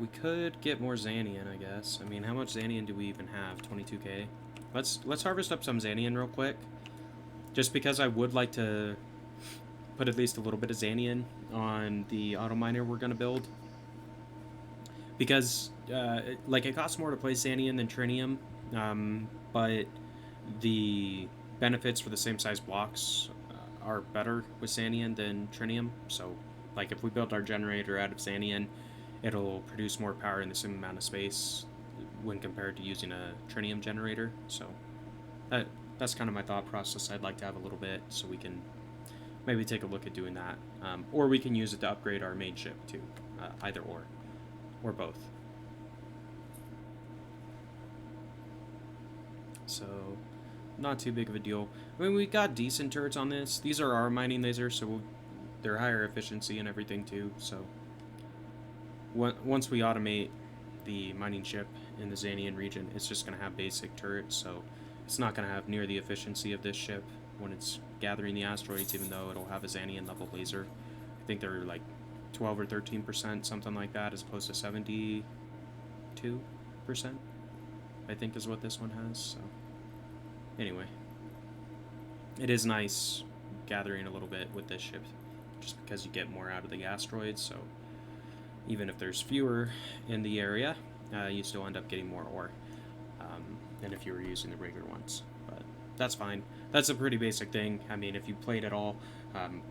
We could get more Xanian, I guess. I mean, how much Xanian do we even have? 22k. Let's harvest up some Xanian real quick. Just because I would like to put at least a little bit of Xanian on the auto miner we're gonna build. Because like it costs more to place Xanian than Trinium, but the benefits for the same size blocks are better with Xanian than Trinium. So, like if we build our generator out of Xanian, it'll produce more power in the same amount of space when compared to using a Trinium generator. So, that's kind of my thought process. I'd like to have a little bit, so we can maybe take a look at doing that, or we can use it to upgrade our main ship too. Either or both. So, not too big of a deal. I mean, we got decent turrets on this. These are our mining lasers, so they're higher efficiency and everything too. So, once we automate the mining ship in the Xanian region, it's just going to have basic turrets, so it's not going to have near the efficiency of this ship when it's gathering the asteroids, even though it'll have a Xanian level laser. I think they're like 12 or 13%, something like that, as opposed to 72%, I think is what this one has. So, anyway, it is nice gathering a little bit with this ship, just because you get more out of the asteroids, so even if there's fewer in the area, you still end up getting more ore than if you were using the regular ones. But that's fine. That's a pretty basic thing. I mean, if you played at all,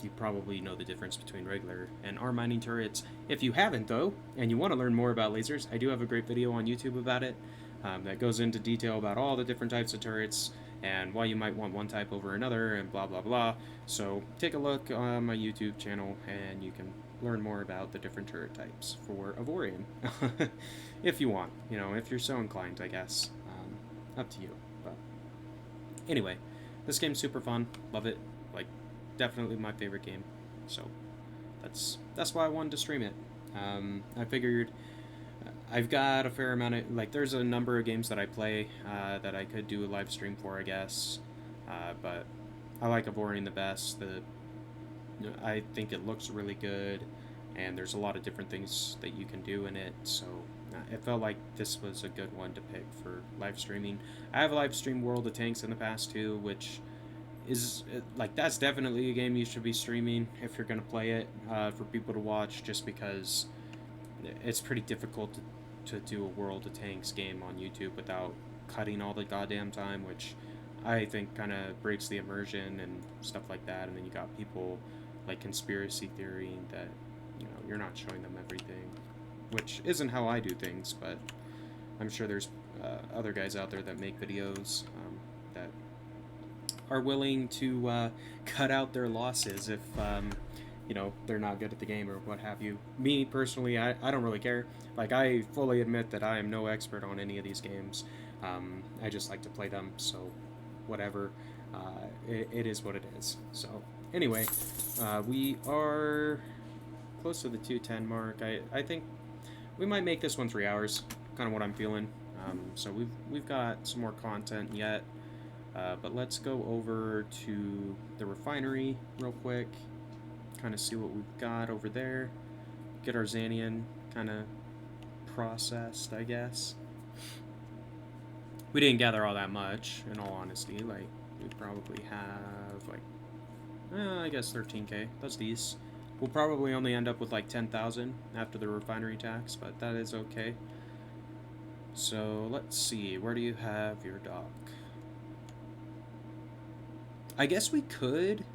you probably know the difference between regular and our mining turrets. If you haven't, though, and you want to learn more about lasers, I do have a great video on YouTube about it that goes into detail about all the different types of turrets and why you might want one type over another and blah, blah, blah. So take a look on my YouTube channel and you can learn more about the different turret types for Avorion. If you want, you know, if you're so inclined, I guess. Up to you. But anyway, this game's super fun. Love it. Like, definitely my favorite game. So that's why I wanted to stream it. I figured I've got a fair amount of, like, there's a number of games that I play that I could do a live stream for, I guess. But I like Avorion the best. I think it looks really good, and there's a lot of different things that you can do in it, so it felt like this was a good one to pick for live streaming. I have live streamed World of Tanks in the past too, which is, like, that's definitely a game you should be streaming if you're going to play it for people to watch, just because it's pretty difficult to do a World of Tanks game on YouTube without cutting all the goddamn time, which I think kind of breaks the immersion and stuff like that. And then you got people like conspiracy theorying that, you know, you're not showing them everything, which isn't how I do things, but I'm sure there's other guys out there that make videos that are willing to cut out their losses if, you know, they're not good at the game or what have you. Me, personally, I don't really care. Like, I fully admit that I am no expert on any of these games. I just like to play them, so whatever. It is what it is. So, anyway, we are close to the 2:10 mark. I think we might make this one 3 hours, kind of what I'm feeling. So we've got some more content yet, but let's go over to the refinery real quick, kind of see what we've got over there, get our Xanian kind of processed, I guess. We didn't gather all that much, in all honesty. Like, we probably have, like, I guess 13k. That's decent. We'll probably only end up with like 10,000 after the refinery tax, but that is okay. So let's see, where do you have your dock? I guess we could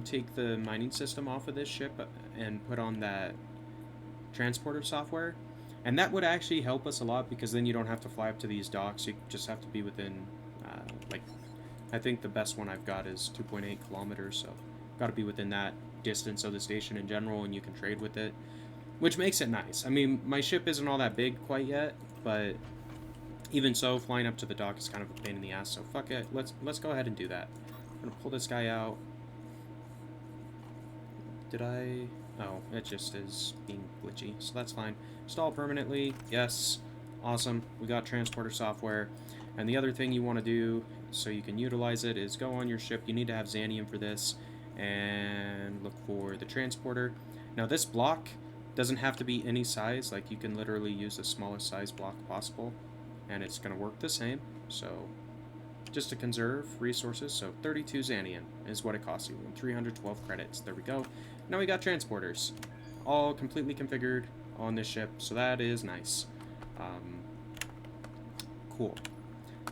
take the mining system off of this ship and put on that transporter software, and that would actually help us a lot, because then you don't have to fly up to these docks. You just have to be within like, I think the best one I've got is 2.8 kilometers, so got to be within that distance of the station in general, and you can trade with it, which makes it nice. I mean, my ship isn't all that big quite yet, but even so, flying up to the dock is kind of a pain in the ass, so fuck it, let's go ahead and do that. I'm gonna pull this guy out. Did I? Oh, it just is being glitchy, so that's fine. Install permanently, yes, awesome. We got transporter software, and the other thing you want to do so you can utilize it is go on your ship. You need to have Xanium for this, and look for the transporter. Now this block doesn't have to be any size, like you can literally use the smallest size block possible, and it's going to work the same, so just to conserve resources. So 32 Xanium is what it costs you, and 312 credits. There we go. Now we got transporters, all completely configured on this ship, so that is nice. Cool.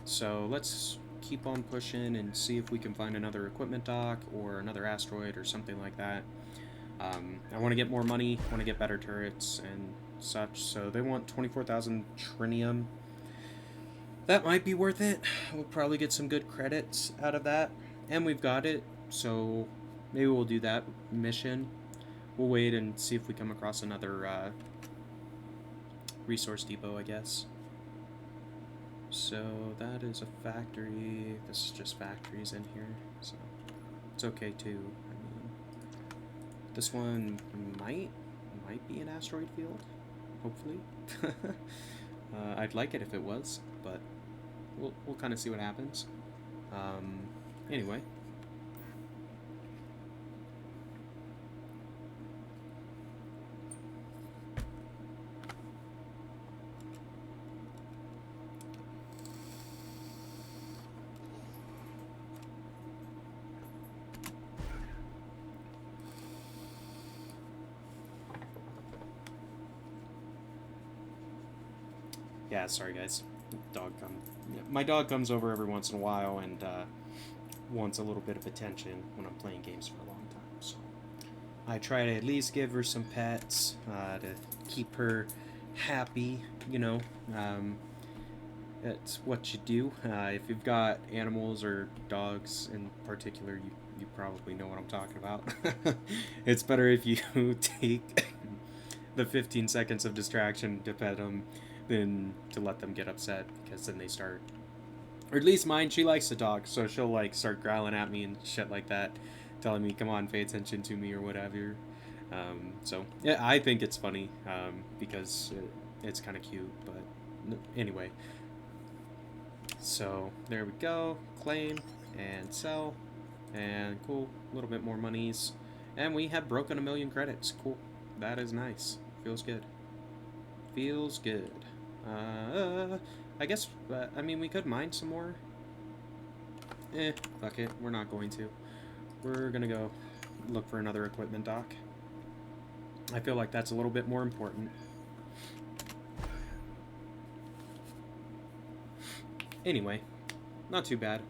So let's keep on pushing and see if we can find another equipment dock or another asteroid or something like that. I want to get more money, I want to get better turrets and such, so they want 24,000 trinium. That might be worth it. We'll probably get some good credits out of that, and we've got it, so maybe we'll do that mission. We'll wait and see if we come across another resource depot, I guess. So that is a factory. This is just factories in here, so it's okay too. I mean, this one might be an asteroid field, hopefully. I'd like it if it was, but we'll kind of see what happens. Anyway. Yeah, sorry guys. My dog comes over every once in a while and wants a little bit of attention when I'm playing games for a long time. So I try to at least give her some pets to keep her happy. You know, that's what you do. If you've got animals or dogs in particular, you probably know what I'm talking about. It's better if you take the 15 seconds of distraction to pet them than to let them get upset, because then they start, or at least mine, she likes to talk, so she'll like start growling at me and shit like that, telling me, come on, pay attention to me or whatever. So yeah, I think it's funny, because it's kind of cute, but anyway. So there we go, claim and sell, and cool, a little bit more monies, and we have broken 1,000,000 credits. Cool, that is nice, feels good. Feels good. I guess, I mean, we could mine some more. Fuck it, we're not going to. We're gonna go look for another equipment dock. I feel like that's a little bit more important. Anyway, not too bad.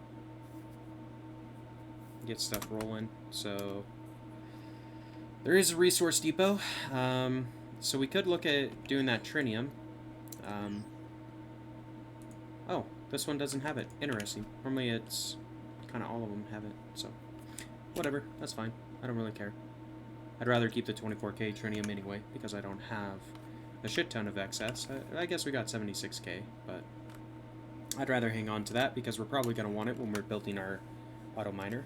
Get stuff rolling. So, there is a resource depot. So we could look at doing that trinium. Oh, this one doesn't have it. Interesting. Normally it's kind of all of them have it, so whatever, that's fine. I don't really care. I'd rather keep the 24k trinium anyway, because I don't have a shit ton of excess. I guess we got 76k, but I'd rather hang on to that because we're probably going to want it when we're building our auto miner.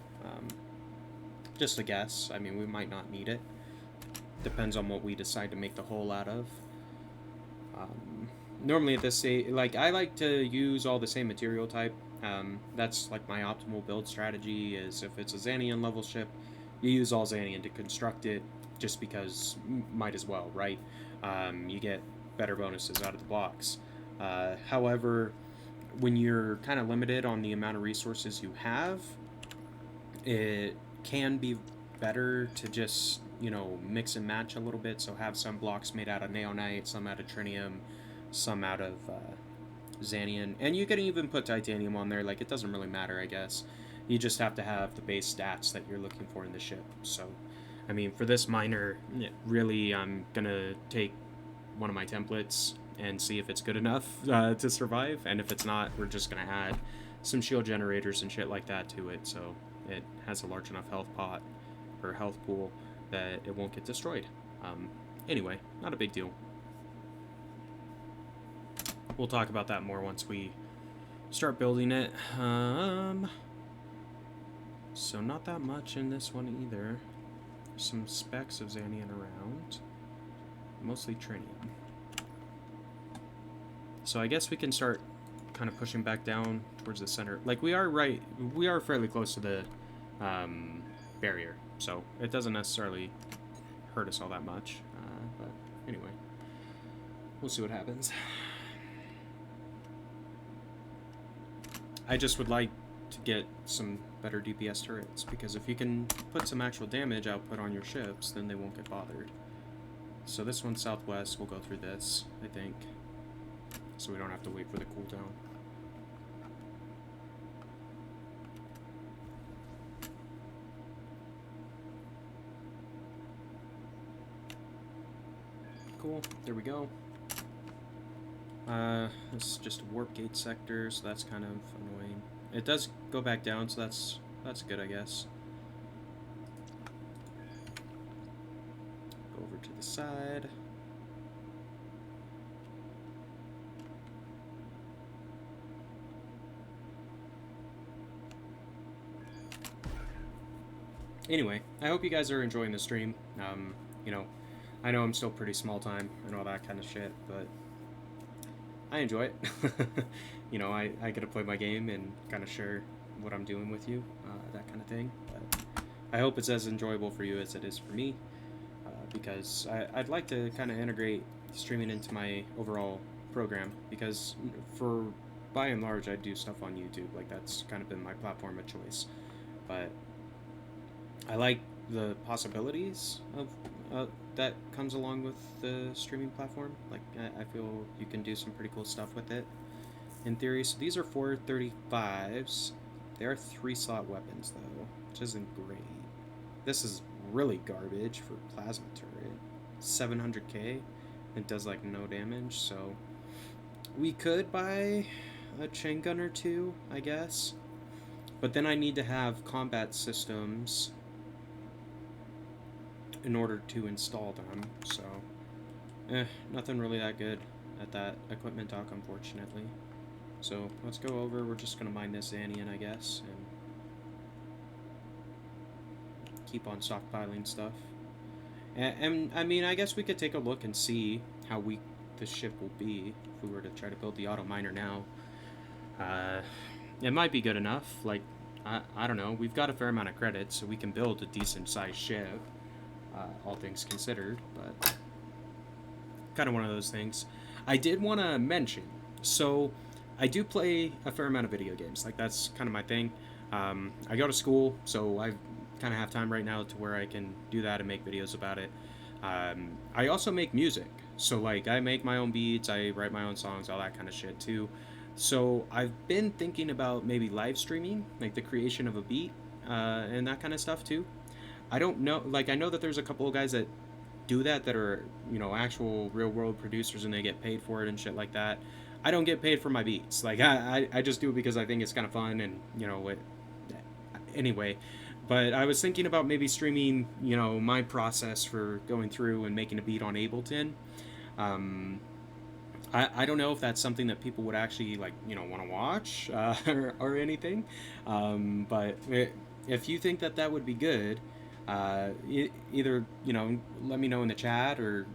Just a guess. I mean, we might not need it. Depends on what we decide to make the hole out of. Normally at this stage, like, I like to use all the same material type. That's like my optimal build strategy, is if it's a Xanian level ship, you use all Xanian to construct it, just because might as well, right? You get better bonuses out of the blocks. However, when you're kind of limited on the amount of resources you have, it can be better to just you know, mix and match a little bit. So have some blocks made out of naonite, some out of trinium, some out of xanium, and you can even put titanium on there. Like, it doesn't really matter, I guess. You just have to have the base stats that you're looking for in the ship. So, I mean, for this miner, really, I'm gonna take one of my templates and see if it's good enough to survive, and if it's not, we're just gonna add some shield generators and shit like that to it, so it has a large enough health pot or health pool that it won't get destroyed. Anyway, not a big deal. We'll talk about that more once we start building it. So not that much in this one either. Some specks of xanium around, mostly trinium. So I guess we can start kind of pushing back down towards the center. Like, we are fairly close to the barrier, so it doesn't necessarily hurt us all that much. But anyway, we'll see what happens. I just would like to get some better DPS turrets, because if you can put some actual damage output on your ships, then they won't get bothered. So this one's southwest. We'll go through this, I think, so we don't have to wait for the cooldown. Cool, there we go. This is just a warp gate sector, so that's kind of annoying. It does go back down, so that's good, I guess. Go over to the side. Anyway, I hope you guys are enjoying the stream. You know, I know I'm still pretty small time and all that kind of shit, but I enjoy it. You know, I get to play my game and kind of share what I'm doing with you, that kind of thing. But I hope it's as enjoyable for you as it is for me, because I'd like to kind of integrate streaming into my overall program, because by and large, I do stuff on YouTube. Like, that's kind of been my platform of choice. But I like the possibilities of that comes along with the streaming platform. Like, I feel you can do some pretty cool stuff with it, in theory. So these are 435s. They are 3-slot weapons, though, which isn't great. This is really garbage for plasma turret. 700k. It does, like, no damage, so we could buy a chain gun or two, I guess. But then I need to have combat systems in order to install them, so nothing really that good at that equipment dock, unfortunately. So let's go over. We're just gonna mine this xanium, I guess, and keep on stockpiling stuff. And I mean, I guess we could take a look and see how weak this ship will be if we were to try to build the auto miner now. It might be good enough. Like, I don't know. We've got a fair amount of credits, so we can build a decent sized ship. All things considered, but kind of one of those things. I did want to mention, so I do play a fair amount of video games. Like, that's kind of my thing. I go to school, so I kind of have time right now to where I can do that and make videos about it. I also make music, so like I make my own beats, I write my own songs, all that kind of shit too. So I've been thinking about maybe live streaming, like the creation of a beat and that kind of stuff too. I don't know, like, I know that there's a couple of guys that do that are, you know, actual real world producers, and they get paid for it and shit like that. I don't get paid for my beats. Like, I just do it because I think it's kind of fun, and, you know, anyway. But I was thinking about maybe streaming, you know, my process for going through and making a beat on Ableton. I don't know if that's something that people would actually, like, you know, want to watch or anything. But if you think that would be good, either, you know, let me know in the chat, or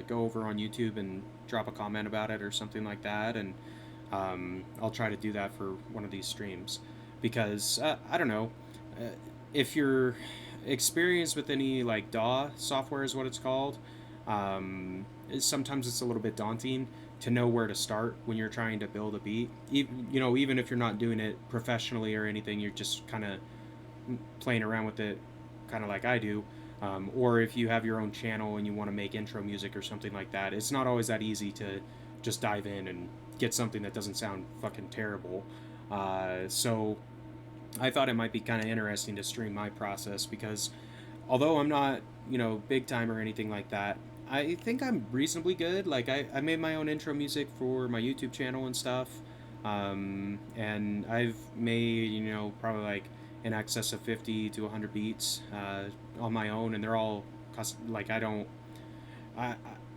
go over on YouTube and drop a comment about it or something like that, and I'll try to do that for one of these streams, because I don't know, if you're experienced with any, like, DAW software is what it's called, sometimes it's a little bit daunting to know where to start when you're trying to build a beat. Even if you're not doing it professionally or anything, you're just kind of playing around with it, kind of like I do. Or if you have your own channel and you want to make intro music or something like that, it's not always that easy to just dive in and get something that doesn't sound fucking terrible. So I thought it might be kind of interesting to stream my process because although I'm not, big time or anything like that, I think I'm reasonably good. Like, I made my own intro music for my YouTube channel and stuff. And I've made, probably like in excess of 50 to 100 beats on my own, and they're all like, I,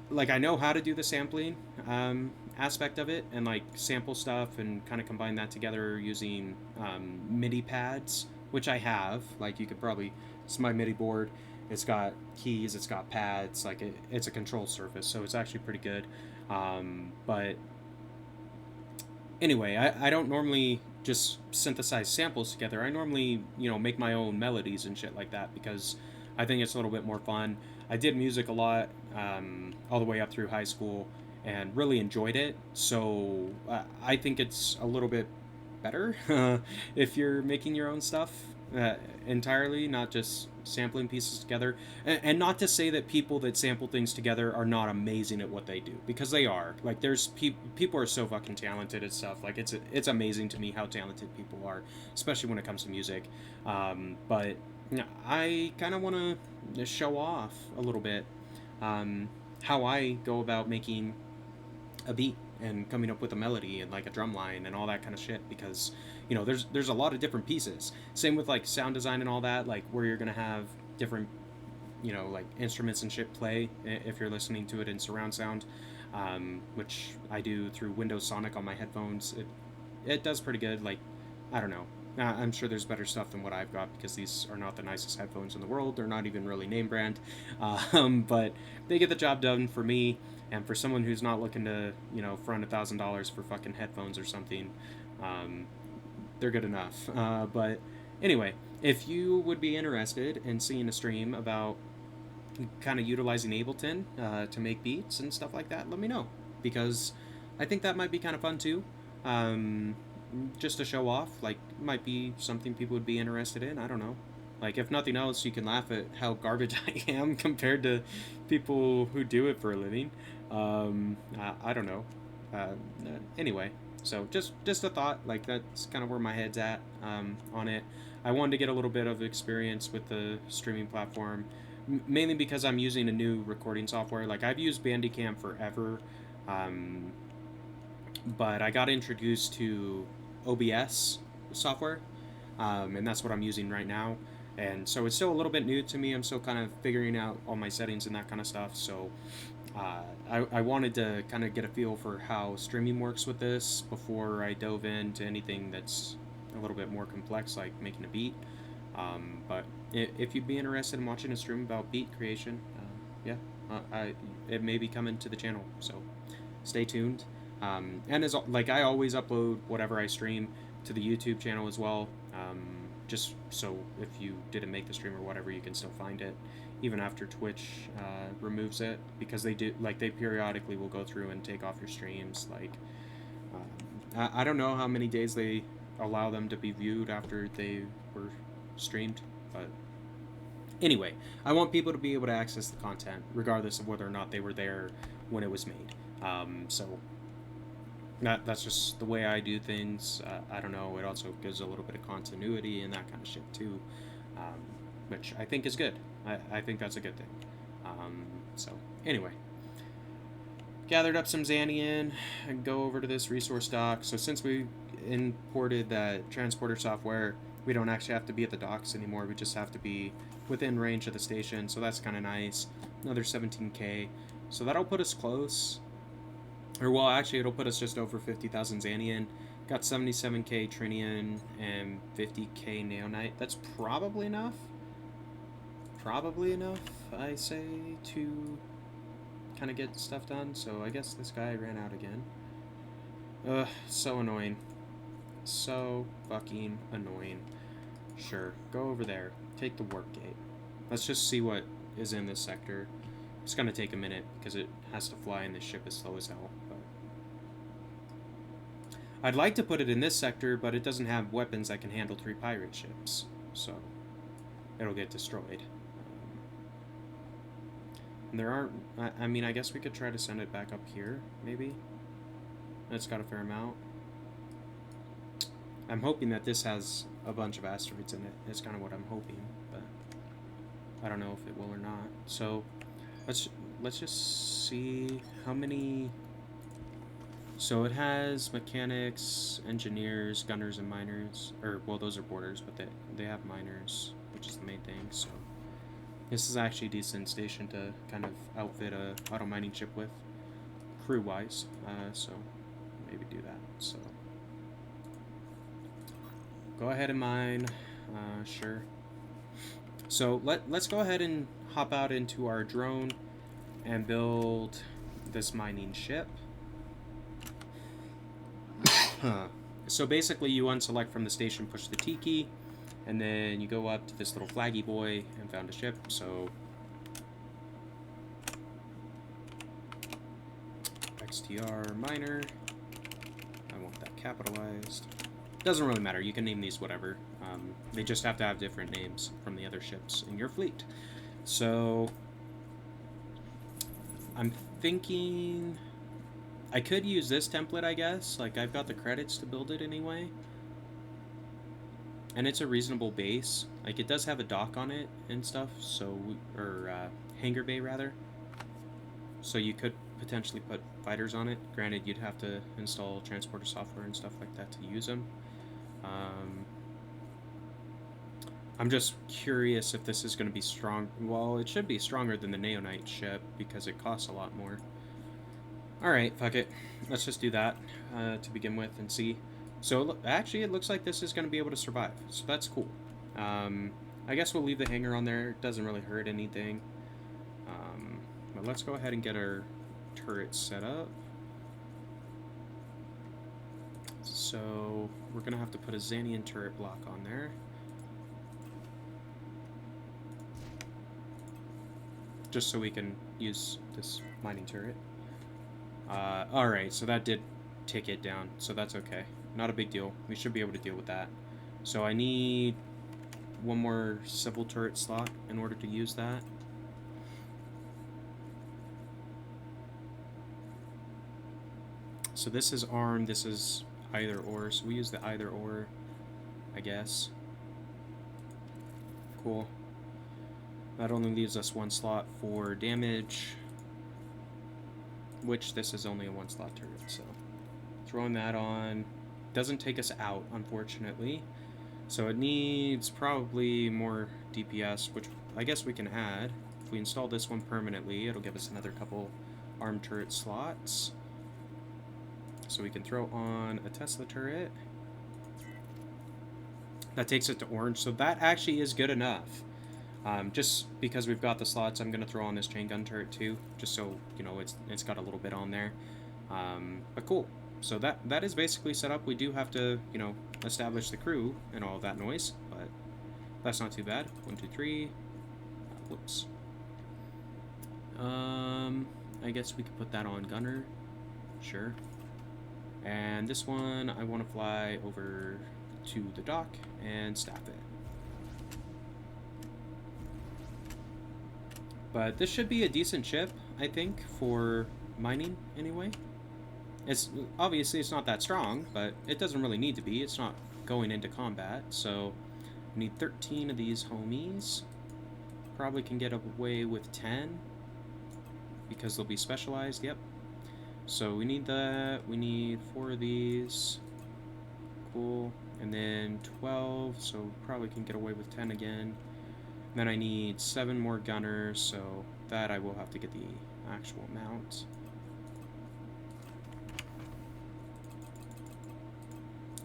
like, I know how to do the sampling aspect of it and like sample stuff and kind of combine that together using MIDI pads, which I have. Like, you could probably, it's my MIDI board. It's got keys, it's got pads, like it's a control surface, so it's actually pretty good. But anyway, I don't normally just synthesize samples together. I normally, make my own melodies and shit like that because I think it's a little bit more fun. I did music a lot, all the way up through high school, and really enjoyed it. So I think it's a little bit better if you're making your own stuff entirely, not just sampling pieces together. And not to say that people that sample things together are not amazing at what they do, because they are. Like, there's people are so fucking talented at stuff. Like, it's amazing to me how talented people are, especially when it comes to music. But I kind of want to show off a little bit how I go about making a beat and coming up with a melody and like a drum line and all that kind of shit, because there's a lot of different pieces. Same with like sound design and all that, like where you're gonna have different like instruments and shit play if you're listening to it in surround sound, which I do through Windows Sonic on my headphones. It does pretty good. Like, I don't know. I'm sure there's better stuff than what I've got because these are not the nicest headphones in the world. They're not even really name brand, but they get the job done for me. And for someone who's not looking to, front $1,000 for fucking headphones or something, they're good enough. But anyway, if you would be interested in seeing a stream about kind of utilizing Ableton to make beats and stuff like that, let me know, because I think that might be kind of fun too. Just to show off, like, might be something people would be interested in. I don't know. Like, if nothing else, you can laugh at how garbage I am compared to people who do it for a living. I don't know. Anyway, so just a thought. Like, that's kind of where my head's at on it. I wanted to get a little bit of experience with the streaming platform, mainly because I'm using a new recording software. Like, I've used Bandicam forever, but I got introduced to OBS software, and that's what I'm using right now. And so it's still a little bit new to me. I'm still kind of figuring out all my settings and that kind of stuff. So I wanted to kind of get a feel for how streaming works with this before I dove into anything that's a little bit more complex, like making a beat. But if you'd be interested in watching a stream about beat creation, yeah, it may be coming to the channel. So stay tuned. And as like, I always upload whatever I stream to the YouTube channel as well. Just so if you didn't make the stream or whatever, you can still find it, even after Twitch removes it, because they do, like, they periodically will go through and take off your streams. Like, I don't know how many days they allow them to be viewed after they were streamed, but anyway, I want people to be able to access the content regardless of whether or not they were there when it was made. So that's just the way I do things. I don't know. It also gives a little bit of continuity and that kind of shit too, which I think is good. I think that's a good thing. So anyway, gathered up some Xanian and go over to this resource dock. So since we imported that transporter software, we don't actually have to be at the docks anymore. We just have to be within range of the station. So that's kind of nice. Another 17K. So that'll put us close. Or, well, actually, it'll put us just over 50,000 Xanian. Got 77K Trinian and 50K Neonite. That's probably enough. Probably enough, I say, to kind of get stuff done. So I guess this guy ran out again. Ugh, so annoying. So fucking annoying. Sure, go over there. Take the warp gate. Let's just see what is in this sector. It's gonna take a minute because it has to fly and this ship is slow as hell. But I'd like to put it in this sector, but it doesn't have weapons that can handle 3 pirate ships, so it'll get destroyed. And there aren't... I mean, I guess we could try to send it back up here, maybe? It's got a fair amount. I'm hoping that this has a bunch of asteroids in it. It's kind of what I'm hoping, but I don't know if it will or not. So let's just see how many. So it has mechanics, engineers, gunners, and miners. Or well, those are boarders, but they have miners, which is the main thing. So this is actually a decent station to kind of outfit a auto mining ship with, crew-wise. So maybe do that. So go ahead and mine. Sure. So let's go ahead and hop out into our drone and build this mining ship. So basically you unselect from the station, push the T key, and then you go up to this little flaggy boy and found a ship. So XTR miner. I want that capitalized. Doesn't really matter, you can name these whatever. They just have to have different names from the other ships in your fleet. So I'm thinking I could use this template, I guess. Like, I've got the credits to build it anyway. And it's a reasonable base. Like, it does have a dock on it and stuff, so, or hangar bay rather. So you could potentially put fighters on it. Granted, you'd have to install transporter software and stuff like that to use them. I'm just curious if this is going to be strong. Well, it should be stronger than the Neonite ship because it costs a lot more. Alright, fuck it. Let's just do that to begin with and see. So, actually, it looks like this is going to be able to survive. So that's cool. I guess we'll leave the hangar on there. It doesn't really hurt anything. But let's go ahead and get our turret set up. So, we're going to have to put a Xanian turret block on there. Just so we can use this mining turret. Alright, so that did take it down, so that's okay. Not a big deal. We should be able to deal with that. So I need one more civil turret slot in order to use that. So this is armed, this is either or, so we use the either or, I guess. Cool. That only leaves us one slot for damage, which this is only a one slot turret, so throwing that on doesn't take us out, unfortunately. So it needs probably more DPS, which I guess we can add. If we install this one permanently, it'll give us another couple armed turret slots. So we can throw on a Tesla turret. That takes it to orange, so that actually is good enough. Just because we've got the slots, I'm going to throw on this chain gun turret too, just so, you know, it's got a little bit on there. But cool. So that is basically set up. We do have to, you know, establish the crew and all of that noise, but that's not too bad. 1, 2, 3. Whoops. I guess we could put that on gunner. Sure. And this one, I want to fly over to the dock and staff it. But this should be a decent ship, I think, for mining anyway. It's obviously it's not that strong, but it doesn't really need to be. It's not going into combat, so we need 13 of these homies. Probably can get away with 10 because they'll be specialized. Yep. So we need that. We need 4 of these. Cool. And then 12, so probably can get away with 10 again. Then I need 7 more gunners, so that I will have to get the actual amount.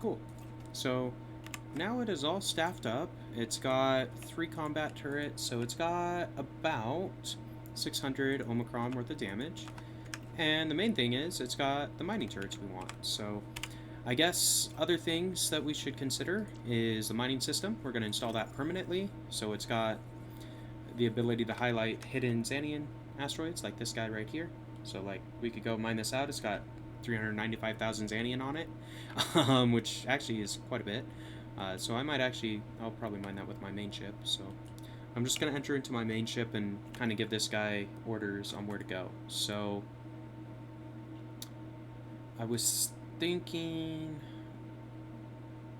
Cool. So now it is all staffed up. It's got 3 combat turrets, so it's got about 600 Omicron worth of damage. And the main thing is it's got the mining turrets we want. So I guess other things that we should consider is the mining system. We're going to install that permanently. So it's got the ability to highlight hidden Xanian asteroids, like this guy right here. So like we could go mine this out. It's got 395,000 Xanian on it, which actually is quite a bit. So I'll probably mine that with my main ship. So I'm just going to enter into my main ship and kind of give this guy orders on where to go. So I was thinking,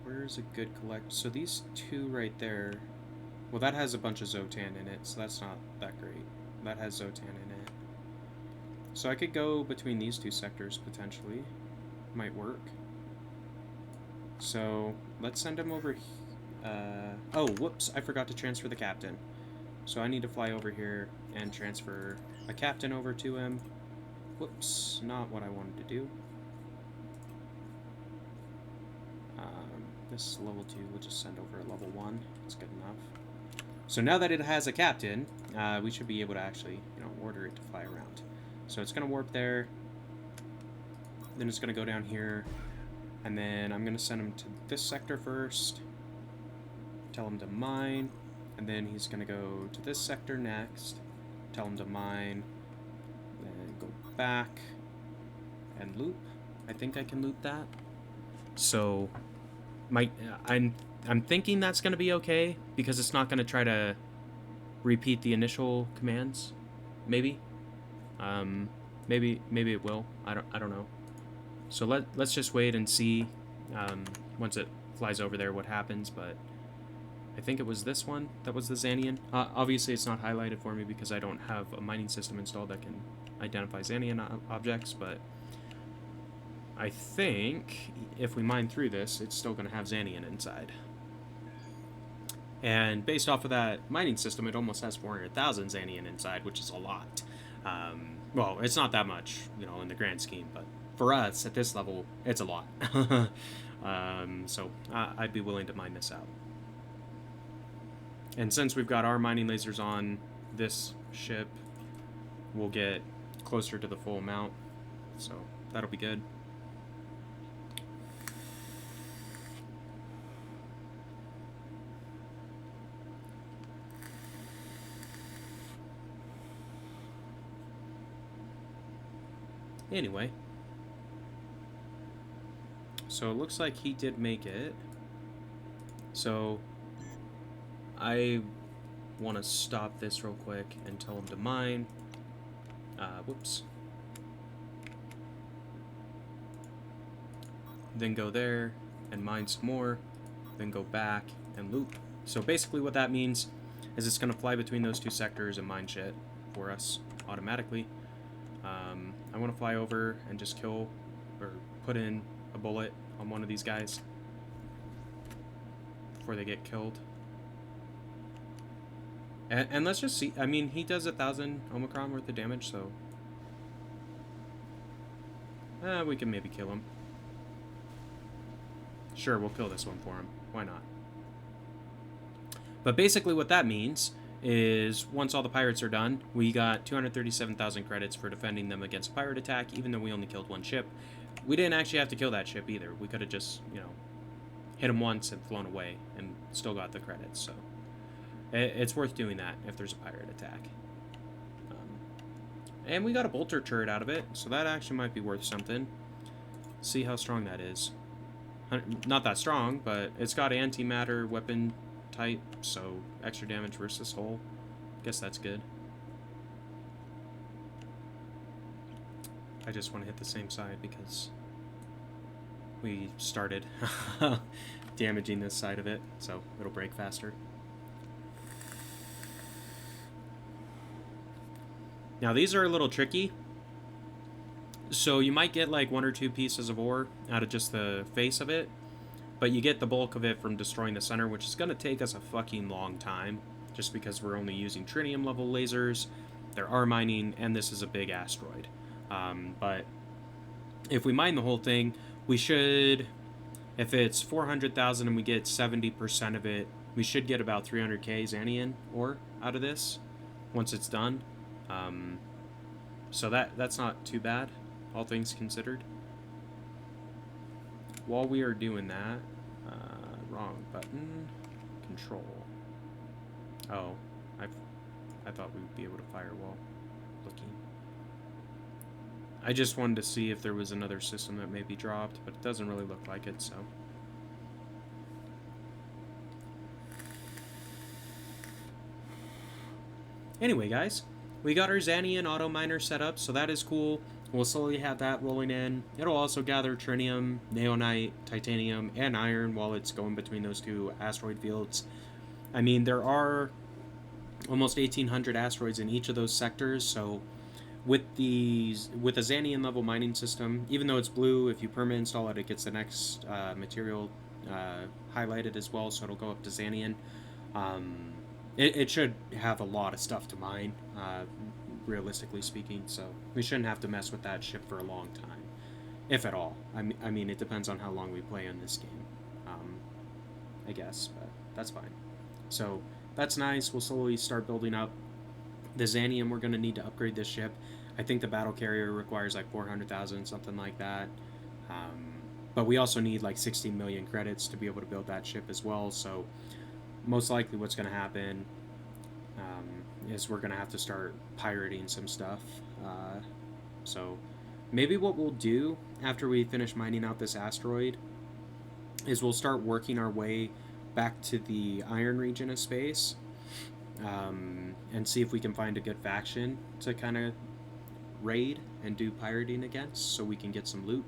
where's a good collect? So these two right there, well, that has a bunch of Zotan in it, so that's not that great. That has Zotan in it. So I could go between these two sectors, potentially. Might work. So let's send him over. Oh, whoops, I forgot to transfer the captain. So I need to fly over here and transfer a captain over to him. Whoops, not what I wanted to do. This level 2, we'll just send over a level 1. It's good enough. So now that it has a captain, we should be able to actually, order it to fly around. So it's going to warp there. Then it's going to go down here. And then I'm going to send him to this sector first. Tell him to mine. And then he's going to go to this sector next. Tell him to mine. Then go back. And loop. I think I can loop that. So I'm thinking that's going to be okay, because it's not going to try to repeat the initial commands. Maybe. Maybe it will. I don't know. So let's just wait and see once it flies over there what happens. But I think it was this one that was the Xanian. Obviously, it's not highlighted for me because I don't have a mining system installed that can identify Xanian objects, but I think if we mine through this, it's still going to have Xanian inside. And based off of that mining system, it almost has 400,000 Xanian inside, which is a lot. Well, it's not that much, in the grand scheme, but for us, at this level, it's a lot. So I'd be willing to mine this out. And since we've got our mining lasers on this ship, we'll get closer to the full amount. So that'll be good. Anyway, so it looks like he did make it. So I want to stop this real quick and tell him to mine. Whoops. Then go there and mine some more. Then go back and loop. So basically what that means is it's going to fly between those two sectors and mine shit for us automatically. I want to fly over and just kill or put in a bullet on one of these guys before they get killed. And let's just see. I mean, he does 1,000 Omicron worth of damage, so we can maybe kill him. Sure, we'll kill this one for him. Why not? But basically what that means is once all the pirates are done, we got 237,000 credits for defending them against a pirate attack, even though we only killed one ship. We didn't actually have to kill that ship either. We could have just, hit them once and flown away and still got the credits. So it's worth doing that if there's a pirate attack. And we got a bolter turret out of it, so that actually might be worth something. See how strong that is. Not that strong, but it's got antimatter weapon type, so extra damage versus hull. Guess that's good. I just want to hit the same side because we started damaging this side of it, so it'll break faster. Now these are a little tricky. So you might get like 1 or 2 pieces of ore out of just the face of it, but you get the bulk of it from destroying the center, which is going to take us a fucking long time, just because we're only using tritium level lasers. There are mining, and this is a big asteroid. But if we mine the whole thing, we should, if it's 400,000 and we get 70% of it, we should get about 300k Xanian ore out of this once it's done. So that's not too bad, all things considered. While we are doing that, wrong button, control. Oh, I thought we would be able to fire while looking. I just wanted to see if there was another system that may be dropped, but it doesn't really look like it, so. Anyway, guys, we got our Xanian auto miner set up, so that is cool. We'll slowly have that rolling in. It'll also gather trinium, naonite, titanium, and iron while it's going between those two asteroid fields. I mean, there are almost 1,800 asteroids in each of those sectors, so with a Xanian level mining system, even though it's blue, if you perma install it, it gets the next material highlighted as well, so it'll go up to Xanian. It should have a lot of stuff to mine, realistically speaking, so we shouldn't have to mess with that ship for a long time, if at all. I mean, it depends on how long we play in this game, I guess, but that's fine. So that's nice. We'll slowly start building up the Xanium. We're going to need to upgrade this ship. I think the battle carrier requires like 400,000, something like that. But we also need like 16 million credits to be able to build that ship as well. So most likely what's going to happen is we're going to have to start pirating some stuff. So maybe what we'll do after we finish mining out this asteroid is we'll start working our way back to the iron region of space, and see if we can find a good faction to kind of raid and do pirating against, so we can get some loot,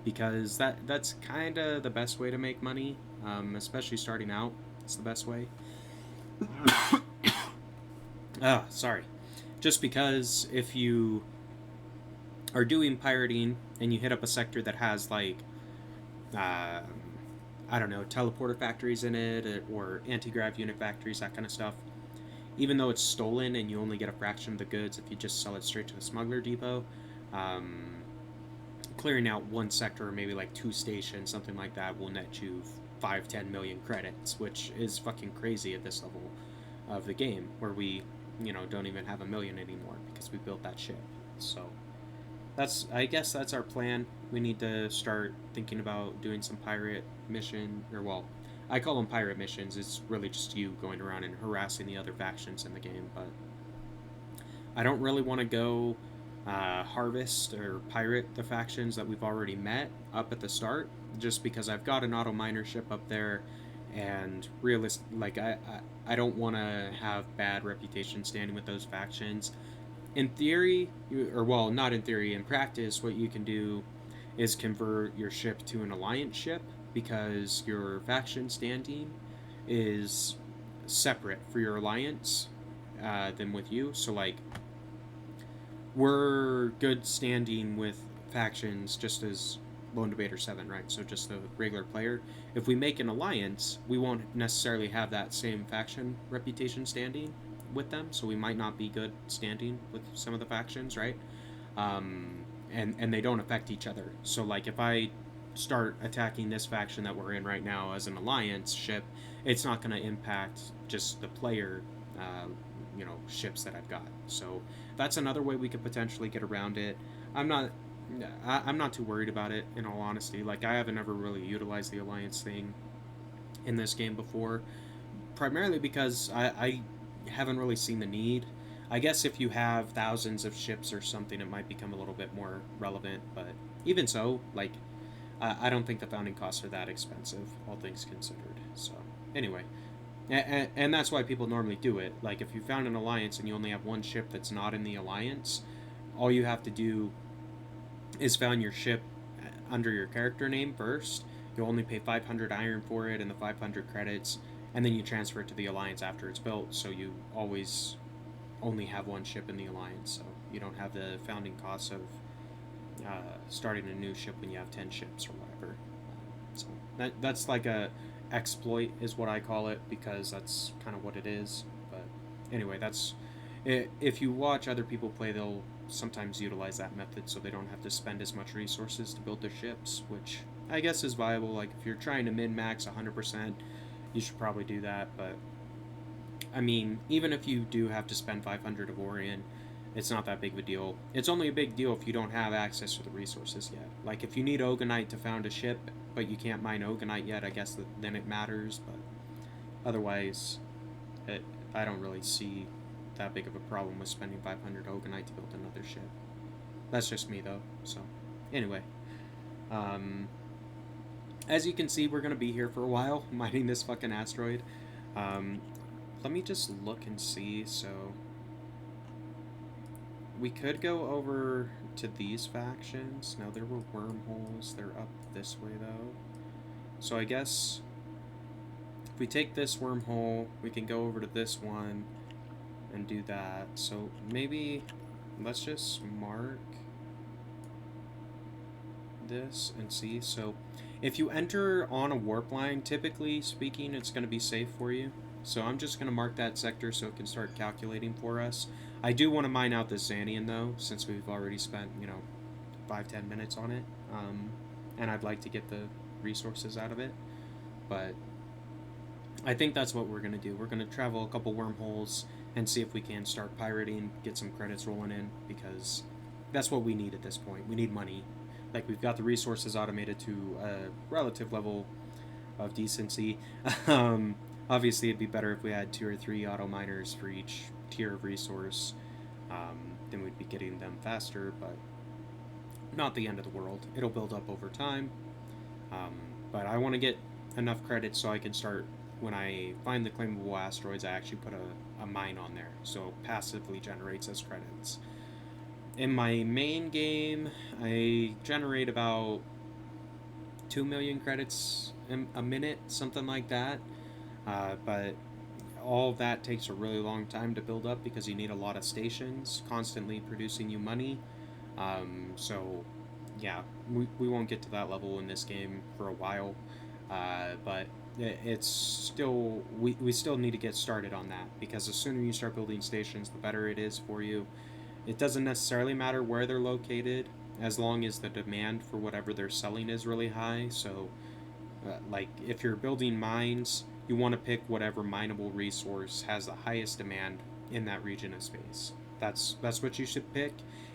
because that's kind of the best way to make money, especially starting out. It's the best way. Sorry. Just because if you are doing pirating and you hit up a sector that has like I don't know, teleporter factories in it, or anti-grav unit factories, that kind of stuff, even though it's stolen and you only get a fraction of the goods if you just sell it straight to the smuggler depot, clearing out one sector or maybe like 2 stations, something like that, will net you 5-10 million credits, which is fucking crazy at this level of the game, where we, don't even have 1 million anymore because we built that ship. So I guess that's our plan. We need to start thinking about doing some pirate mission, or well, I call them pirate missions. It's really just you going around and harassing the other factions in the game, but I don't really want to go harvest or pirate the factions that we've already met up at the start, just because I've got an auto miner ship up there, and I don't want to have bad reputation standing with those factions. In theory, not in theory, in practice, what you can do is convert your ship to an alliance ship, because your faction standing is separate for your alliance than with you. So, like, we're good standing with factions just as Lone Debater 7, right? So just the regular player. If we make an alliance, we won't necessarily have that same faction reputation standing with them, so we might not be good standing with some of the factions, right? And they don't affect each other. So, like, if I start attacking this faction that we're in right now as an alliance ship, it's not going to impact just the player, ships that I've got. So that's another way we could potentially get around it. I'm not too worried about it, in all honesty. Like, I haven't ever really utilized the alliance thing in this game before, primarily because I haven't really seen the need. I guess if you have thousands of ships or something, it might become a little bit more relevant, but even so, like, I don't think the founding costs are that expensive, all things considered. So, anyway, and that's why people normally do it. Like, if you found an alliance and you only have one ship that's not in the alliance, all you have to do is found your ship under your character name first. You'll only pay 500 iron for it and the 500 credits, and then you transfer it to the alliance after it's built, so you always only have one ship in the alliance, so you don't have the founding costs of starting a new ship when you have 10 ships or whatever. So that's like a exploit is what I call it, because that's kind of what it is. But anyway, that's if you watch other people play, they'll sometimes utilize that method so they don't have to spend as much resources to build their ships, which I guess is viable. Like, if you're trying to min-max 100%, you should probably do that. But I mean, even if you do have to spend 500 Avorion, it's not that big of a deal. It's only a big deal if you don't have access to the resources yet. Like, if you need Ogonite to found a ship, but you can't mine Ogonite yet, I guess then it matters. But otherwise, I don't really see that big of a problem with spending 500 Ogonite to build another ship. That's just me, though. So, anyway. As you can see, we're going to be here for a while, mining this fucking asteroid. Let me just look and see. So, we could go over to these factions. Now, there were wormholes. They're up this way, though. So I guess if we take this wormhole, we can go over to this one and do that. So maybe let's just mark this and see. So if you enter on a warp line, typically speaking, it's going to be safe for you. So I'm just going to mark that sector so it can start calculating for us. I do want to mine out this Xanian, though, since we've already spent, 5-10 minutes on it. And I'd like to get the resources out of it. But I think that's what we're going to do. We're going to travel a couple wormholes and see if we can start pirating, get some credits rolling in, because that's what we need at this point. We need money. Like, we've got the resources automated to a relative level of decency. Obviously, it'd be better if we had 2 or 3 auto miners for each tier of resource. Then we'd be getting them faster, but not the end of the world. It'll build up over time. But I want to get enough credits so I can start, when I find the claimable asteroids, I actually put a mine on there, so it passively generates as credits. In my main game, I generate about 2 million credits a minute, something like that. But all of that takes a really long time to build up because you need a lot of stations constantly producing you money. So, yeah, we won't get to that level in this game for a while. But it's still, we still need to get started on that, because the sooner you start building stations, the better it is for you. It doesn't necessarily matter where they're located, as long as the demand for whatever they're selling is really high. So, like, if you're building mines, you want to pick whatever mineable resource has the highest demand in that region of space. That's what you should pick,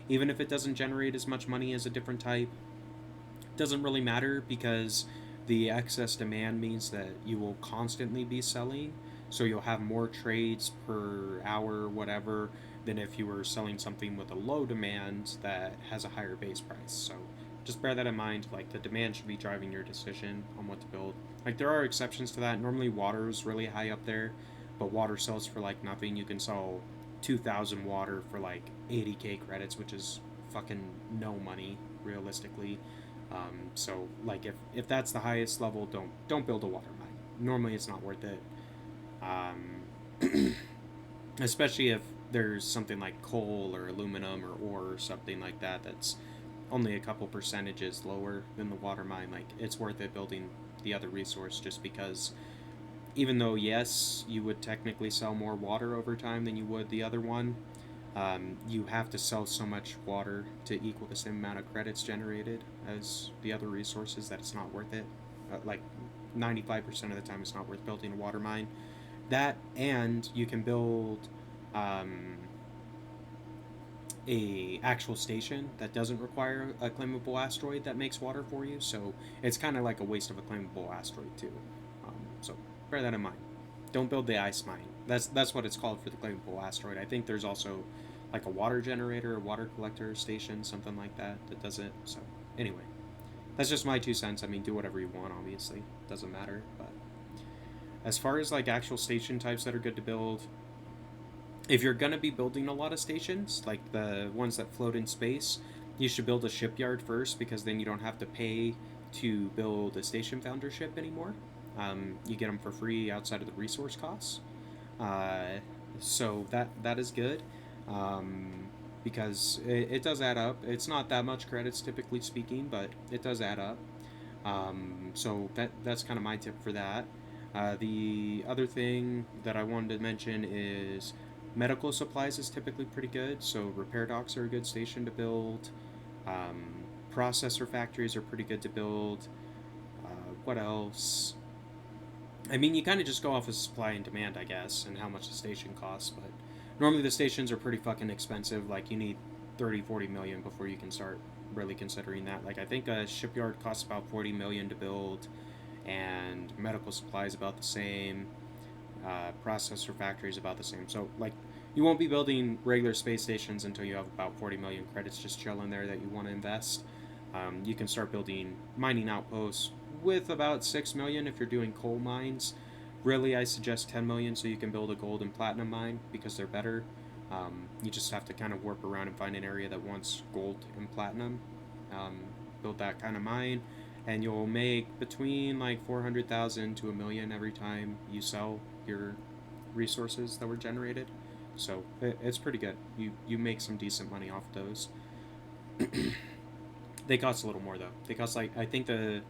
even if it doesn't generate as much money as a different type. It doesn't really matter, because the excess demand means that you will constantly be selling, so you'll have more trades per hour, whatever, than if you were selling something with a low demand that has a higher base price. So just bear that in mind. Like, the demand should be driving your decision on what to build. Like, there are exceptions to that. Normally water is really high up there, but water sells for like nothing. You can sell 2,000 water for like 80k credits, which is fucking no money realistically. So like, if that's the highest level, don't build a water mine. Normally it's not worth it. Especially if there's something like coal or aluminum or ore or something like that that's only a couple percentages lower than the water mine. Like, it's worth it building the other resource, just because even though, yes, you would technically sell more water over time than you would the other one, you have to sell so much water to equal the same amount of credits generated as the other resources that it's not worth it. Like, 95% of the time it's not worth building a water mine. That, and you can build a actual station that doesn't require a claimable asteroid that makes water for you, so it's kind of like a waste of a claimable asteroid too. So bear that in mind. Don't build the ice mine. That's what it's called for the claimable asteroid. I think there's also like a water generator, a water collector station, something like that does it. So anyway, that's just my 2 cents. I mean, do whatever you want, obviously. Doesn't matter. But as far as like actual station types that are good to build, if you're going to be building a lot of stations, like the ones that float in space, you should build a shipyard first, because then you don't have to pay to build a station founder ship anymore. You get them for free outside of the resource costs. So that is good, because it does add up. It's not that much credits, typically speaking, but it does add up. So that's kind of my tip for that. The other thing that I wanted to mention is medical supplies is typically pretty good, so repair docks are a good station to build. Processor factories are pretty good to build. What else? I mean, you kind of just go off of supply and demand, I guess, and how much the station costs, but normally the stations are pretty fucking expensive. Like, you need 30-40 million before you can start really considering that. Like, I think a shipyard costs about 40 million to build, and medical supplies about the same. Processor factories about the same. So, like, you won't be building regular space stations until you have about 40 million credits just chilling there that you want to invest. You can start building mining outposts with about 6 million if you're doing coal mines. Really, I suggest 10 million so you can build a gold and platinum mine, because they're better. You just have to kind of warp around and find an area that wants gold and platinum. Um, Build that kind of mine, and you'll make between like 400,000 to a million every time you sell your resources that were generated. So it's pretty good. You make some decent money off those. They cost a little more though. They cost like, I think the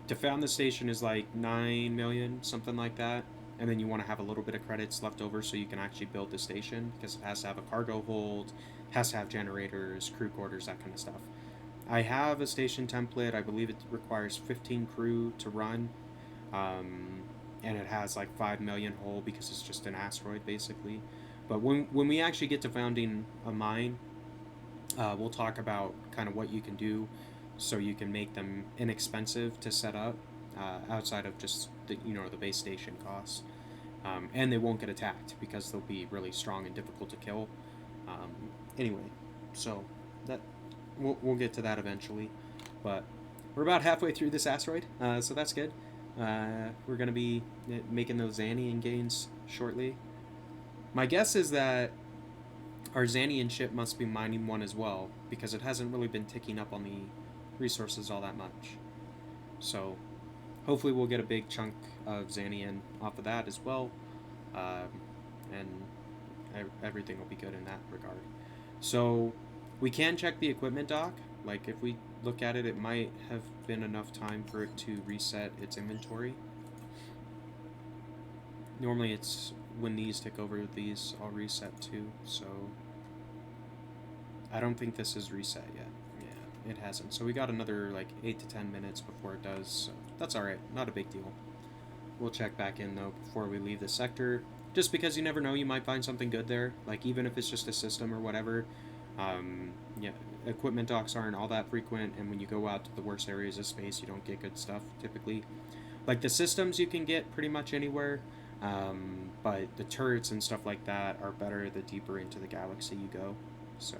to found the station is like 9 million, something like that. And then you want to have a little bit of credits left over so you can actually build the station, because it has to have a cargo hold, has to have generators, crew quarters, that kind of stuff. I have a station template. I believe it requires 15 crew to run, um, and it has like 5 million hull because it's just an asteroid basically. But when we actually get to founding a mine, we'll talk about kind of what you can do so you can make them inexpensive to set up, outside of just the base station costs, and they won't get attacked because they'll be really strong and difficult to kill. Um, anyway, so that we'll get to that eventually, but we're about halfway through this asteroid, so that's good. We're gonna be making those Xanian gains shortly. My guess is that our Xanian ship must be mining one as well, because it hasn't really been ticking up on the resources all that much. So hopefully we'll get a big chunk of Xanian off of that as well, um, and everything will be good in that regard. So we can check the equipment dock. Like if we look at it, it might have been enough time for it to reset its inventory. Normally it's when these tick over, these all reset too, so I don't think this is reset yet. Yeah, it hasn't. So we got another like 8 to 10 minutes before it does, so that's alright, not a big deal. We'll check back in though before we leave the sector, just because you never know, you might find something good there, like even if it's just a system or whatever. Yeah, equipment docks aren't all that frequent, and when you go out to the worst areas of space, you don't get good stuff typically. Like the systems you can get pretty much anywhere, but the turrets and stuff like that are better the deeper into the galaxy you go. So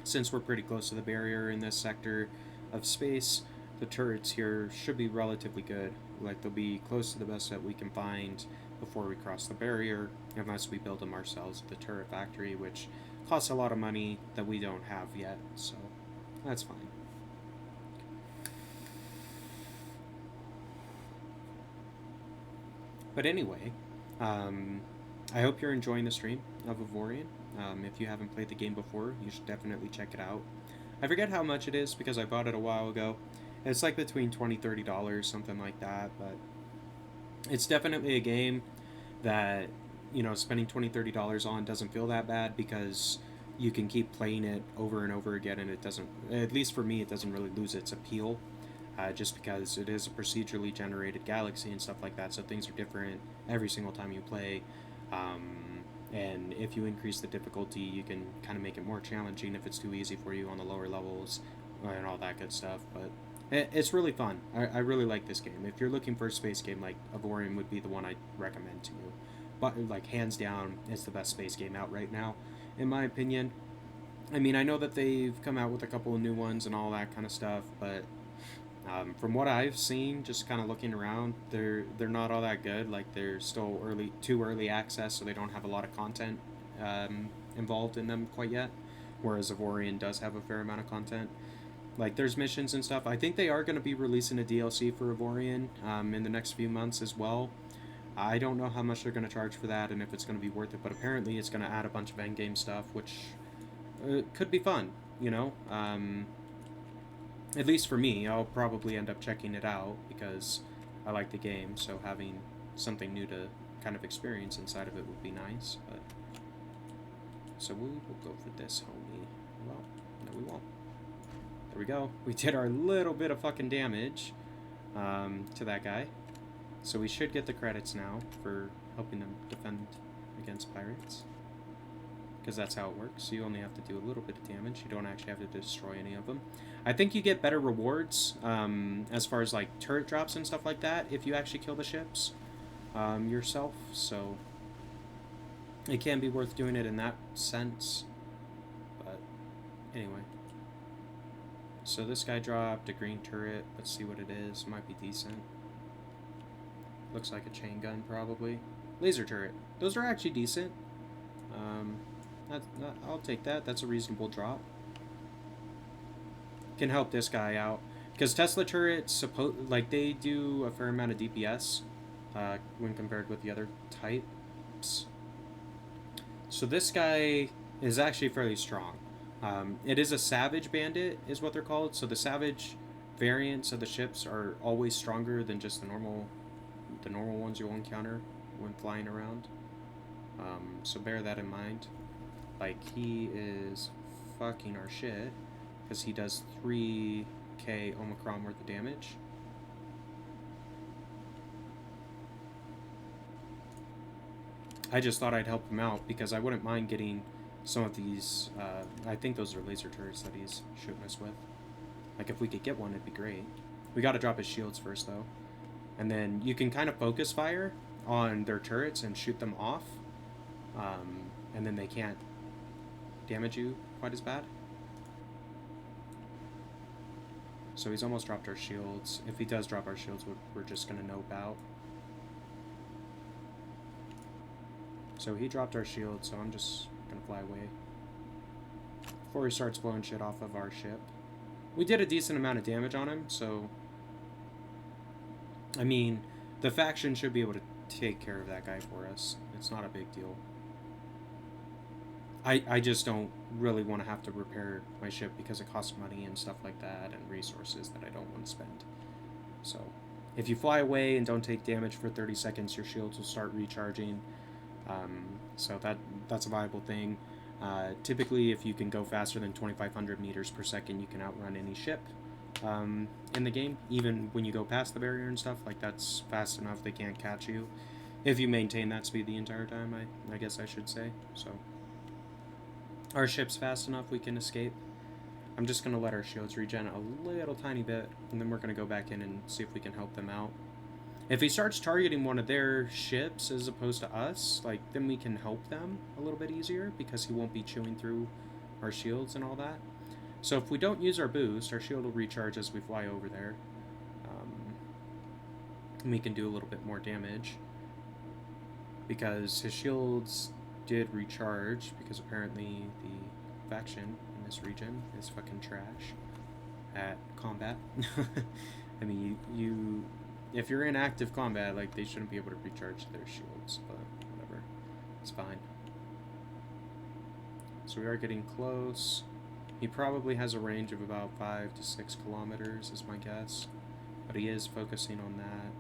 since we're pretty close to the barrier in this sector of space, the turrets here should be relatively good. Like they'll be close to the best that we can find before we cross the barrier, unless we build them ourselves at the turret factory, which costs a lot of money that we don't have yet, so that's fine. But anyway, I hope you're enjoying the stream of Avorion. If you haven't played the game before, you should definitely check it out. I forget how much it is because I bought it a while ago. It's like between $20-$30, something like that, but it's definitely a game that, spending $20-$30 on doesn't feel that bad, because you can keep playing it over and over again, and it doesn't, at least for me, it doesn't really lose its appeal, just because it is a procedurally generated galaxy and stuff like that, so things are different every single time you play. And if you increase the difficulty, you can kind of make it more challenging if it's too easy for you on the lower levels and all that good stuff. But it's really fun. I really like this game. If you're looking for a space game, like Avorion would be the one I'd recommend to you. But like hands down, it's the best space game out right now, in my opinion. I mean, I know that they've come out with a couple of new ones and all that kind of stuff, but from what I've seen, just kind of looking around, they're not all that good. Like they're still too early access, so they don't have a lot of content involved in them quite yet. Whereas Avorion does have a fair amount of content. Like there's missions and stuff. I think they are going to be releasing a DLC for Avorion in the next few months as well. I don't know how much they're going to charge for that and if it's going to be worth it, but apparently it's going to add a bunch of endgame stuff, which could be fun, at least for me. I'll probably end up checking it out because I like the game, so having something new to kind of experience inside of it would be nice. But so we will go for this, homie. Well, no, we won't. There we go. We did our little bit of fucking damage to that guy. So we should get the credits now for helping them defend against pirates, because that's how it works. You only have to do a little bit of damage. You don't actually have to destroy any of them. I think you get better rewards as far as like turret drops and stuff like that if you actually kill the ships yourself. So it can be worth doing it in that sense. But anyway. So this guy dropped a green turret. Let's see what it is. Might be decent. Looks like a chain gun probably. Laser turret. Those are actually decent. Um, I'll take that. That's a reasonable drop. Can help this guy out. Because Tesla turrets, they do a fair amount of DPS when compared with the other types. So this guy is actually fairly strong. It is a Savage Bandit, is what they're called. So the Savage variants of the ships are always stronger than just the normal ones you'll encounter when flying around. So bear that in mind. Like, he is fucking our shit because he does 3k Omicron worth of damage. I just thought I'd help him out because I wouldn't mind getting some of these. I think those are laser turrets that he's shooting us with. Like, if we could get one, it'd be great. We gotta drop his shields first, though. And then you can kind of focus fire on their turrets and shoot them off. And then they can't damage you quite as bad. So he's almost dropped our shields. If he does drop our shields, we're just gonna nope out. So he dropped our shield, so I'm just gonna fly away before he starts blowing shit off of our ship. We did a decent amount of damage on him, so I mean, the faction should be able to take care of that guy for us. It's not a big deal. I just don't really want to have to repair my ship because it costs money and stuff like that and resources that I don't want to spend. So if you fly away and don't take damage for 30 seconds, your shields will start recharging. So that's a viable thing. Typically, if you can go faster than 2,500 meters per second, you can outrun any ship in the game. Even when you go past the barrier and stuff, like, that's fast enough they can't catch you. If you maintain that speed the entire time, I guess I should say. So our ship's fast enough, we can escape. I'm just going to let our shields regen a little tiny bit, and then we're going to go back in and see if we can help them out. If he starts targeting one of their ships as opposed to us, like, then we can help them a little bit easier because he won't be chewing through our shields and all that. So if we don't use our boost, our shield will recharge as we fly over there. And we can do a little bit more damage because his shields did recharge because apparently the faction in this region is fucking trash at combat. I mean, you if you're in active combat, like, they shouldn't be able to recharge their shields, but whatever, it's fine. So we are getting close. He probably has a range of about 5 to 6 kilometers is my guess, but he is focusing on that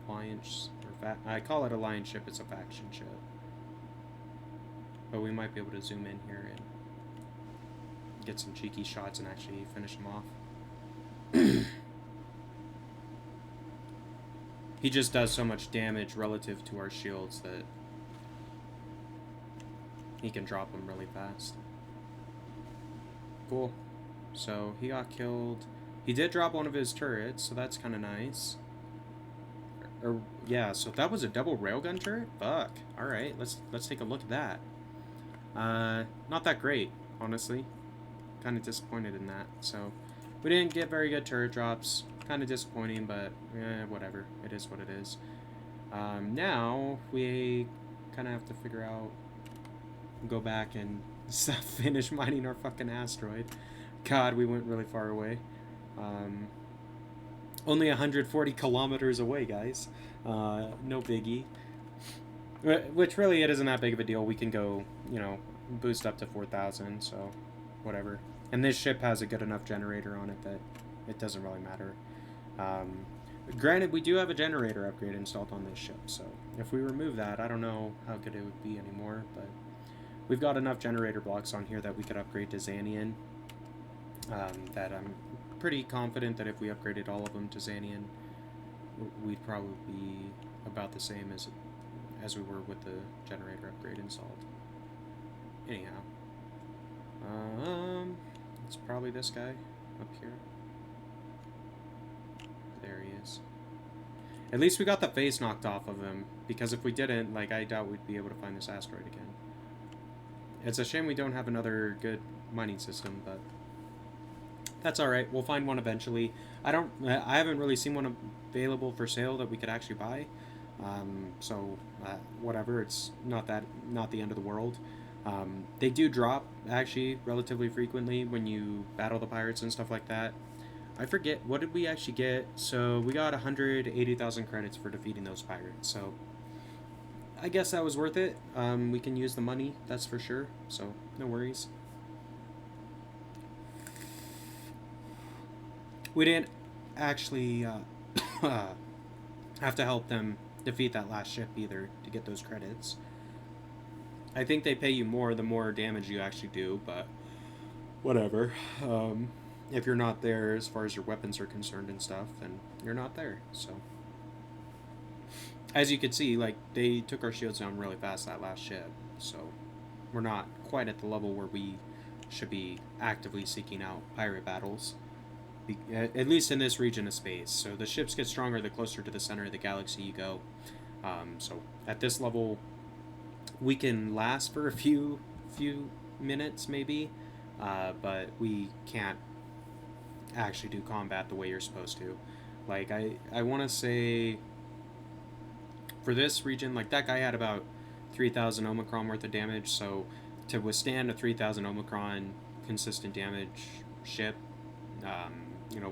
alliance, or I call it a alliance ship, it's a faction ship. But we might be able to zoom in here and get some cheeky shots and actually finish him off. He just does so much damage relative to our shields that he can drop them really fast. Cool. So he got killed. He did drop one of his turrets, so that's kind of nice. Yeah, so that was a double railgun turret? Fuck. Alright, let's take a look at that. Not that great, honestly. Kind of disappointed in that. So we didn't get very good turret drops. Kind of disappointing, but whatever. It is what it is. Now we kind of have to figure out, go back and finish mining our fucking asteroid. God, we went really far away. Only 140 kilometers away, guys. No biggie. Which really, it isn't that big of a deal. We can go, boost up to 4,000, so whatever. And this ship has a good enough generator on it that it doesn't really matter. Granted, we do have a generator upgrade installed on this ship, so if we remove that, I don't know how good it would be anymore, but we've got enough generator blocks on here that we could upgrade to Xanian. That I'm pretty confident that if we upgraded all of them to Xanian, we'd probably be about the same as we were with the generator upgrade installed. Anyhow, it's probably this guy up here. There he is. At least we got the face knocked off of him, because if we didn't, like, I doubt we'd be able to find this asteroid again. It's a shame we don't have another good mining system, but that's alright. We'll find one eventually. I haven't really seen one available for sale that we could actually buy. So whatever, it's not the end of the world. They do drop, actually, relatively frequently when you battle the pirates and stuff like that. I forget, what did we actually get? So we got 180,000 credits for defeating those pirates, so I guess that was worth it. We can use the money, that's for sure, so no worries. We didn't actually have to help them defeat that last ship either to get those credits. I think they pay you more the more damage you actually do, but whatever. If you're not there as far as your weapons are concerned and stuff, then you're not there. So, as you can see, like, they took our shields down really fast that last ship. So, we're not quite at the level where we should be actively seeking out pirate battles. At least in this region of space. So the ships get stronger the closer to the center of the galaxy you go. So at this level, we can last for a few minutes maybe, but we can't actually do combat the way you're supposed to. Like I want to say for this region, like that guy had about 3,000 Omicron worth of damage. So to withstand a 3,000 Omicron consistent damage ship,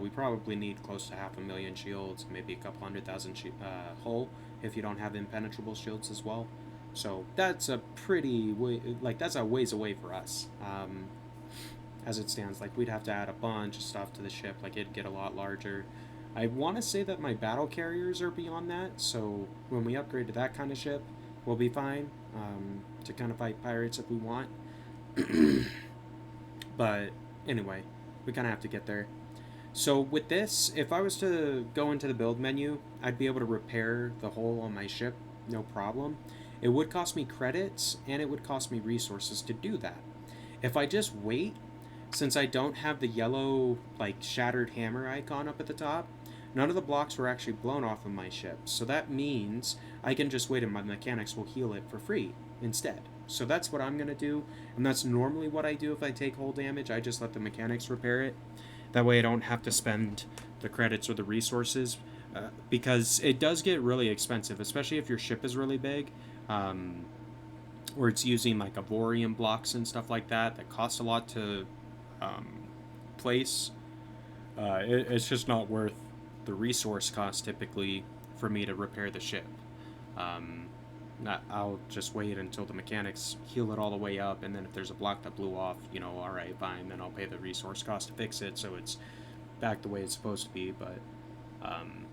we probably need close to 500,000 shields, maybe a couple 100,000 hull if you don't have impenetrable shields as well. So that's a that's a ways away for us. As it stands, like we'd have to add a bunch of stuff to the ship, like it'd get a lot larger. I want to say that my battle carriers are beyond that, so when we upgrade to that kind of ship, we'll be fine to kind of fight pirates if we want. But anyway, we kind of have to get there. So with this, if I was to go into the build menu, I'd be able to repair the hole on my ship, no problem. It would cost me credits, and it would cost me resources to do that. If I just wait, since I don't have the yellow, like, shattered hammer icon up at the top, none of the blocks were actually blown off of my ship. So that means I can just wait and my mechanics will heal it for free instead. So that's what I'm going to do, and that's normally what I do if I take hull damage. I just let the mechanics repair it. That way I don't have to spend the credits or the resources, because it does get really expensive, especially if your ship is really big, or it's using like Avorion blocks and stuff like that cost a lot to place. It's just not worth the resource cost typically for me to repair the ship. I'll just wait until the mechanics heal it all the way up, and then if there's a block that blew off, alright, fine, then I'll pay the resource cost to fix it so it's back the way it's supposed to be. But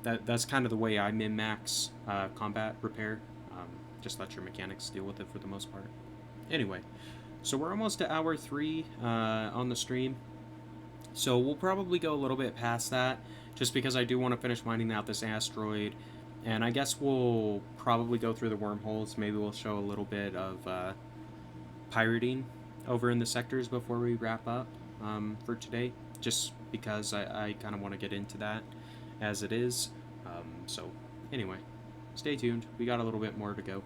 that's kind of the way I min-max combat repair. Just let your mechanics deal with it for the most part. Anyway, so we're almost to hour 3 on the stream, so we'll probably go a little bit past that, just because I do want to finish mining out this asteroid. And I guess we'll probably go through the wormholes. Maybe we'll show a little bit of pirating over in the sectors before we wrap up for today, just because I kind of want to get into that as it is. So anyway, stay tuned. We got a little bit more to go.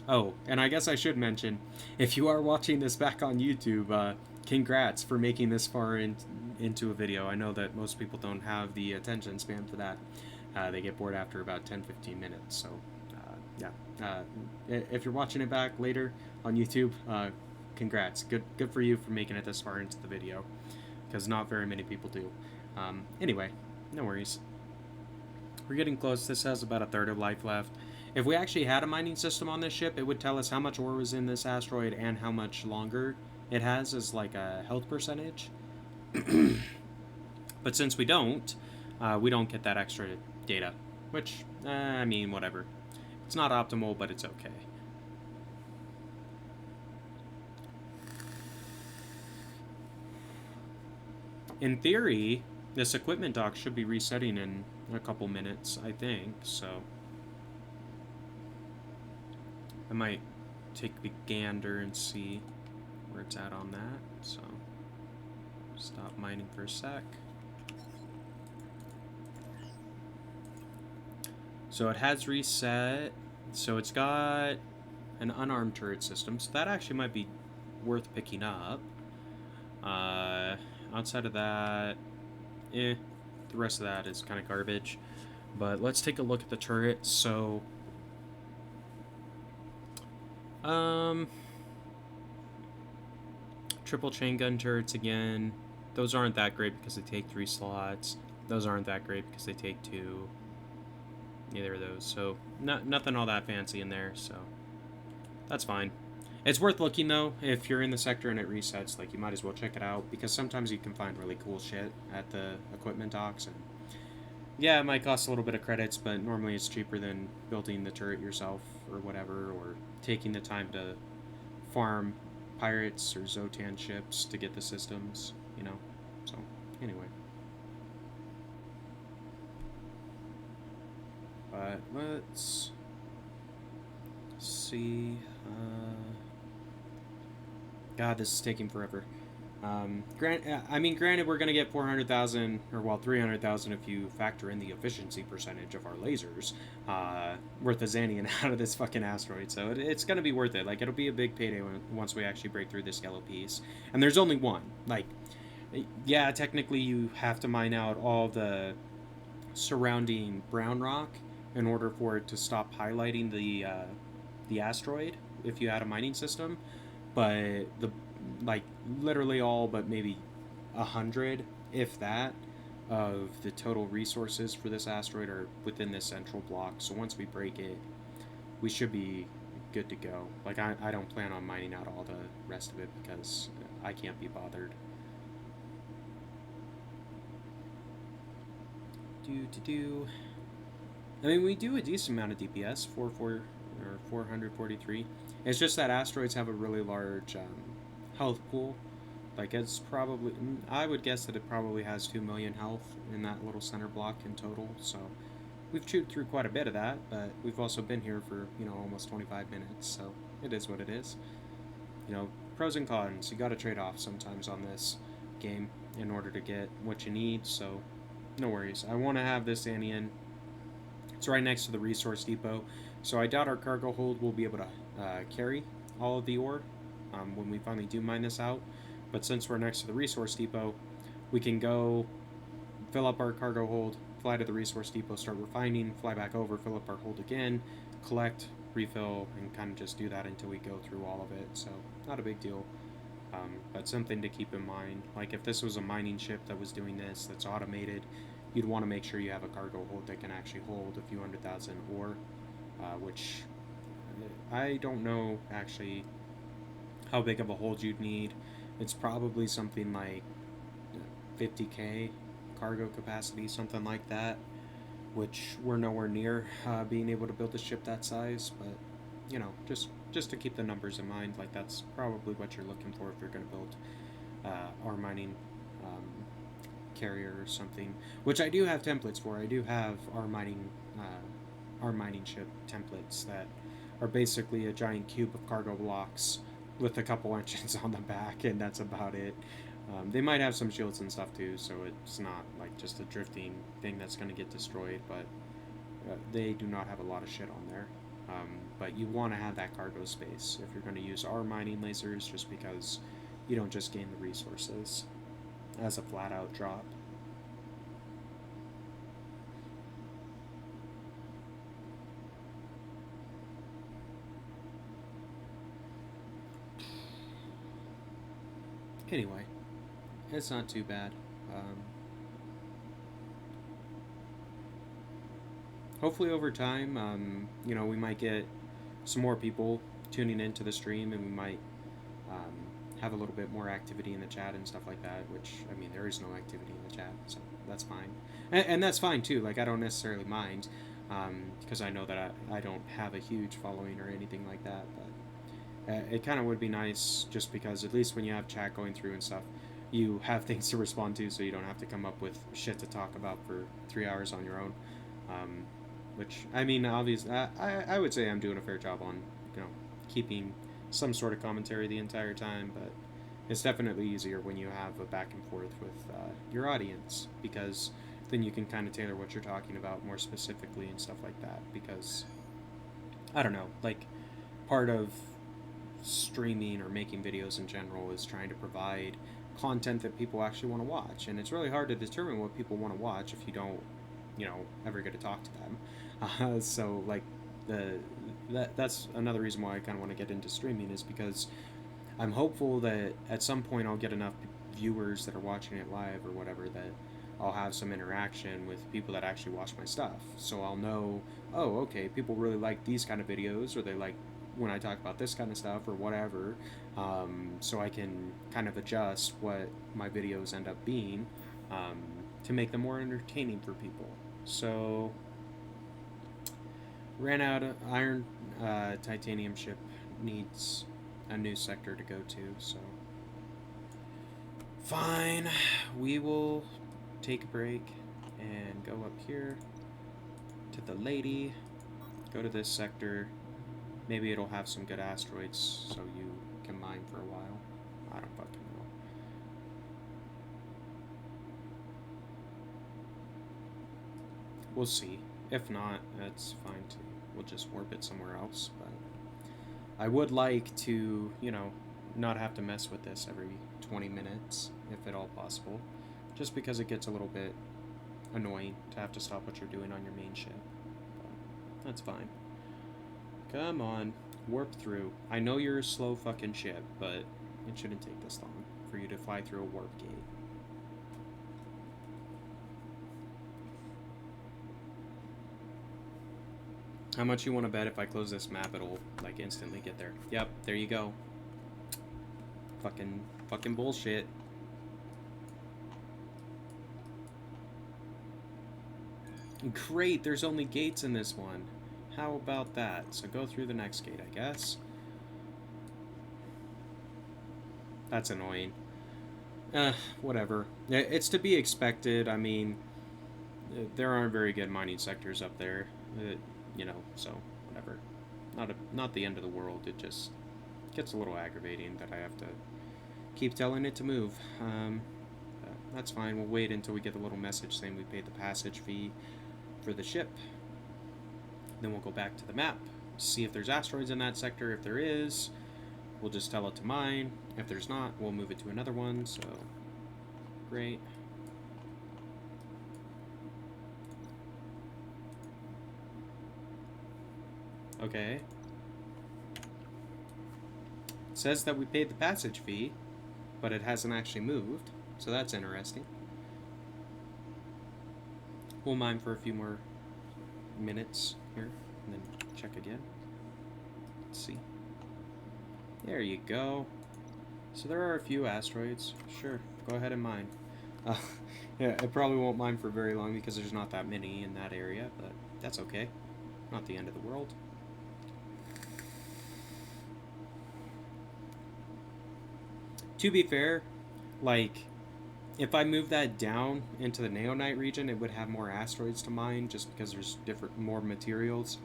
Oh, and I guess I should mention, if you are watching this back on YouTube, congrats for making this far into a video. I know that most people don't have the attention span for that. They get bored after about 10-15 minutes. So, yeah. If you're watching it back later on YouTube, congrats. Good for you for making it this far into the video, because not very many people do. Anyway, no worries. We're getting close. This has about a third of life left. If we actually had a mining system on this ship, it would tell us how much ore was in this asteroid and how much longer it has as like a health percentage. But since we don't get that extra data, which, I mean, whatever. It's not optimal, but it's okay. In theory, this equipment dock should be resetting in a couple minutes, I think, so I might take the gander and see where it's at on that. So stop mining for a sec. So it has reset. So it's got an unarmed turret system, so that actually might be worth picking up. Outside of that, the rest of that is kind of garbage. But let's take a look at the turret. So, triple chain gun turrets again. Those aren't that great because they take 3 slots. Those aren't that great because they take 2. Neither of those. So, nothing all that fancy in there. So, that's fine. It's worth looking though. If you're in the sector and it resets, like, you might as well check it out because sometimes you can find really cool shit at the equipment docks. And yeah, it might cost a little bit of credits, but normally it's cheaper than building the turret yourself or whatever, or taking the time to farm pirates or Zotan ships to get the systems, you know. So, anyway. But let's see. God, this is taking forever. Granted, we're gonna get 400,000, or well, 300,000 if you factor in the efficiency percentage of our lasers, worth a Xanian out of this fucking asteroid. So it's gonna be worth it. Like, it'll be a big payday once we actually break through this yellow piece. And there's only one. Like, yeah, technically you have to mine out all the surrounding brown rock in order for it to stop highlighting the asteroid if you had a mining system, but the like literally all but maybe 100, if that, of the total resources for this asteroid are within this central block. So once we break it, we should be good to go. Like, I don't plan on mining out all the rest of it because I can't be bothered. I mean, we do a decent amount of DPS, 443. It's just that asteroids have a really large health pool. Like, it's probably, I would guess that it probably has 2 million health in that little center block in total. So we've chewed through quite a bit of that, but we've also been here for, almost 25 minutes. So it is what it is. Pros and cons. You got to trade off sometimes on this game in order to get what you need. So no worries. I want to have this Anian. It's right next to the resource depot, so I doubt our cargo hold will be able to carry all of the ore when we finally do mine this out. But since we're next to the resource depot, we can go fill up our cargo hold, fly to the resource depot, start refining, fly back over, fill up our hold again, collect, refill, and kind of just do that until we go through all of it. So not a big deal. But something to keep in mind. Like, if this was a mining ship that was doing this, that's automated, you'd want to make sure you have a cargo hold that can actually hold a few 100,000 ore, which I don't know actually how big of a hold you'd need. It's probably something like 50k cargo capacity, something like that, which we're nowhere near being able to build a ship that size, but just to keep the numbers in mind, like, that's probably what you're looking for if you're going to build our mining carrier or something, which I do have templates for. I do have our mining ship templates that are basically a giant cube of cargo blocks with a couple engines on the back, and that's about it. They might have some shields and stuff too, so it's not like just a drifting thing that's going to get destroyed, but they do not have a lot of shit on there. But you want to have that cargo space if you're going to use our mining lasers, just because you don't just gain the resources as a flat-out drop. Anyway, it's not too bad. Hopefully over time, we might get some more people tuning into the stream, and we might have a little bit more activity in the chat and stuff like that, which, I mean, there is no activity in the chat, so that's fine. And that's fine, too. Like, I don't necessarily mind, because I know that I don't have a huge following or anything like that, but it kind of would be nice, just because at least when you have chat going through and stuff, you have things to respond to, so you don't have to come up with shit to talk about for 3 hours on your own. Which, I mean, obviously, I would say I'm doing a fair job on, keeping some sort of commentary the entire time, but it's definitely easier when you have a back and forth with your audience, because then you can kind of tailor what you're talking about more specifically and stuff like that, because, I don't know, like, part of streaming or making videos in general is trying to provide content that people actually want to watch, and it's really hard to determine what people want to watch if you don't you know, ever get to talk to them. So like that's another reason why I kind of want to get into streaming, is because I'm hopeful that at some point I'll get enough viewers that are watching it live or whatever that I'll have some interaction with people that actually watch my stuff. So I'll know, oh, okay, people really like these kind of videos, or they like when I talk about this kind of stuff or whatever. So I can kind of adjust what my videos end up being um, to make them more entertaining for people. So ran out of iron. Titanium ship needs a new sector to go to, so fine, we will take a break and go up here to the lady, go to this sector. Maybe it'll have some good asteroids so you can mine for a while. I don't fucking know. We'll see. If not, that's fine too. We'll just warp it somewhere else, but I would like to, you know, not have to mess with this every 20 minutes, if at all possible, just because it gets a little bit annoying to have to stop what you're doing on your main ship. But that's fine. Come on, warp through. I know you're a slow fucking ship, but it shouldn't take this long for you to fly through a warp gate. How much you want to bet if I close this map it'll like instantly get there? Yep, there you go. Fucking bullshit. Great, there's only gates in this one. How about that? So go through the next gate, I guess. That's annoying. Whatever. It's to be expected. I mean, there aren't very good mining sectors up there. You know, so whatever. Not the end of the world. It just gets a little aggravating that I have to keep telling it to move. That's fine. We'll wait until we get the little message saying we paid the passage fee for the ship. Then we'll go back to the map, see if there's asteroids in that sector. If there is, we'll just tell it to mine. If there's not, we'll move it to another one. So, great. Okay. It says that we paid the passage fee, but it hasn't actually moved, so that's interesting. We'll mine for a few more minutes here, and then check again. Let's see. There you go. So there are a few asteroids. Sure, go ahead and mine. Yeah, it probably won't mine for very long because there's not that many in that area, but that's okay. Not the end of the world. To be fair, like, if I move that down into the Neonite region, it would have more asteroids to mine just because there's more materials.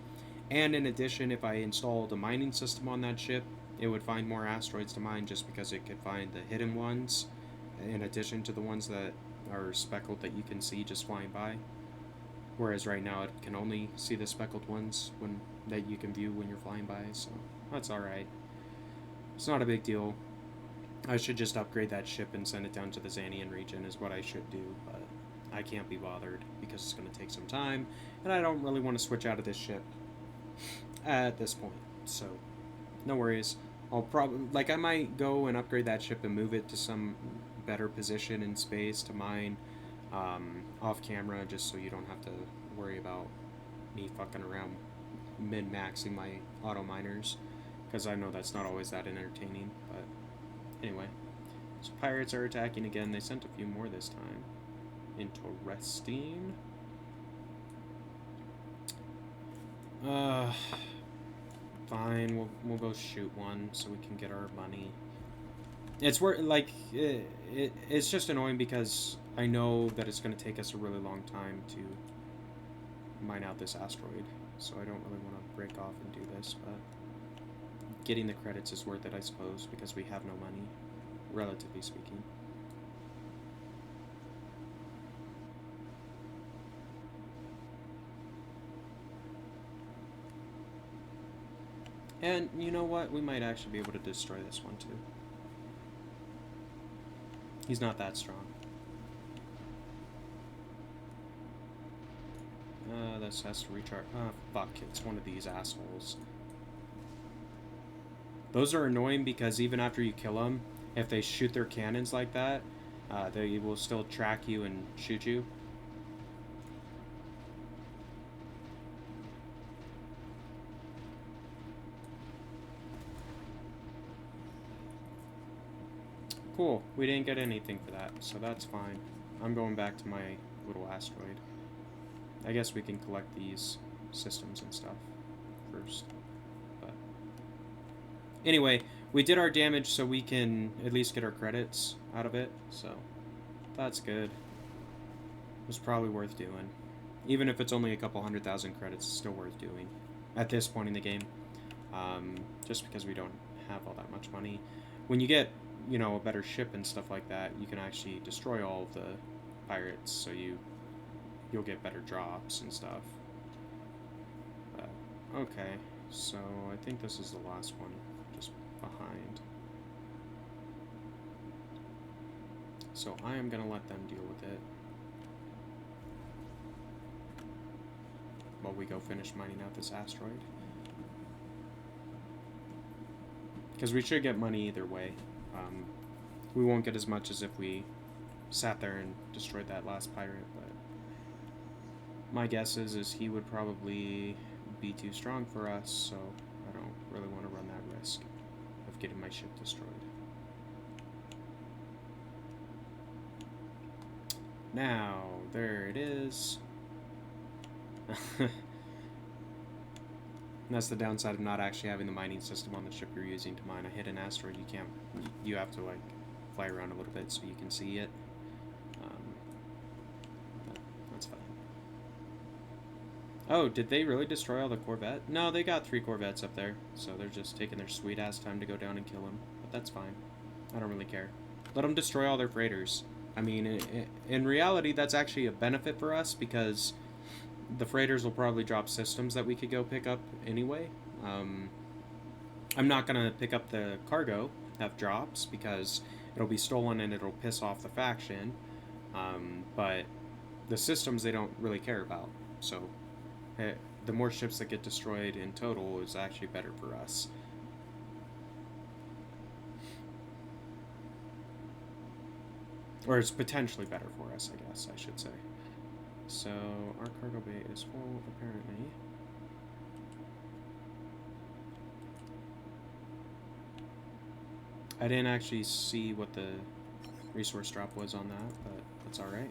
And in addition, if I installed a mining system on that ship, it would find more asteroids to mine just because it could find the hidden ones in addition to the ones that are speckled that you can see just flying by. Whereas right now it can only see the speckled ones that you can view when you're flying by, so that's alright. It's not a big deal. I should just upgrade that ship and send it down to the Xanian region is what I should do, but I can't be bothered because it's going to take some time, and I don't really want to switch out of this ship at this point, so no worries. I'll probably, like, I might go and upgrade that ship and move it to some better position in space to mine off camera, just so you don't have to worry about me fucking around min-maxing my auto miners, because I know that's not always that entertaining, but anyway. So pirates are attacking again. They sent a few more this time. Interesting. Fine, we'll go shoot one so we can get our money. It's it's just annoying because I know that it's going to take us a really long time to mine out this asteroid, so I don't really want to break off and do this, but getting the credits is worth it, I suppose, because we have no money, relatively speaking. And you know what? We might actually be able to destroy this one too. He's not that strong. This has to recharge. Fuck, it's one of these assholes. Those are annoying because even after you kill them, if they shoot their cannons like that, they will still track you and shoot you. Cool, we didn't get anything for that, so that's fine. I'm going back to my little asteroid. I guess we can collect these systems and stuff first. But anyway, we did our damage so we can at least get our credits out of it, so that's good. It was probably worth doing. Even if it's only a couple 100,000 credits, it's still worth doing at this point in the game. Just because we don't have all that much money. When you get, you know, a better ship and stuff like that, you can actually destroy all of the pirates, so you'll get better drops and stuff. Okay, so I think this is the last one, just behind. So I am gonna let them deal with it while we go finish mining out this asteroid. Because we should get money either way. We won't get as much as if we sat there and destroyed that last pirate, but my guess is he would probably be too strong for us, so I don't really want to run that risk of getting my ship destroyed. Now, there it is. And that's the downside of not actually having the mining system on the ship you're using to mine a hidden asteroid. You have to like fly around a little bit so you can see it. That's fine. Oh, did they really destroy all the Corvette? No, they got 3 Corvettes up there, so they're just taking their sweet ass time to go down and kill them. But that's fine. I don't really care. Let them destroy all their freighters. I mean, in reality, that's actually a benefit for us because the freighters will probably drop systems that we could go pick up anyway. I'm not going to pick up the cargo that drops because it'll be stolen and it'll piss off the faction. But the systems they don't really care about. So the more ships that get destroyed in total is actually better for us. Or it's potentially better for us, I guess I should say. So, our cargo bay is full, apparently. I didn't actually see what the resource drop was on that, but that's alright.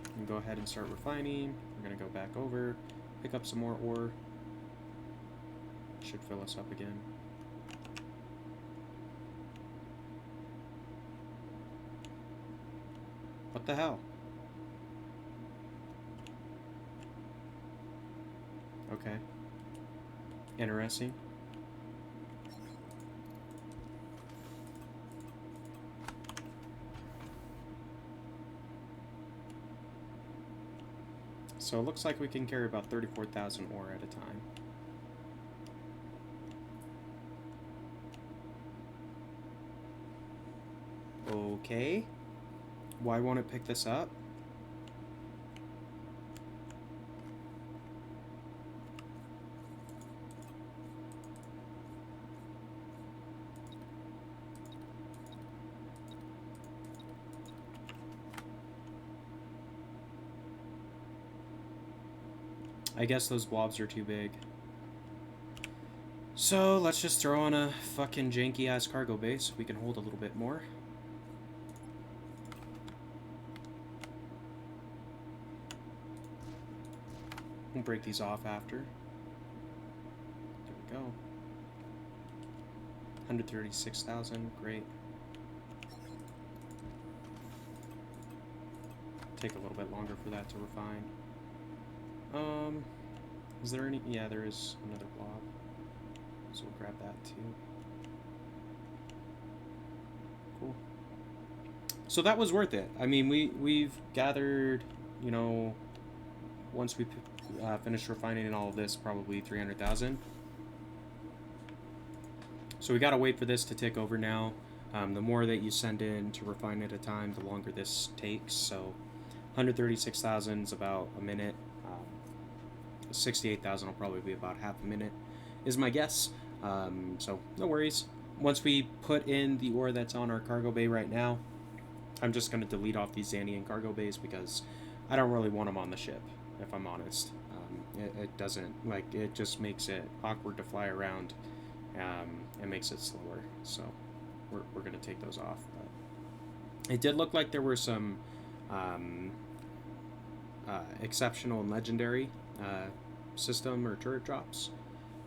We can go ahead and start refining. We're going to go back over, pick up some more ore. Should fill us up again. What the hell? Okay. Interesting. So it looks like we can carry about 34,000 ore at a time. Okay. Why won't it pick this up? I guess those blobs are too big. So let's just throw on a fucking janky ass cargo base so we can hold a little bit more. We'll break these off after. There we go. 136,000, great. Take a little bit longer for that to refine. Is there any? Yeah, there is another blob. So we'll grab that too. Cool. So that was worth it. I mean, we've gathered, you know, once we finish refining and all of this, probably 300,000. So we gotta wait for this to tick over now. The more that you send in to refine at a time, the longer this takes. So 136,000 is about a minute. 68,000 will probably be about half a minute, is my guess. So no worries. Once we put in the ore that's on our cargo bay right now, I'm just going to delete off these Xanian cargo bays because I don't really want them on the ship, if I'm honest. It doesn't, like, it just makes it awkward to fly around. It makes it slower, so we're going to take those off. But it did look like there were some exceptional and legendary system or turret drops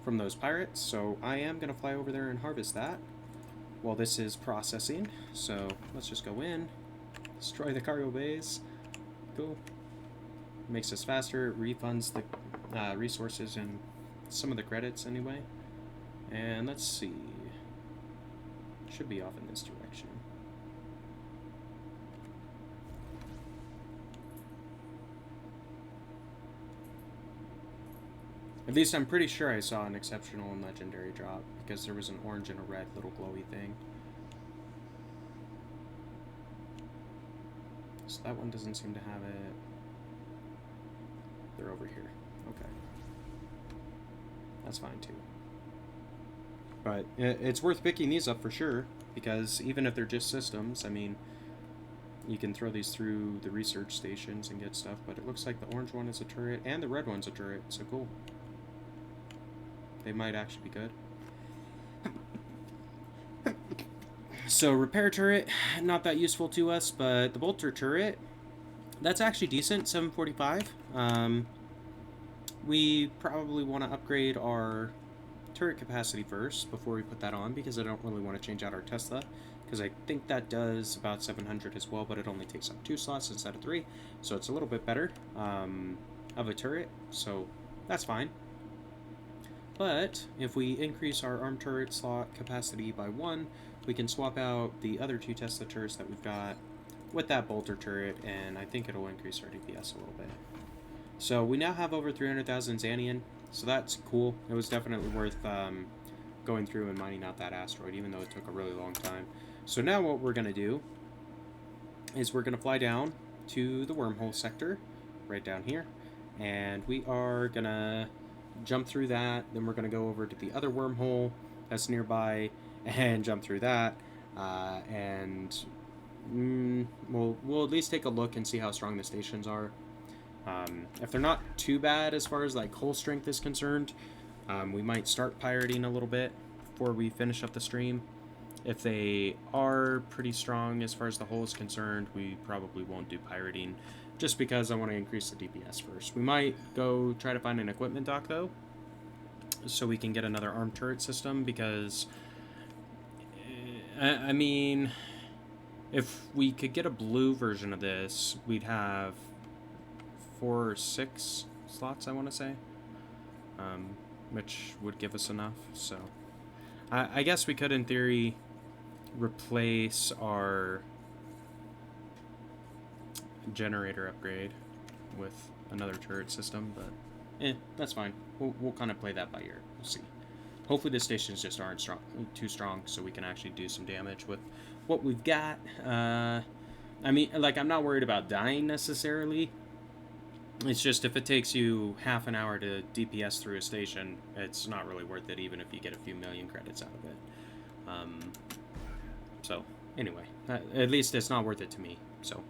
from those pirates, so I am going to fly over there and harvest that while this is processing. So let's just go in, destroy the cargo bays. Cool. Makes us faster. It refunds the resources and some of the credits anyway. And let's see. Should be off in this direction. At least I'm pretty sure I saw an exceptional and legendary drop because there was an orange and a red little glowy thing. So that one doesn't seem to have it. They're over here. Okay. That's fine too. But it's worth picking these up for sure, because even if they're just systems, I mean, you can throw these through the research stations and get stuff, but it looks like the orange one is a turret and the red one's a turret, so cool. They might actually be good. So repair turret, not that useful to us, but the bolter turret, that's actually decent, 745. We probably want to upgrade our turret capacity first before we put that on, because I don't really want to change out our Tesla, because I think that does about 700 as well, but it only takes up 2 slots instead of 3, so it's a little bit better of a turret, so that's fine. But if we increase our armed turret slot capacity by 1, we can swap out the other 2 Tesla turrets that we've got with that bolter turret, and I think it'll increase our DPS a little bit. So we now have over 300,000 Xanian, so that's cool. It was definitely worth going through and mining out that asteroid, even though it took a really long time. So now what we're going to do is we're going to fly down to the wormhole sector, right down here, and we are going to jump through that, then we're going to go over to the other wormhole that's nearby and jump through that, and we'll at least take a look and see how strong the stations are. If they're not too bad as far as like hull strength is concerned, we might start pirating a little bit before we finish up the stream. If they are pretty strong as far as the hull is concerned, we probably won't do pirating, just because I want to increase the DPS first. We might go try to find an equipment dock though, so we can get another armed turret system, because I mean, if we could get a blue version of this, we'd have 4 or 6 slots, I want to say, which would give us enough. So I guess we could, in theory, replace our generator upgrade with another turret system, but that's fine. We'll kind of play that by ear. We'll see. Hopefully the stations just aren't too strong, so we can actually do some damage with what we've got. I mean, like, I'm not worried about dying necessarily. It's just if it takes you half an hour to DPS through a station, it's not really worth it, even if you get a few million credits out of it. So, anyway, at least it's not worth it to me. So,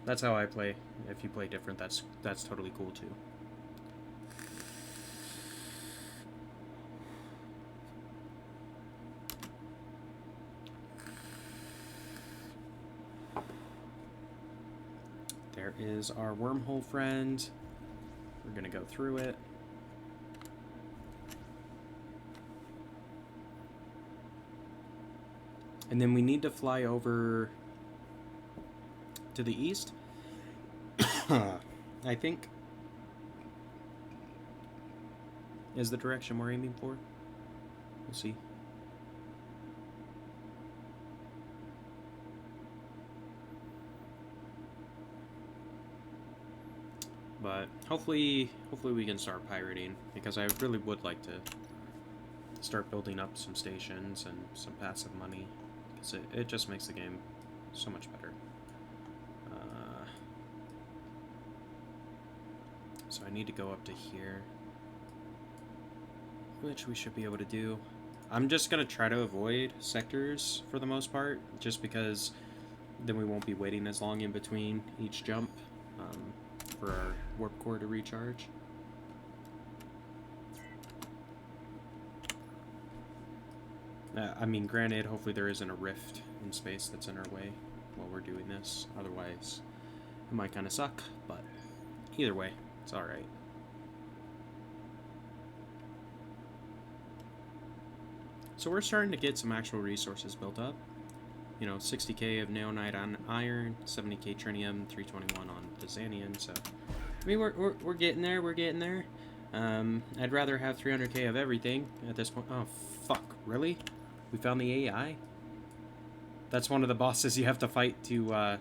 that's how I play. If you play different, that's totally cool too. There is our wormhole friend. We're gonna go through it. And then we need to fly over to the east. I think is the direction we're aiming for. We'll see. But hopefully we can start pirating, because I really would like to start building up some stations and some passive money, because it just makes the game so much better. So I need to go up to here, which we should be able to do. I'm just going to try to avoid sectors for the most part, just because then we won't be waiting as long in between each jump for our warp core to recharge. I mean, granted, hopefully there isn't a rift in space that's in our way while we're doing this. Otherwise, it might kind of suck, but either way, it's alright. So we're starting to get some actual resources built up. You know, 60k of neonite on iron, 70k trinium, 321 on the Xanian, so... I mean, we're getting there, we're getting there. I'd rather have 300k of everything at this point. Oh, fuck, really? We found the AI? That's one of the bosses you have to fight to,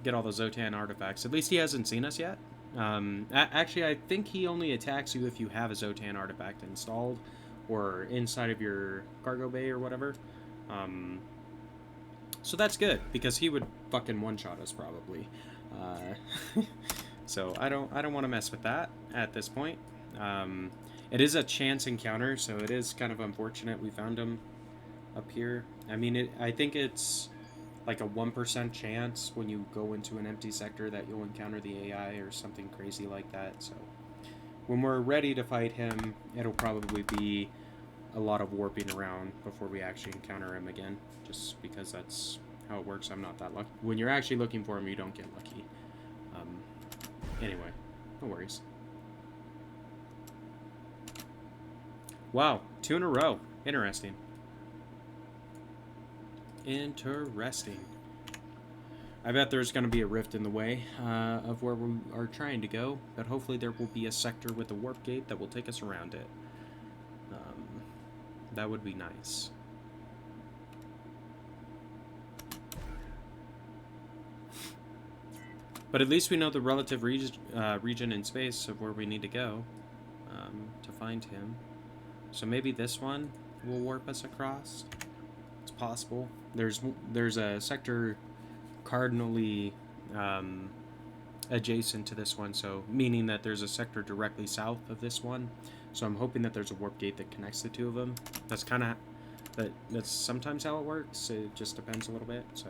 get all the Zotan artifacts. At least he hasn't seen us yet. Actually, I think he only attacks you if you have a Zotan artifact installed or inside of your cargo bay or whatever. So that's good, because he would fucking one-shot us probably. So I don't want to mess with that at this point. It is a chance encounter, so it is kind of unfortunate we found him up here. I mean, I think it's like a 1% chance when you go into an empty sector that you'll encounter the AI or something crazy like that. So when we're ready to fight him, it'll probably be a lot of warping around before we actually encounter him again, just because that's how it works. I'm not that lucky. When you're actually looking for him, you don't get lucky. Anyway, no worries. Wow, 2 in a row. Interesting. Interesting. I bet there's going to be a rift in the way of where we are trying to go, but hopefully there will be a sector with a warp gate that will take us around it. That would be nice. But at least we know the relative region in space of where we need to go to find him. So maybe this one will warp us across. It's possible. There's a sector cardinally adjacent to this one, so meaning that there's a sector directly south of this one. So I'm hoping that there's a warp gate that connects the two of them. That's kind of that's sometimes how it works. It just depends a little bit. So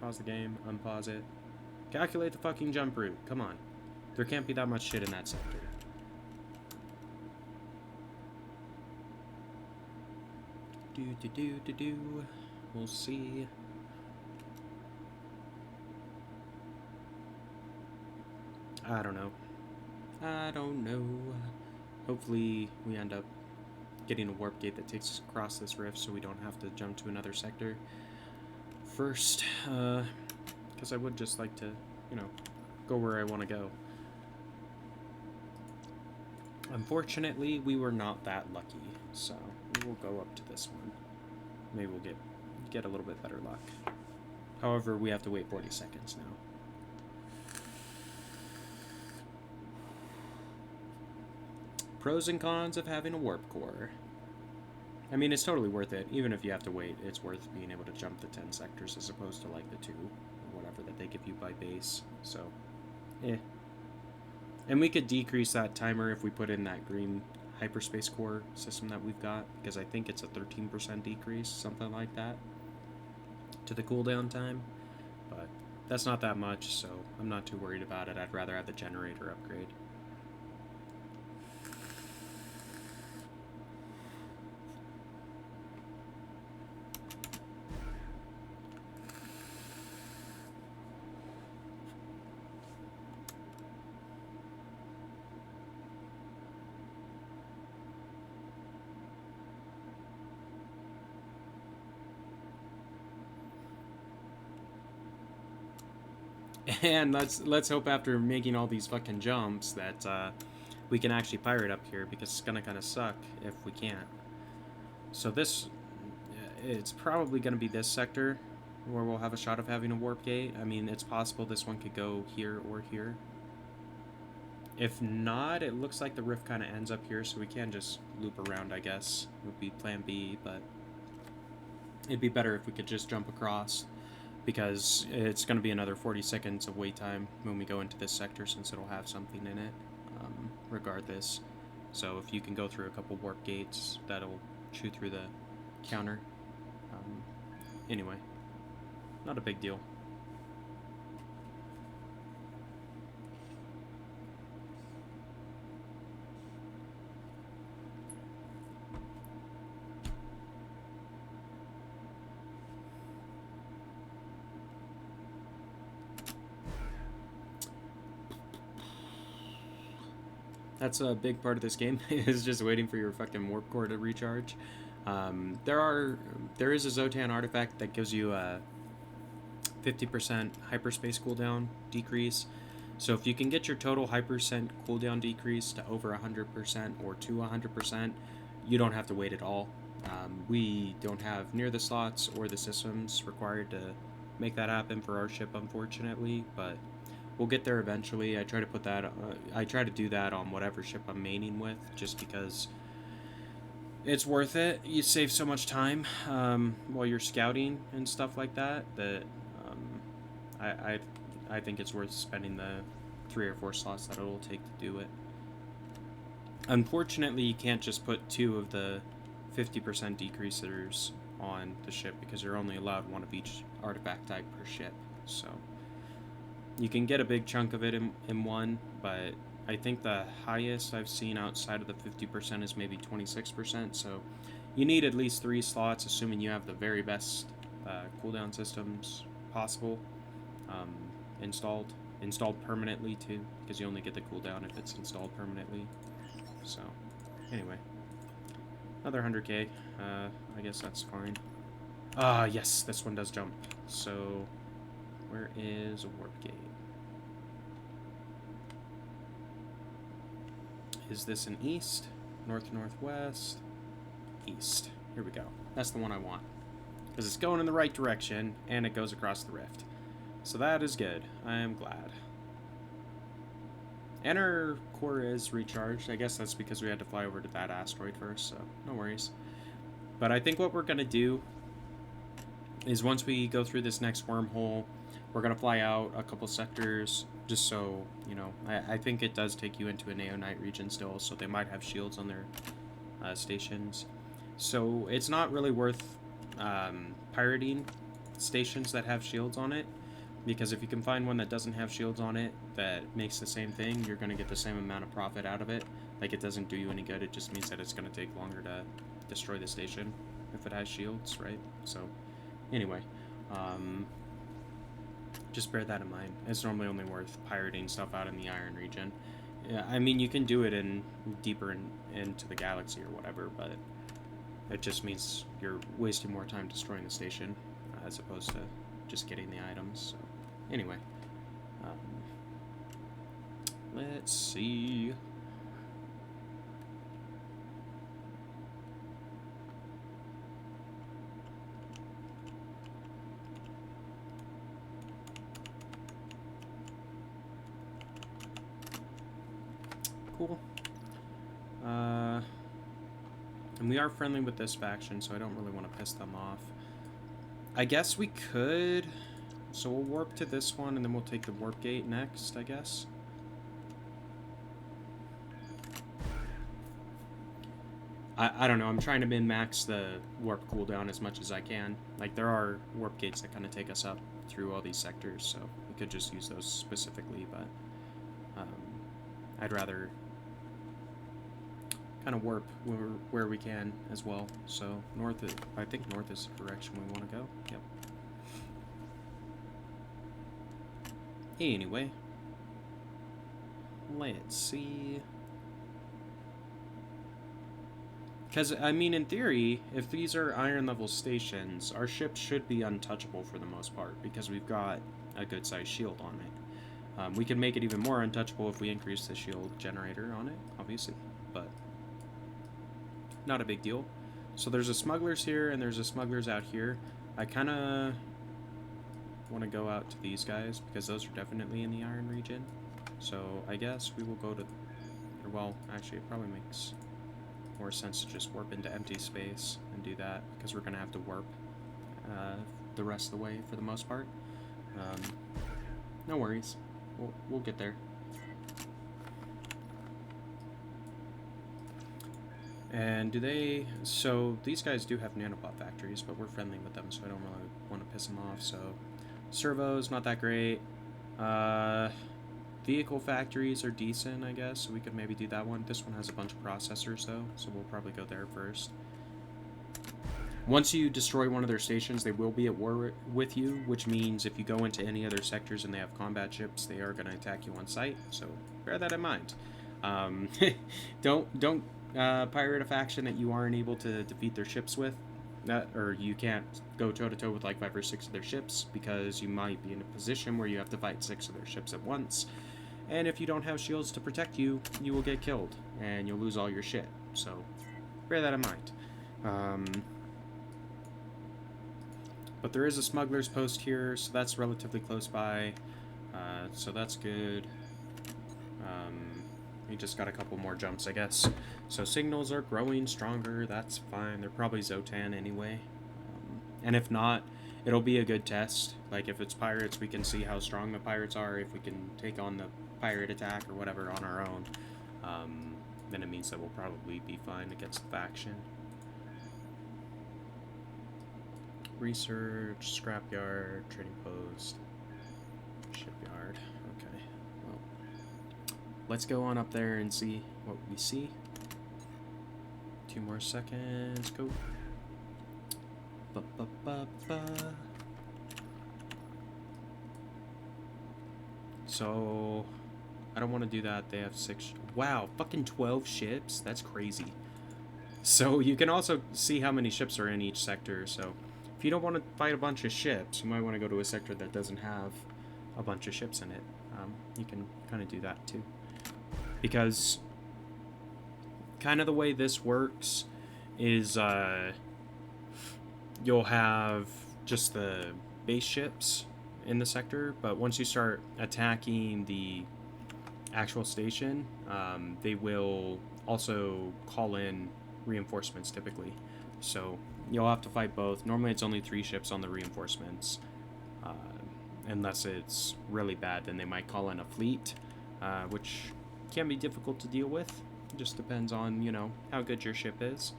pause the game, unpause it. Calculate the fucking jump route. Come on. There can't be that much shit in that sector. Do. We'll see. I don't know. Hopefully we end up getting a warp gate that takes us across this rift so we don't have to jump to another sector first. Because I would just like to, you know, go where I want to go. Unfortunately, we were not that lucky, so we will go up to this one. Maybe we'll get a little bit better luck. However, we have to wait 40 seconds now. Pros and cons of having a warp core. I mean, it's totally worth it. Even if you have to wait, it's worth being able to jump the 10 sectors as opposed to like the 2 or whatever that they give you by base. So, And we could decrease that timer if we put in that green hyperspace core system that we've got, because I think it's a 13% decrease, something like that, to the cooldown time. But that's not that much, so I'm not too worried about it. I'd rather have the generator upgrade. And let's hope after making all these fucking jumps that we can actually pirate up here, because it's gonna kind of suck if we can't. So it's probably gonna be this sector where we'll have a shot of having a warp gate. I mean, it's possible this one could go here or here. If not, it looks like the rift kind of ends up here, so we can just loop around, I guess. Would be plan B, but it'd be better if we could just jump across. because it's going to be another 40 seconds of wait time when we go into this sector, since it'll have something in it, regardless. So if you can go through a couple warp gates, that'll chew through the counter. Anyway, not a big deal. That's a big part of this game, is just waiting for your fucking warp core to recharge. There is a Zotan artifact that gives you a 50% hyperspace cooldown decrease. So if you can get your total hypercent cooldown decrease to over 100% or to 100%, you don't have to wait at all. We don't have near the slots or the systems required to make that happen for our ship, unfortunately, but we'll get there eventually. I try to do that on whatever ship I'm maining with, just because it's worth it. You save so much time while you're scouting and stuff like that, that I think it's worth spending the 3 or 4 slots that it'll take to do it. Unfortunately, you can't just put 2 of the 50% decreasers on the ship, because you're only allowed 1 of each artifact type per ship. So you can get a big chunk of it in one, but I think the highest I've seen outside of the 50% is maybe 26%, so you need at least 3 slots, assuming you have the very best cooldown systems possible installed permanently too, because you only get the cooldown if it's installed permanently. So anyway, another 100k. I guess that's fine. Yes, this one does jump. So where is a warp gate? Is this an east? North, northwest? East. Here we go. That's the one I want, because it's going in the right direction and it goes across the rift. So that is good. I am glad. And our core is recharged. I guess that's because we had to fly over to that asteroid first, so no worries. But I think what we're going to do is, once we go through this next wormhole, we're going to fly out a couple sectors, just so, you know, I think it does take you into a Neonite region still, so they might have shields on their stations. So it's not really worth pirating stations that have shields on it, because if you can find one that doesn't have shields on it that makes the same thing, you're going to get the same amount of profit out of it. Like, it doesn't do you any good, it just means that it's going to take longer to destroy the station if it has shields, right? So anyway, just bear that in mind. It's normally only worth pirating stuff out in the Iron region. Yeah, I mean, you can do it deeper into the galaxy or whatever, but it just means you're wasting more time destroying the station as opposed to just getting the items. So anyway, let's see. Cool. And we are friendly with this faction, so I don't really want to piss them off. I guess we could... So we'll warp to this one, and then we'll take the warp gate next, I guess. I don't know, I'm trying to min-max the warp cooldown as much as I can. Like, there are warp gates that kind of take us up through all these sectors, so we could just use those specifically, but I'd rather kind of warp where we can as well. So north, I think north is the direction we want to go. Yep. Anyway, let's see. Because, I mean, in theory, if these are iron level stations, our ship should be untouchable for the most part, because we've got a good sized shield on it. We can make it even more untouchable if we increase the shield generator on it, obviously, but not a big deal. So there's a smugglers here, and there's a smugglers out here. I kind of want to go out to these guys, because those are definitely in the iron region. So I guess we will go to... Or, well, actually, it probably makes more sense to just warp into empty space and do that, because we're going to have to warp the rest of the way for the most part. No worries. We'll get there. And do they... So, these guys do have nanobot factories, but we're friendly with them, so I don't really want to piss them off, so... Servos, not that great. Vehicle factories are decent, I guess, so we could maybe do that one. This one has a bunch of processors, though, so we'll probably go there first. Once you destroy one of their stations, they will be at war with you, which means if you go into any other sectors and they have combat ships, they are going to attack you on sight, so bear that in mind. Don't pirate a faction that you aren't able to defeat their ships with, or you can't go toe-to-toe with like 5 or 6 of their ships, because you might be in a position where you have to fight 6 of their ships at once, and if you don't have shields to protect you, you will get killed, and you'll lose all your shit, so bear that in mind. But there is a smuggler's post here, so that's relatively close by, so that's good. We just got a couple more jumps, I guess. So signals are growing stronger, that's fine. They're probably Zotan anyway. And if not, it'll be a good test. Like, if it's pirates, we can see how strong the pirates are. If we can take on the pirate attack or whatever on our own, then it means that we'll probably be fine against the faction. Research, scrapyard, trading post, shipyard. Okay, well, let's go on up there and see what we see. 2 more seconds, go. So, I don't want to do that. They have 6. Wow, fucking 12 ships? That's crazy. So, you can also see how many ships are in each sector, so... If you don't want to fight a bunch of ships, you might want to go to a sector that doesn't have a bunch of ships in it. You can kind of do that too. Because kind of the way this works is you'll have just the base ships in the sector, but once you start attacking the actual station, they will also call in reinforcements typically. So you'll have to fight both. Normally it's only 3 ships on the reinforcements. Unless it's really bad, then they might call in a fleet, which can be difficult to deal with. It just depends on, you know, how good your ship is.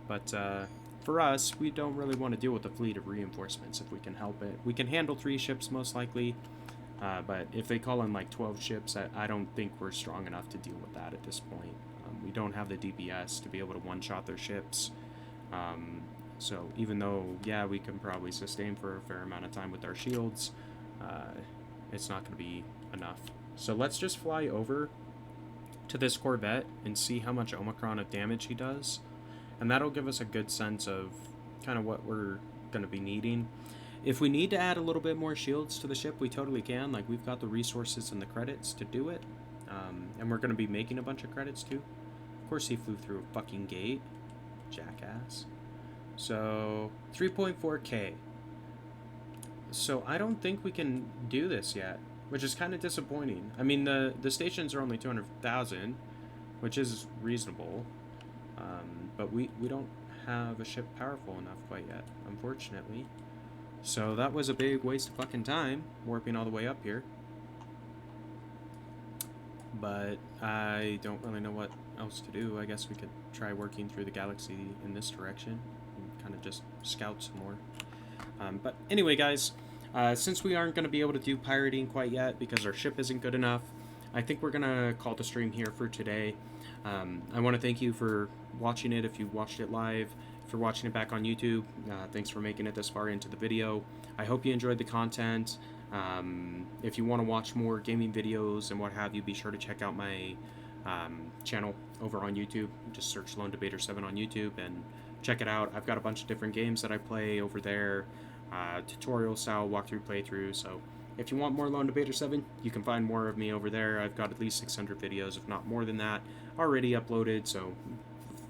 But for us, we don't really want to deal with a fleet of reinforcements if we can help it. We can handle 3 ships most likely, but if they call in like 12 ships, I don't think we're strong enough to deal with that at this point. We don't have the DPS to be able to one-shot their ships. So even though, yeah, we can probably sustain for a fair amount of time with our shields, it's not going to be enough. So let's just fly over to this Corvette and see how much Omicron of damage he does. And that'll give us a good sense of kind of what we're going to be needing. If we need to add a little bit more shields to the ship, we totally can. Like, we've got the resources and the credits to do it. And we're going to be making a bunch of credits too. Of course he flew through a fucking gate. Jackass. So, 3.4k. So, I don't think we can do this yet, which is kind of disappointing. I mean, the stations are only 200,000, which is reasonable. But we don't have a ship powerful enough quite yet, unfortunately. So, that was a big waste of fucking time, warping all the way up here. But I don't really know what else to do. I guess we could try working through the galaxy in this direction and kind of just scout some more. But anyway, guys, since we aren't going to be able to do pirating quite yet because our ship isn't good enough, I think we're going to call the stream here for today. I want to thank you for watching it if you watched it live. If you're watching it back on YouTube, thanks for making it this far into the video. I hope you enjoyed the content. If you want to watch more gaming videos and what have you, be sure to check out my channel over on YouTube. Just search Lone Debater 7 on YouTube and check it out. I've got a bunch of different games that I play over there, tutorial style walkthrough playthrough. So if you want more Lone Debater 7, you can find more of me over there. I've got at least 600 videos, if not more than that, already uploaded. So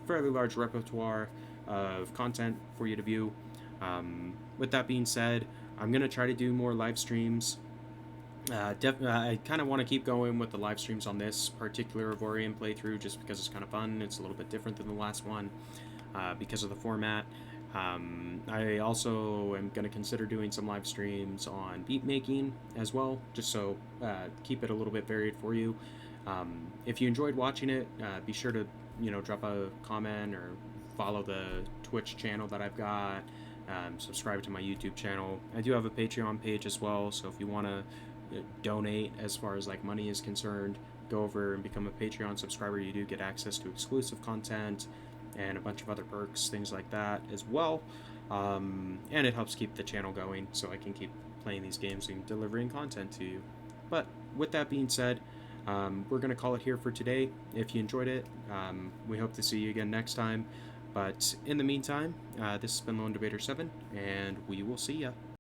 fairly large repertoire of content for you to view. With that being said, I'm going to try to do more live streams. I kind of want to keep going with the live streams on this particular Avorion playthrough just because it's kind of fun. It's a little bit different than the last one because of the format. I also am going to consider doing some live streams on beat making as well, just so keep it a little bit varied for you. If you enjoyed watching it, be sure to drop a comment or follow the Twitch channel that I've got. Subscribe to my YouTube channel. I do have a Patreon page as well, so if you want to donate as far as like money is concerned, go over and become a Patreon subscriber. You do get access to exclusive content and a bunch of other perks, things like that as well. And it helps keep the channel going so I can keep playing these games and delivering content to you. But with that being said, we're going to call it here for today. If you enjoyed it, we hope to see you again next time. But in the meantime, this has been Lone Debater 7, and we will see ya.